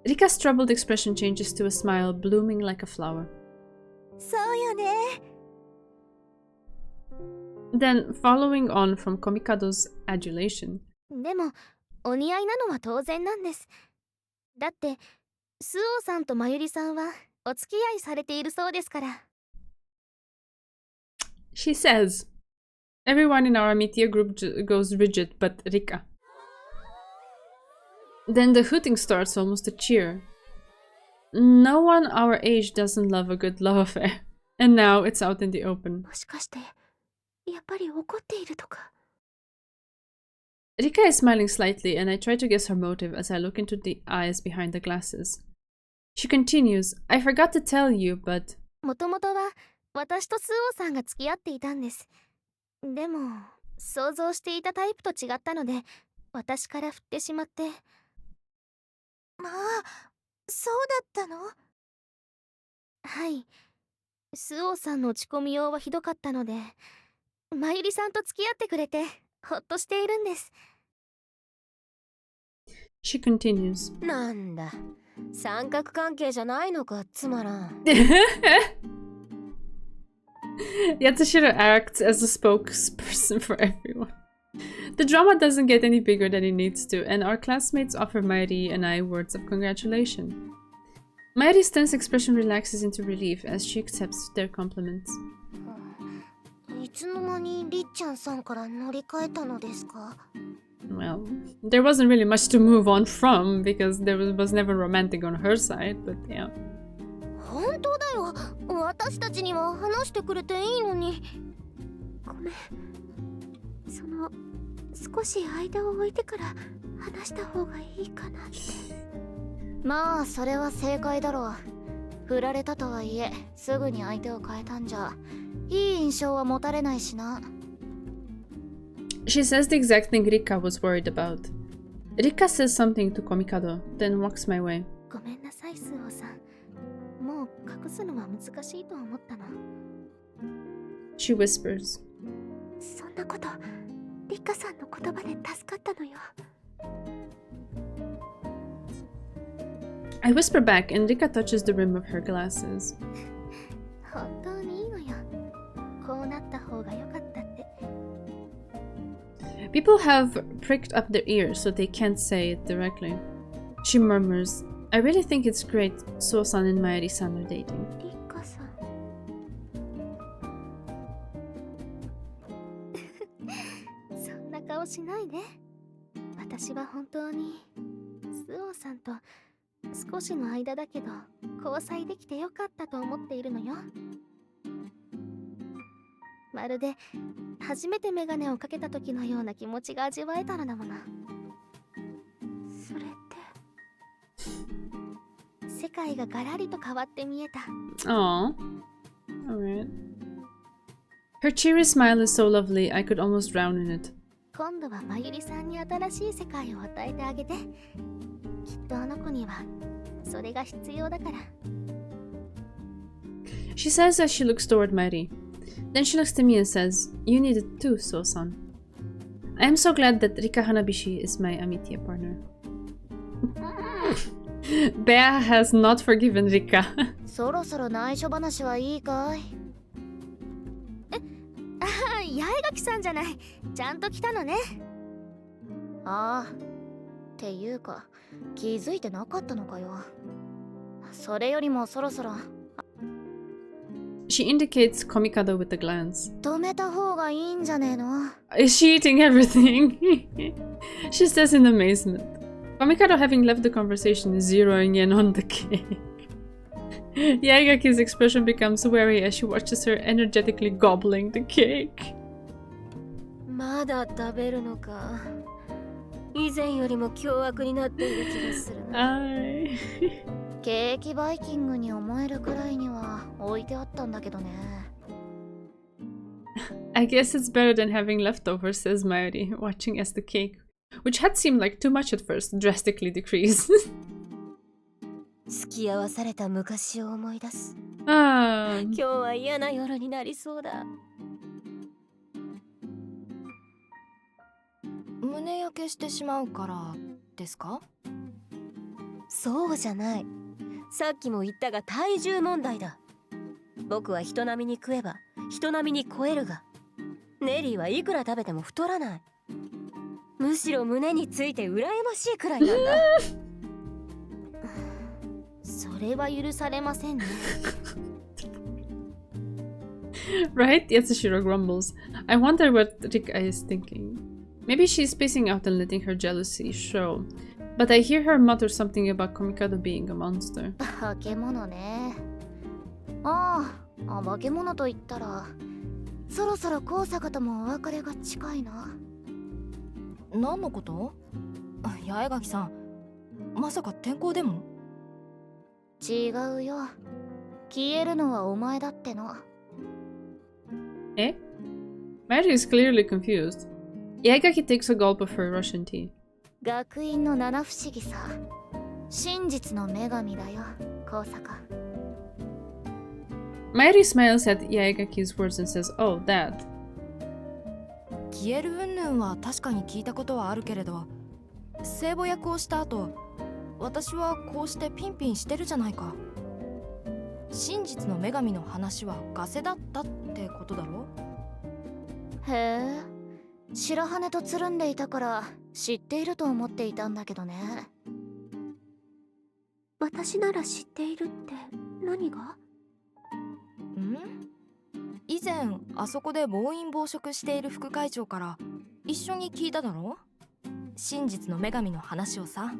Rika's troubled expression changes to a smile blooming like a flower. そうよね。 Then, following on from Komikado's adulation, でもお似合いなのは当然なんです。だってスオさんとまゆりさんはお付き合いされているそうですから。 she says. Everyone in our Amitia group goes rigid but Rika. Then the hooting starts, almost a cheer. No one our age doesn't love a good love affair. And now it's out in the open. もしかしてやっぱり怒っているとか？ Rika is smiling slightly, and I try to guess her motive as I look into the eyes behind the glasses. She continues, I forgot to tell you, but... もともとは私とスオさんが付き合っていたんです。でも想像していたタイプと違ったので私から振ってしまって。まあ、そうだったの？はい。スオさんの落ち込みようはひどかったので、まゆりさんと付き合ってくれてほっとしているんです。 She continues. なんだ、三角関係じゃないのか、つまらん。Yatsushiro acts as a spokesperson for everyone. The drama doesn't get any bigger than it needs to, and our classmates offer Mairi and I words of congratulation. Mairi's tense expression relaxes into relief as she accepts their compliments. いつの間にりっちゃんさんから乗り換えたのですか？ Well, there wasn't really much to move on from because there was never romantic on her side, but yeah. 本当だよ。私たちには話してくれていいのに。ごめん。少し間を置いてから話した方がいいかなって。まあそれは正解だろう。振られたとはいえすぐに相手を変えたんじゃいい印象は持たれないしな。 She says the exact thing Rika was worried about. Rika says something to Komikado, then walks my way. ごめんなさいスオさん。もう隠すのは難しいと思ったの。 She whispers. そんなことリカさんの言葉で助かったのよ。 I whisper back and Rika touches the rim of her glasses. 本当にいいのよ。こうなった方が良かったって。 People have pricked up their ears so they can't say it directly. She murmurs, I really think it's great So-san and Maeri-san are dating. リカさん。そんな顔しないで。私は本当にスオさんと少しの間だけど交際できてよかったと思っているのよ。まるで初めてメガネをかけた時のような気持ちが味わえたのだもの。それって世界がガラリと変わって見えた。 Aww. Alright. Her cheery smile is so lovely, I could almost drown in it. 今度はまゆりさんに新しい世界を与えてあげて。きっとあの子にはそれが必要だから。 She says as she looks toward Maeri. Then she looks to me and says, You need it too, So-san. I am so glad that Rika Hanabishi is my Amitia partner. Bea has not forgiven Rika. そろそろ内緒話はいいかい？ああ、八重垣さんじゃない。ちゃんと来たのね。ああ。っていうか、気づいてなかったのかよ。それよりもそろそろ。She indicates Komikado with a glance. 止めた方がいいんじゃねえの？ Is she eating everything? She says in amazement. Komikado, having left the conversation, is zeroing in on the cake. Yaigaki's expression becomes wary as she watches her energetically gobbling the cake. まだ食べるのか。以前よりも凶悪になっている気がするな。ケーキバイキングに思えるくらいには置いてあったんだけどね。I guess it's better than having leftovers, says Mayuri, watching as the cake, which had seemed like too much at first, drastically decreased. 付き合わされた昔を思い出す。Ah. 今日は嫌な夜になりそうだ。胸焼けしてしまうからですか？そうじゃない。さっきも言ったが体重問題だ。僕は人並みに食えば人並みに超えるが、ネリーはいくら食べても太らない。むしろ胸について羨ましいくらいなんだ。それは許されませんね。Right? Yatsushiro grumbles. I wonder what Rika is thinking. Maybe she's spacing out and letting her jealousy show. But I hear her mutter something about Komikado being a monster. 化け物ね。ああ、化け物と言ったら、そろそろ高坂ともお別れが近いな。何のこと？八重垣さん、まさか転校でも？違うよ。消えるのはお前だっての。Eh? Mayuri is clearly confused. Yaigaki takes a gulp of her Russian tea. 学院の七不思議さ。真実の女神だよ、高坂。Mayuri smiles at Yaigaki's words and says, "Oh, that." 消える云々は確かに聞いたことはあるけれど、聖母役をした後、私はこうしてピンピンしてるじゃないか。真実の女神の話はガセだったってことだろ？へえ、白羽とつるんでいたから知っていると思っていたんだけどね。私なら知っているって何が？以前あそこで暴飲暴食している副会長から一緒に聞いただろ？真実の女神の話をさ。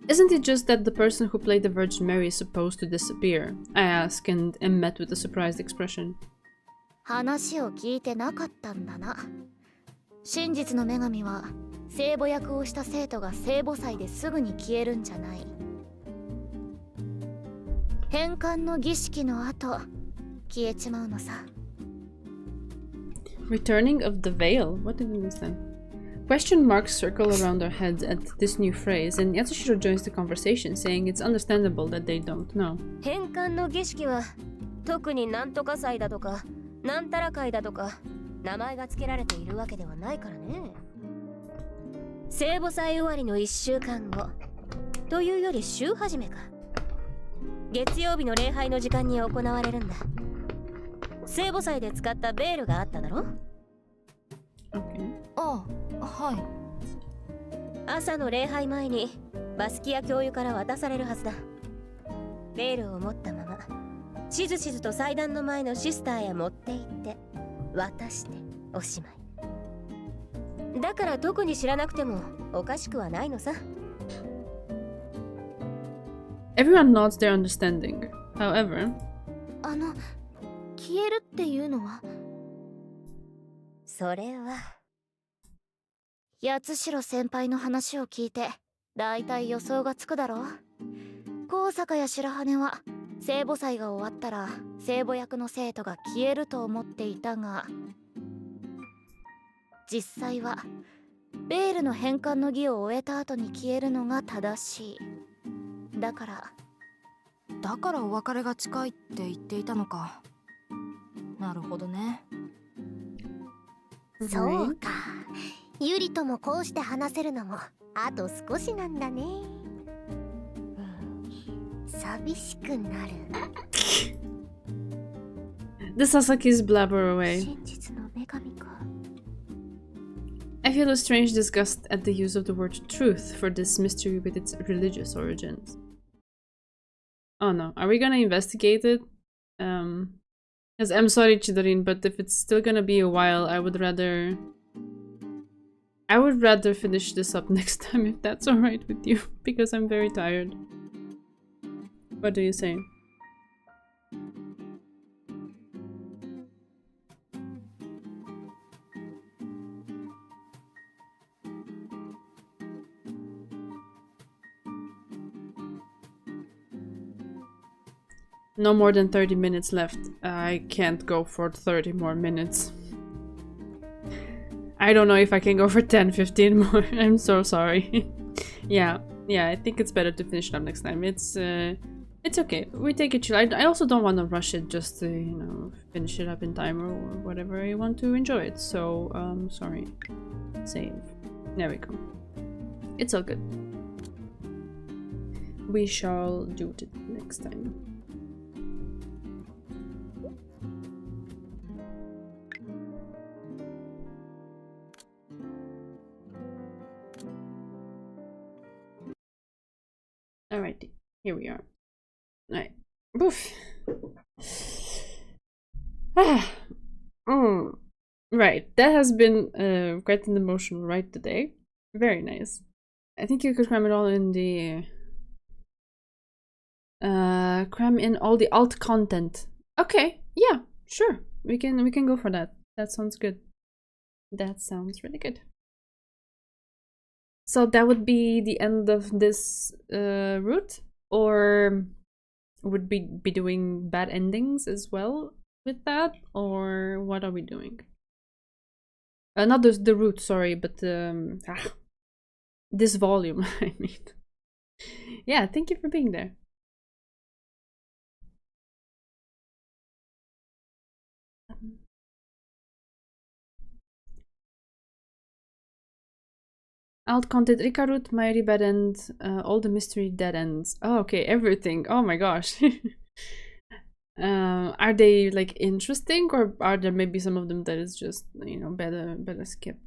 Isn't it just that the person who played the Virgin Mary is supposed to disappear? I ask and am met with a surprised expression. 話を聞いてなかったんだな。真実の女神は聖母役をした生徒が聖母祭ですぐに消えるんじゃない。返還の儀式の後消えちまうのさ。Returning of the veil? What even is that? Question marks circle around our heads at this new phrase, and Yatsushiro joins the conversation, saying it's understandable that they don't know. 返還の儀式は特になんとか祭だとかなんたら会だとか名前が付けられているわけではないからね。聖母祭終わりの1週間後というより週始めか。月曜日の礼拝の時間に行われるんだ。聖母祭で使ったベールがあっただろ？ Okay. ああ、はい。朝の礼拝前にバスキア教諭から渡されるはずだ。ベールを持ったまましずしずと祭壇の前のシスターへ持って行って渡しておしまいだから、特に知らなくてもおかしくはないのさ。 Everyone nods their understanding. However, 消えるっていうのは？それは八代先輩の話を聞いてだいたい予想がつくだろ。高坂や白羽は聖母祭が終わったら聖母役の生徒が消えると思っていたが、実際はベールの返還の儀を終えた後に消えるのが正しい。だからお別れが近いって言っていたのか。なるほどね。そうか、ゆりともこうして話せるのもあと少しなんだね。寂しくなる。 The Sasaki's blabber away. 真実の女神か。 I feel a strange disgust at the use of the word truth for this mystery with its religious origins. Oh no, are we gonna investigate it? Because I'm sorry, Chidarin, but if it's still gonna be a while, I would rather finish this up next time if that's alright with you, because I'm very tired. What do you say? No more than 30 minutes left. I can't go for 30 more minutes. I don't know if I can go for 10, 15 more. I'm so sorry. yeah, I think it's better to finish it up next time. It's okay. We take it chill. I also don't want to rush it just to, you know, finish it up in time or whatever. I want to enjoy it. So, sorry. Save. There we go. It's all good. We shall do it next time. Alrighty, here we are. Alright. Oof. Right, that has been quite an emotional ride today. Very nice. I think you could cram it all in the cram in all the alt content. Okay, yeah, sure. We can go for that. That sounds good. That sounds really good. So that would be the end of this route, or would we be doing bad endings as well with that, or what are we doing? Not the route, sorry, but this volume, I mean. Yeah, thank you for being there. Alt content, Rikarut, Mairi bad end, all the mystery dead ends. Oh, okay, everything. Oh my gosh. Are they like interesting, or are there maybe some of them that is just, you know, better skip?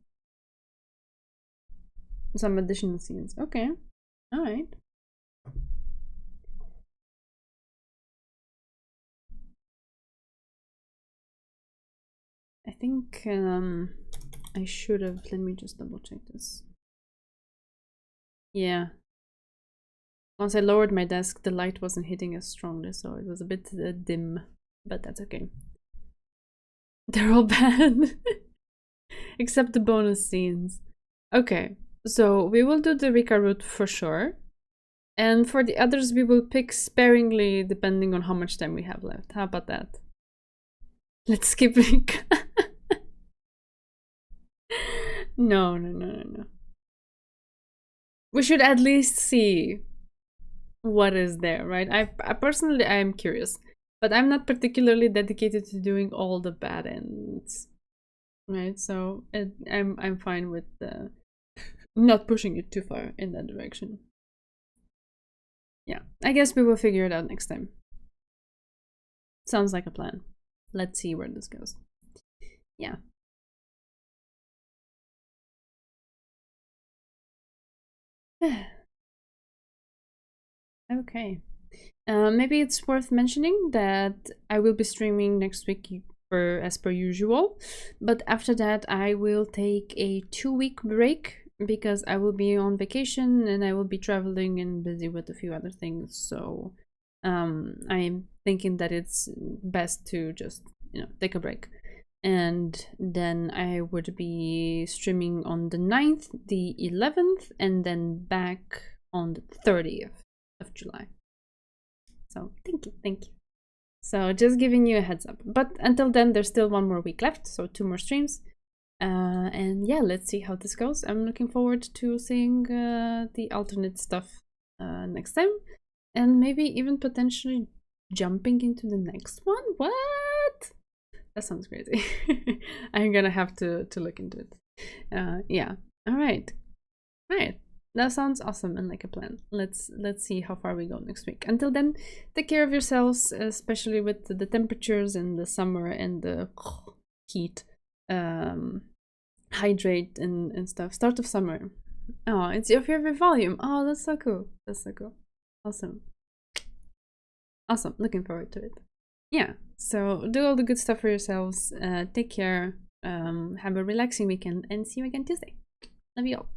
Some additional scenes. Okay. Alright. I think I should have, let me just double check this. Yeah. Once I lowered my desk, the light wasn't hitting as strongly, so it was a bit dim, but that's okay. They're all bad. Except the bonus scenes. Okay, so we will do the Rika route for sure. And for the others, we will pick sparingly depending on how much time we have left. How about that? Let's skip Rika. No. We should at least see what is there, right? I personally, I am curious, but I'm not particularly dedicated to doing all the bad ends, right? So I'm fine with not pushing it too far in that direction. Yeah, I guess we will figure it out next time. Sounds like a plan. Let's see where this goes. Yeah. Okay. Maybe it's worth mentioning that I will be streaming next week as per usual, but after that I will take a 2-week break because I will be on vacation and I will be traveling and busy with a few other things. So I'm thinking that it's best to just, you know, take a break. And then I would be streaming on the 9th, the 11th, and then back on the 30th of July. So thank you. So just giving you a heads up. But until then, there's still 1 more week left, so 2 more streams. And yeah, let's see how this goes. I'm looking forward to seeing the alternate stuff next time, and maybe even potentially jumping into the next one. What? That sounds crazy. I'm gonna have to look into it. Yeah. All right. That sounds awesome and like a plan. Let's see how far we go next week. Until then, take care of yourselves, especially with the temperatures and the summer and the heat. Hydrate and stuff. Start of summer. Oh, it's your favorite volume. Oh, that's so cool. That's so cool. Awesome. Looking forward to it. Yeah, so do all the good stuff for yourselves. Take care. Have a relaxing weekend and see you again Tuesday. Love you all.